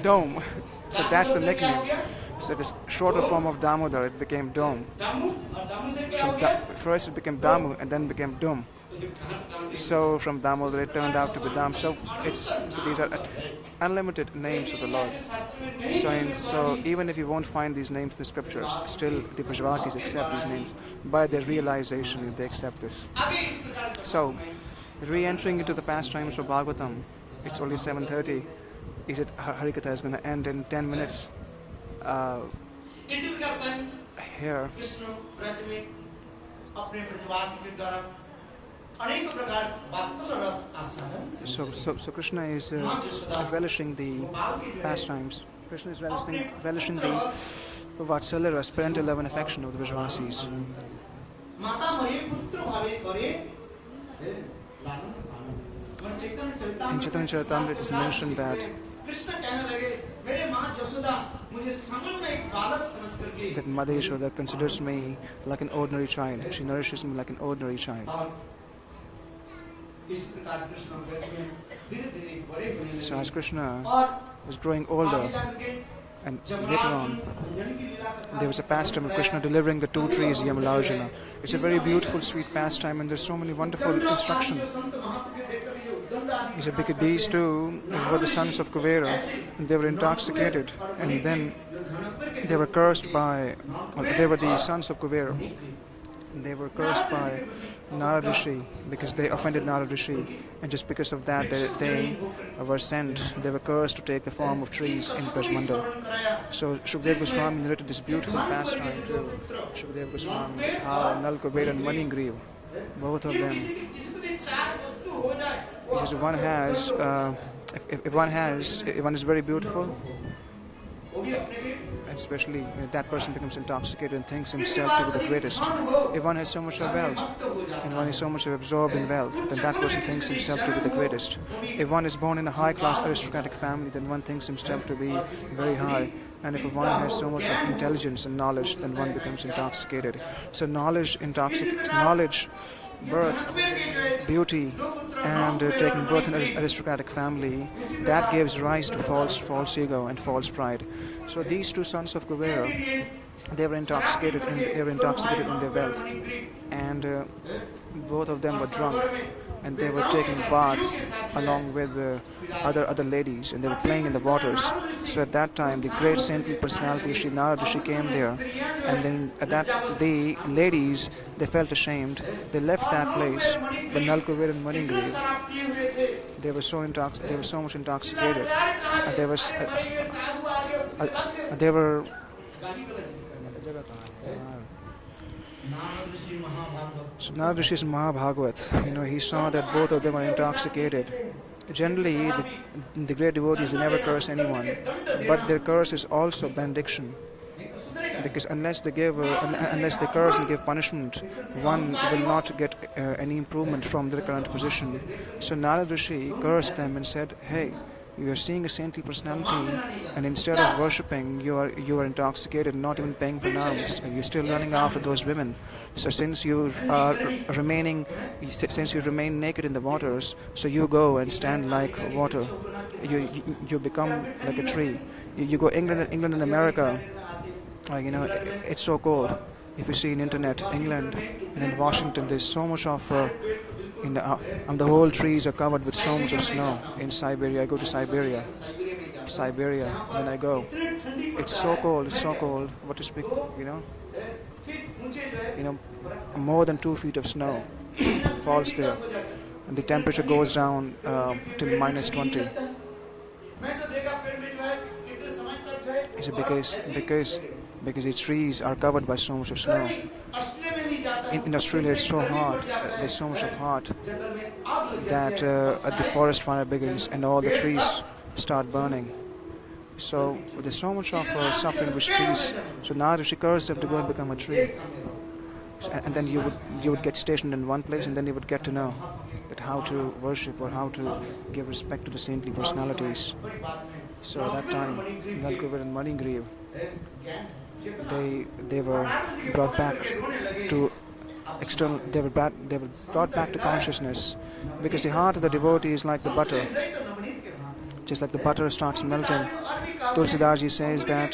Dome. So that's the nickname. So this shorter form of Damodar, it became Dome. First it became Damu and then became Dum. So from Damodar it turned out to be Dam. So these are unlimited names of the Lord. So even if you won't find these names in the scriptures, still the Brajvasis accept these names. By their realization, they accept this. So, re-entering into the pastimes of Bhagavatam, it's only 7:30. He said Harikatha is going to end in 10 minutes. Here. So Krishna is relishing the pastimes. Krishna is relishing the Vatsalya rasa, parental love and affection of the Brajvasis. In Chaitanya Charitamrita it is mentioned that Mother Yashoda considers me like an ordinary child. She nourishes me like an ordinary child. So as Krishna was growing older, and later on, there was a pastime of Krishna delivering the 2 trees, Yamalarjuna. It's a very beautiful, sweet pastime, and there's so many wonderful instructions. He said, because these 2 were the sons of Kuvera, and they were intoxicated, and then they were cursed by, they were the sons of Kuvera. They were cursed by Narad Rishi because they offended Narad Rishi, and just because of that they were sent, they were cursed to take the form of trees in Brajmandal. So Shukdev Goswami narrated this beautiful pastime to Shukdev Goswami, that how Nal Kubera and Manigriv, both of them, because one has if one is very beautiful, वो भी अपने लिए and especially if that person becomes intoxicated and thinks himself to be the greatest. If one has so much of wealth, and one is so much absorbed in wealth, then that person thinks himself to be the greatest. If one is born in a high-class aristocratic family, then one thinks himself to be very high. And if one has so much of intelligence and knowledge, then one becomes intoxicated. So knowledge, birth, beauty, and taking birth in an aristocratic family, that gives rise to false ego and false pride. So these two sons of Kuvera, they were intoxicated in their wealth, and both of them were drunk, and they were taking baths along with other ladies, and they were playing in the waters. So at that time, the great saintly personality Sri Narad Rishi came there, and then at that the ladies, they felt ashamed. They left that place. But Nalkuvir and Maningri, they were so much intoxicated. They were So Narad Rishi's Mahabhagavat, he saw that both of them are intoxicated. Generally, the great devotees, they never curse anyone, but their curse is also benediction. Because unless they curse and give punishment, one will not get any improvement from their current position. So Narad Rishi cursed them and said, "Hey, you are seeing a saintly personality, and instead of worshipping, you are intoxicated, not even paying pranams, and you're still running after those women. So since you remain naked in the waters, so you go and stand like water. You become like a tree. You go England and America. It's so cold. If you see in internet, England and in Washington, there's so much of the whole trees are covered with so much of snow. In Siberia, I go to Siberia, when I go, it's so cold. What to speak, more than 2 feet of snow falls there, and the temperature goes down to -20. Is it because the trees are covered by so much of snow? In Australia, it's so hot. There's so much of hot that the forest fire begins and all the trees start burning. So there's so much of suffering with trees. So now she cursed them to go and become a tree. And then you would get stationed in one place, and then you would get to know that how to worship or how to give respect to the saintly personalities. So at that time, Nalkuvir and Maningriv, they were brought back to consciousness, because the heart of the devotee is like the butter. Just like the butter starts melting, Tulsidas Ji says that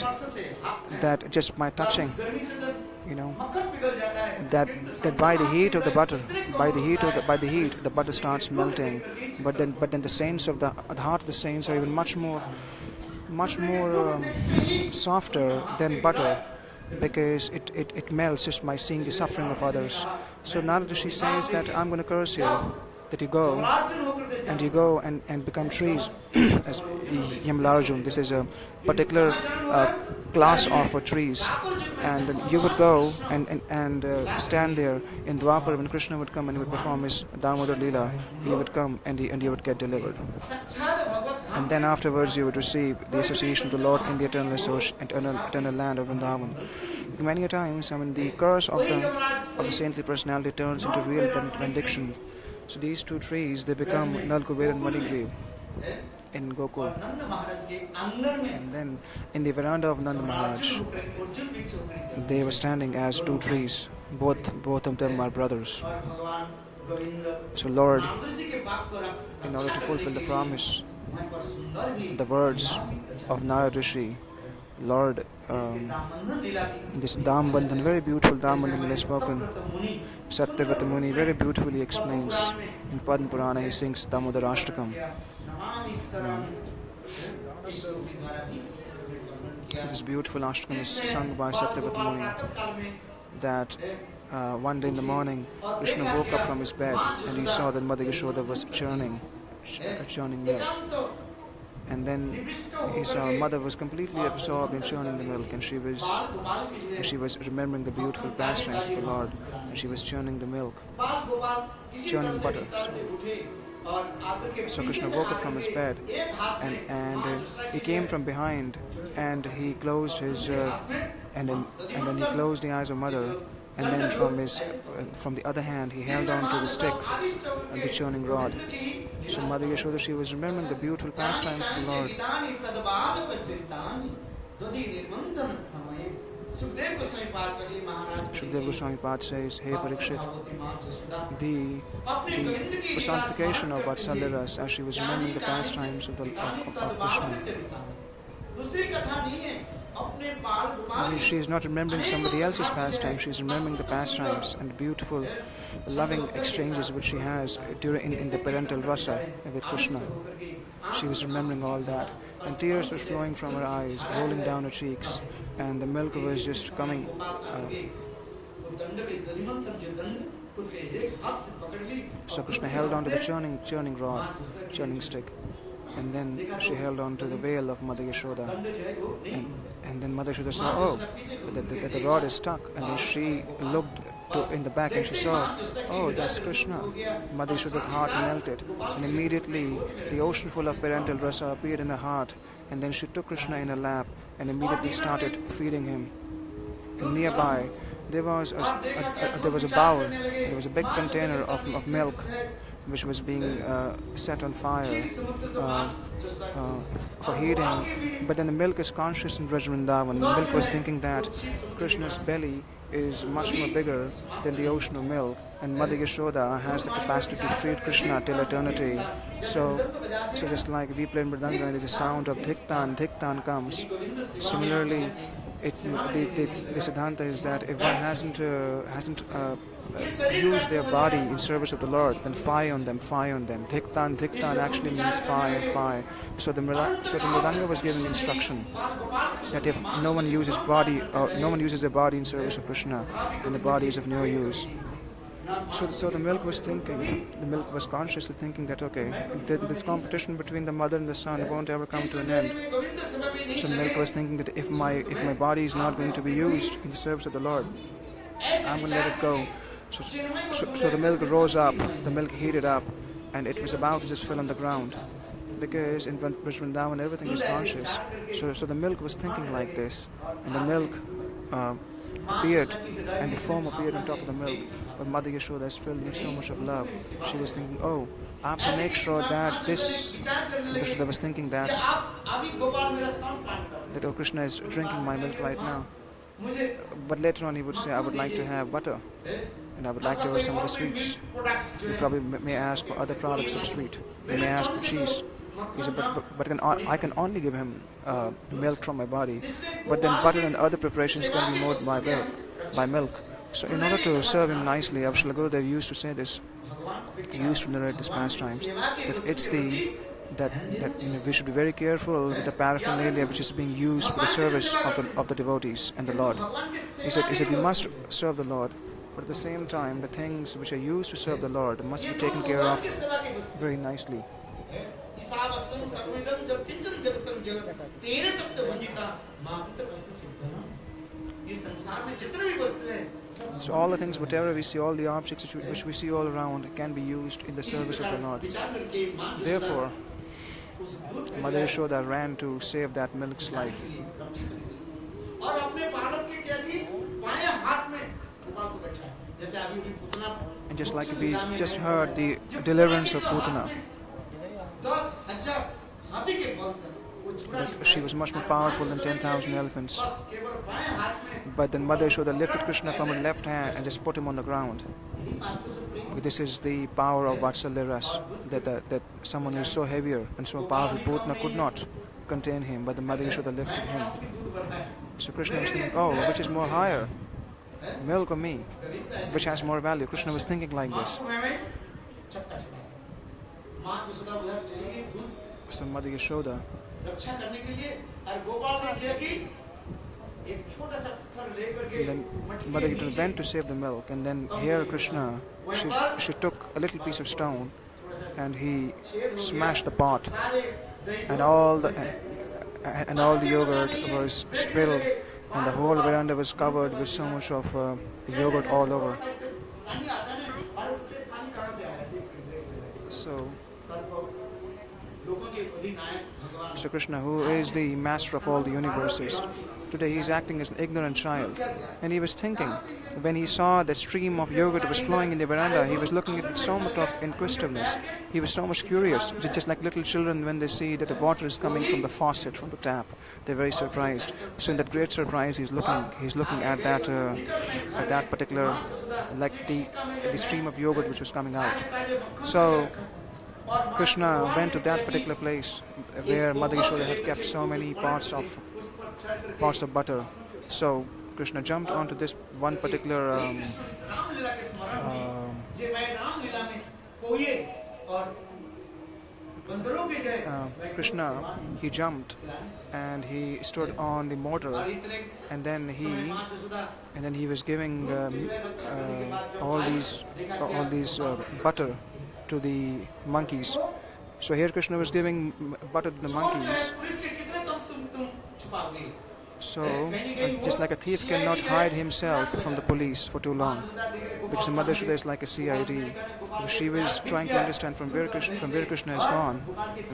just by touching, that by the heat of the butter, the butter starts melting. But then the saints of the heart of the saints are even much more softer than butter, because it melts just by seeing the suffering of others. So Narad Rishi says that I'm going to curse you, that you go and become trees. As Yamalarjun, this is a particular class of trees, and you would go and stand there in Dwapar when Krishna would come and he would perform his Damodar Leela. He would come and you would get delivered. And then afterwards you would receive the association of the Lord in the eternal land of Vrindavan. Many a times, the curse of the saintly personality turns into real benediction. So these two trees, they become Nalkuvir and Maningriv in Gokul. And then in the veranda of Nanda Maharaj, they were standing as two trees. Both of them are brothers. So Lord, in order to fulfill the promise, the words of Narad Rishi, Lord, this Dhambandhan, very beautiful Dhambandhan is spoken. Satyavata Muni very beautifully explains. In Padma Purana he sings Damodar Ashtakam. So this beautiful Ashtakam is sung by Satyavata Muni, that one day in the morning Krishna woke up from his bed and he saw that Mother Yashoda was churning milk. And then he saw Mother was completely absorbed in churning the milk, and she was remembering the beautiful pastimes of the Lord, and she was churning the milk, churning butter. So Krishna woke up from his bed, and he came from behind, and he closed his and then he closed the eyes of mother, and then from the other hand he held on to the stick and the churning rod. So Mother Yashoda, she was remembering the beautiful pastimes of the Lord. Shukdev Goswami Pad says, Hey Parikshit, the personification of Vatsalya Ras, as she was remembering the pastimes of Krishna. She is not remembering somebody else's pastime, she is remembering the pastimes and the beautiful, loving exchanges which she has in the parental rasa with Krishna. She was remembering all that, and tears were flowing from her eyes, rolling down her cheeks, and the milk was just coming. So Krishna held on to the churning rod, churning stick, and then she held on to the veil of Mother Yashoda. And then Mother Yashoda saw, oh, that the rod is stuck, and then she looked in the back and she saw, oh, that's Krishna. Mother Yashoda's heart melted, and immediately the ocean full of parental rasa appeared in her heart, and then she took Krishna in her lap and immediately started feeding him. And nearby there was a bowl, there was a big container of milk which was being set on fire for heating. But then the milk is conscious in Braj Vrindavan. The milk was thinking that Krishna's belly is much more bigger than the ocean of milk, and Mother Yashoda has the capacity to feed Krishna till eternity. So just like we play in Mridanga and there's a sound of dhiktan comes, similarly the Siddhanta is that if one hasn't used their body in service of the Lord, then fire on them. Dhiktan actually means fire. So the Mridanga was giving instruction that if no one uses their body in service of Krishna, then the body is of no use. So the milk was consciously thinking that, okay, this competition between the mother and the son won't ever come to an end. So the milk was thinking that if my body is not going to be used in the service of the Lord, I'm going to let it go. So the milk rose up, the milk heated up, and it was about to just fill on the ground. Because in Braj Vrindavan everything is conscious. So the milk was thinking like this, and the milk appeared, and the foam appeared on top of the milk. But Mother Yashoda is filled with so much of love. She was thinking, oh, I have to make sure that Yashoda was thinking that oh, Krishna is drinking my milk right now. But later on he would say, I would like to have butter, and I would like to have some of the sweets. You probably may ask for other products of sweet. You may ask for cheese. He said, but I can only give him milk from my body. But then butter and other preparations can be made by milk. So in order to serve him nicely, Avshala Gurudev used to say this. He used to narrate this pastimes. That we should be very careful with the paraphernalia which is being used for the service of the devotees and the Lord. He said we must serve the Lord, but at the same time the things which are used to serve the Lord must be taken care of very nicely. So all the things, whatever we see, all the objects which we see all around can be used in the service of the Lord. Therefore, Mother Yashoda ran to save that milk's life. And just like we just heard the deliverance of Putana, that she was much more powerful than 10,000 elephants. But then Mother Yashoda lifted Krishna from her left hand and just put him on the ground. This is the power of Vatsalya Ras, that someone who is so heavier and so powerful, Putana could not contain him, but the Mother Yashoda lifted him. So Krishna was thinking, oh, which is more higher, milk or me? Which has more value? Krishna was thinking like this. So Mother Yashoda, then Mother Yashoda went to save the milk, and then here Krishna, she took a little piece of stone and he smashed the pot, and all the yogurt was spilled, and the whole veranda was covered with so much of yogurt all over. So So Krishna, who is the master of all the universes, today he is acting as an ignorant child. And he was thinking, when he saw the stream of yogurt was flowing in the veranda, he was looking at it with so much of inquisitiveness. He was so much curious, just like little children when they see that the water is coming from the faucet, from the tap. They're very surprised. So in that great surprise, he's looking at that particular, like the stream of yogurt which was coming out. So Krishna went to that particular place where Mother Yashoda had kept so many pots of butter. So Krishna jumped onto this one particular Krishna, he jumped and he stood on the mortar, and then he was giving all these butter to the monkeys. So here Krishna was giving butter to the monkeys. So just like a thief cannot hide himself from the police for too long, because the Mother Yashoda is like a CID. She was trying to understand from where Krishna has gone,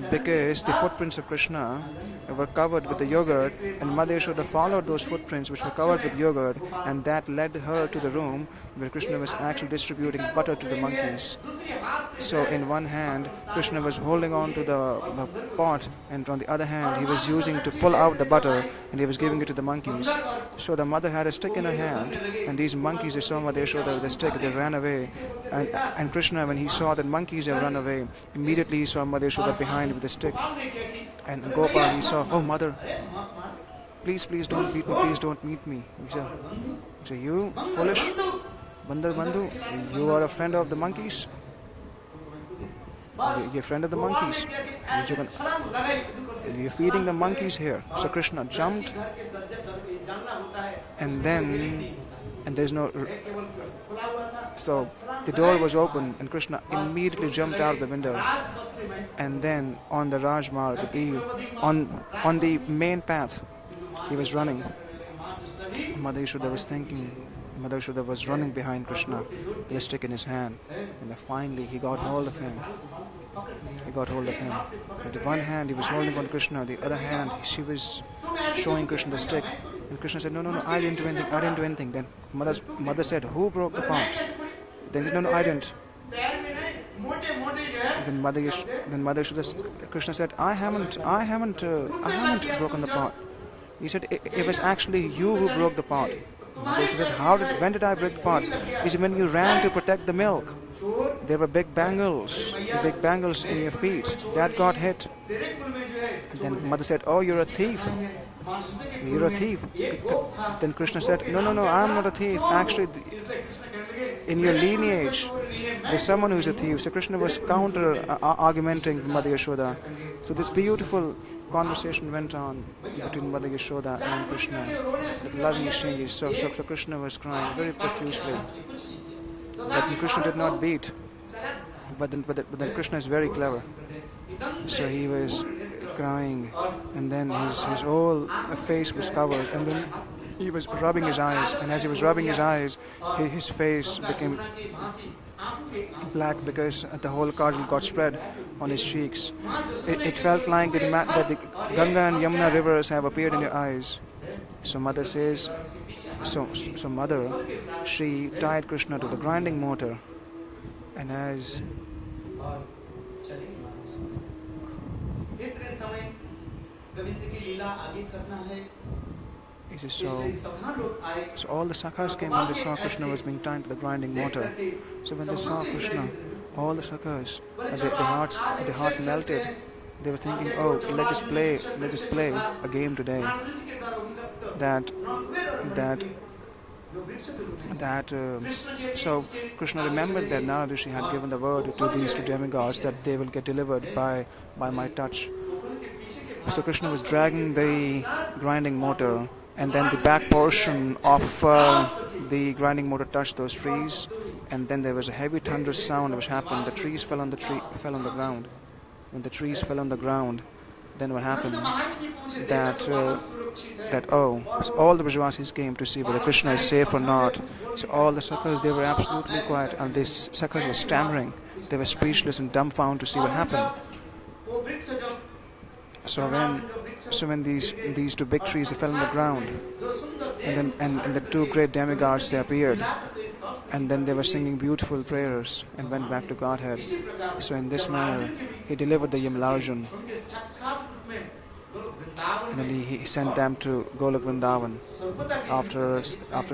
because the footprints of Krishna were covered with the yogurt, and Mother Yashoda followed those footprints which were covered with yogurt, and that led her to the room where Krishna was actually distributing butter to the monkeys. So in one hand, Krishna was holding on to the pot, and on the other hand, he was using to pull out the butter, and he was giving it to the monkeys. So the mother had a stick in her hand, and these monkeys, they saw Mother Yashoda with the stick, they ran away. And Krishna, when he saw that monkeys have run away, immediately he saw Mother Yashoda behind with the stick. And Gopal, he saw, "Oh mother, please don't beat me, please don't beat me." He said, "You foolish Bandar Bandhu, you are a friend of the monkeys? You're a friend of the monkeys. You're feeding the monkeys here." So Krishna jumped, and there's no. So the door was open, and Krishna immediately jumped out the window. And then on the Rajmarg, on the main path, he was running. Mother Yashoda was thinking. Mother Yashoda was running behind Krishna with a stick in his hand, and then finally he got hold of him. With one hand he was holding on to Krishna, the other hand she was showing Krishna the stick. And Krishna said, No, I didn't do anything. Then mother said, "Who broke the pot?" Then no, I didn't. Then Mother Yashoda, Krishna said, I haven't broken the pot. He said, it was actually you who broke the pot. Mother Yashoda said, when did I break the pot? He said, when you ran to protect the milk. There were big bangles in your feet. That got hit. And then Mother said, "Oh, you're a thief. You're a thief." Then Krishna said, No, I'm not a thief. Actually, in your lineage, there's someone who's a thief. So Krishna was argumenting Mother Yashoda. So this beautiful conversation went on between Mother Yashoda and Krishna. With loving exchanges. So Krishna was crying very profusely. But Krishna did not beat. But then Krishna is very clever. So he was crying, and then his whole face was covered, and then he was rubbing his eyes, and as he was rubbing his eyes, his face became black because the whole kajal got spread on his cheeks. It felt like that the Ganga and Yamuna rivers have appeared in your eyes. So Mother says, so Mother, she tied Krishna to the grinding mortar, and as he says, so all the sakhas came when they saw Krishna was being tied to the grinding mortar. So when they saw Krishna, all the sakhas, their heart melted. They were thinking, "Oh, let's just play a game today." So Krishna remembered that Narada Rishi had given the word to these two demigods that they will get delivered by my touch. So Krishna was dragging the grinding mortar, and then the back portion of the grinding mortar touched those trees, and then there was a heavy thunderous sound which happened. The trees fell on the ground. When the trees fell on the ground, then what happened? That so all the Brajavasis came to see whether Krishna is safe or not. So all the Sakhas, they were absolutely quiet, and these Sakhas were stammering. They were speechless and dumbfounded to see what happened. So when these two big trees fell on the ground, and the two great demigods, they appeared, and then they were singing beautiful prayers and went back to Godhead. So in this manner, he delivered the Yamalarjun, and then he sent them to Golok Vrindavan. After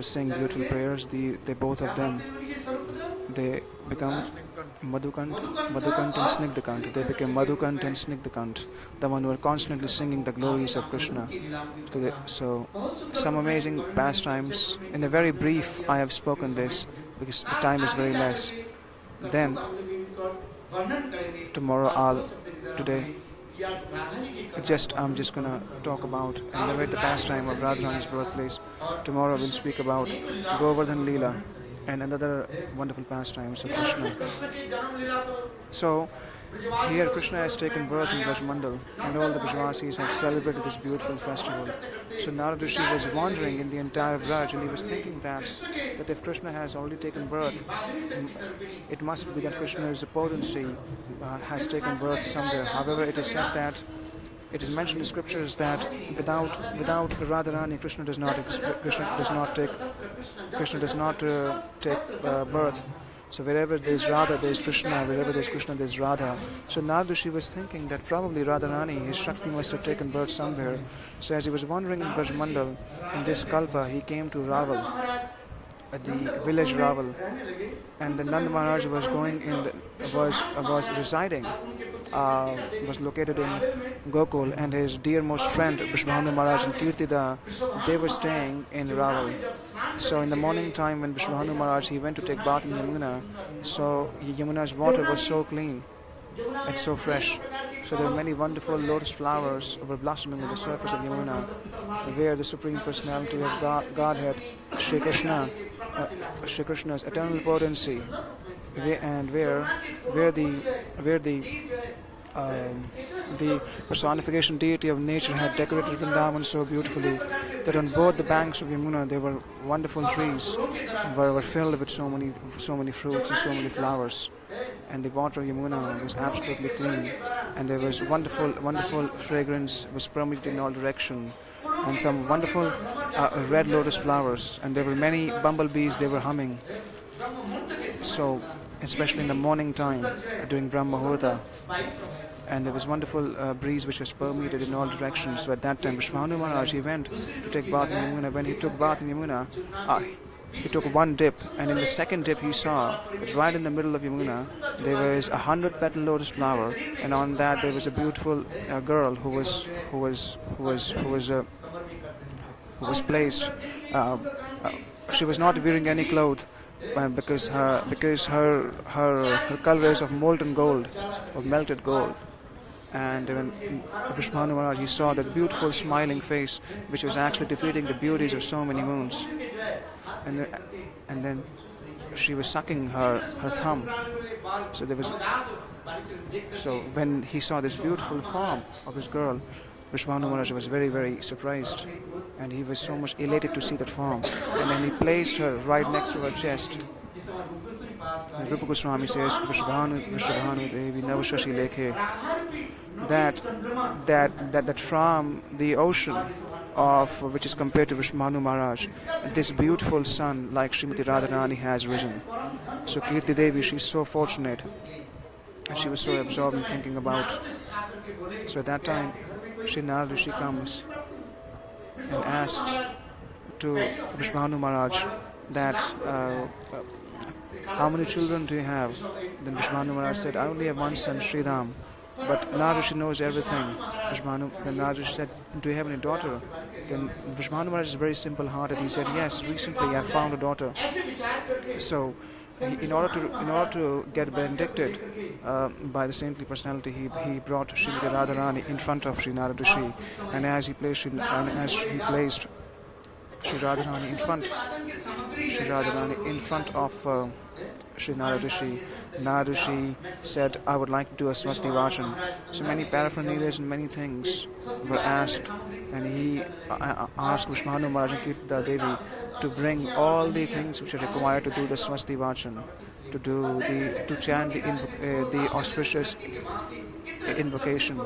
singing beautiful prayers, they both of them, they become Madhukant and Snigdhakant. They became Madhukant and Snigdhakant, the one who are constantly singing the glories of Krishna. So some amazing pastimes. In a very brief, I have spoken this because the time is very less. Then today I'm just gonna talk about and narrate the pastime of Radharani's birthplace. Tomorrow we'll speak about Govardhan Leela and another wonderful pastimes of Krishna. So here Krishna has taken birth in Brajmandal, and all the Brajvasis have celebrated this beautiful festival. So Narad Rishi was wandering in the entire Braj, and he was thinking that if Krishna has already taken birth, it must be that Krishna's potency has taken birth somewhere. However, it is said that it is mentioned in scriptures that without Radharani, Krishna does not take birth. So wherever there is Radha, there is Krishna. Wherever there is Krishna, there is Radha. So Narad Rishi was thinking that probably Radharani, his Shakti, must have taken birth somewhere. So as he was wandering in Brajmandal, in this Kalpa, he came to Raval, at the village Raval, and the Nanda Maharaj was was located in Gokul, and his dearmost friend Vishwabhanu Maharaj and Kirtida, they were staying in Raval. So in the morning time when Vishwabhanu Maharaj, he went to take bath in Yamuna, so Yamuna's water was so clean and so fresh. So there were many wonderful lotus flowers were blossoming on the surface of Yamuna, where the Supreme Personality of Godhead, Shri Krishna's eternal potency, and where the personification deity of nature had decorated Vrindavan so beautifully that on both the banks of Yamuna there were wonderful trees were filled with so many fruits and so many flowers, and the water of Yamuna was absolutely clean, and there was wonderful fragrance was permeated in all directions, and some wonderful red lotus flowers, and there were many bumblebees, they were humming. So especially in the morning time during Brahma Muhurta, and there was wonderful breeze which was permeated in all directions. So at that time Vishwabhanu Maharaj, he went to take bath in Yamuna. When he took bath in Yamuna, he took one dip, and in the second dip he saw that right in the middle of Yamuna there was 100-petal lotus flower, and on that there was a beautiful girl who was placed. She was not wearing any clothes, because her color is of molten gold, of melted gold. And when Vishwabhanu Maharaj, he saw that beautiful smiling face which was actually defeating the beauties of so many moons, and then she was sucking her thumb. So when he saw this beautiful form of this girl, Vishwabhanu Maharaj was very, very surprised, and he was so much elated to see that form. And then he placed her right next to her chest. And Rupa Goswami says, Vishwabhanu Devi Navashashi Lekhe, that from the ocean of which is compared to Vishwabhanu Maharaj, this beautiful sun like Srimati Radharani has risen. So Kirti Devi, she's so fortunate, and she was so absorbed in thinking about. So at that time, Shri Narad Rishi comes and asks to Vishwabhanu Maharaj that how many children do you have? Then Vishwabhanu Maharaj said, I only have one son, Sridham. But Narad Rishi knows everything. Then Narad Rishi said, do you have any daughter? Then Vishwabhanu Maharaj is very simple-hearted. He said, yes, recently I found a daughter. So in order to get benedicted by the saintly personality, he brought Srimati Radharani in front of Sri Narad Rishi, and as he placed Sri Radharani in front of Sri Narad Rishi. Narad Rishi said, I would like to do a Swasti Vachan. So many paraphernalias and many things were asked, and he asked Vishnu Maharaj and Kirtida Devi to bring all the things which are required to do the Swasti Vachan, to chant the auspicious invocation.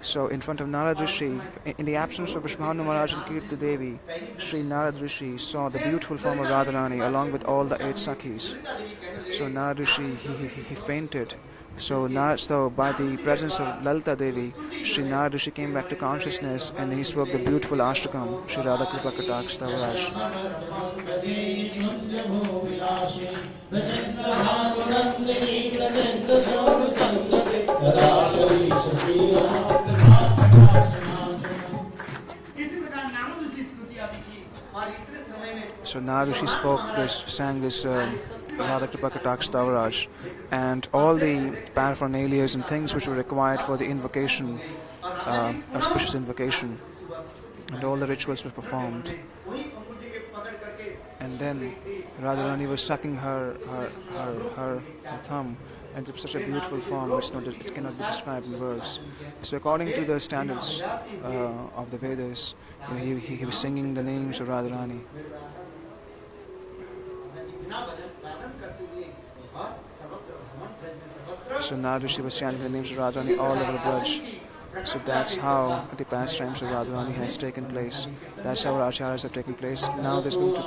So in front of Narad Rishi, in the absence of Vishnu Maharaj and Kirti Devi, Sri Narad Rishi saw the beautiful form of Radharani along with all the 8 Sakhis. So Narad Rishi, he fainted. So by the presence of Lalita Devi, Sri Narad Rishi came back to consciousness and he spoke the beautiful Ashtakam, Sri Radha Kripa Kataksh Tavaraj. So Narad Rishi sang this Radha Kripa Kataksh Tavaraj, and all the paraphernalias and things which were required for the invocation, auspicious invocation, and all the rituals were performed. And then Radharani was sucking her thumb, and it was such a beautiful form which it cannot be described in words. So according to the standards of the Vedas, he was singing the names of Radharani. So Narad Rishi was chanting the names of Radharani all over the Braj. So that's how the pastimes of Radharani has taken place. That's how our acharyas have taken place. Now there's going to...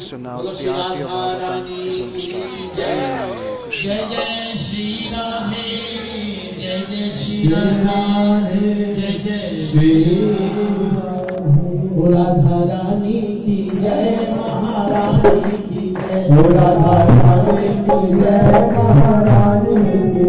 So now the Aarti of Bhagavatam is going to start. Jai Krishna. Jai Jai Shri Radhe, Jai Jai Shri Radhe, Jai Jai Shri Radharani ki Jai, Maharani ki Jai, Radharani ki Jai, Maharani ki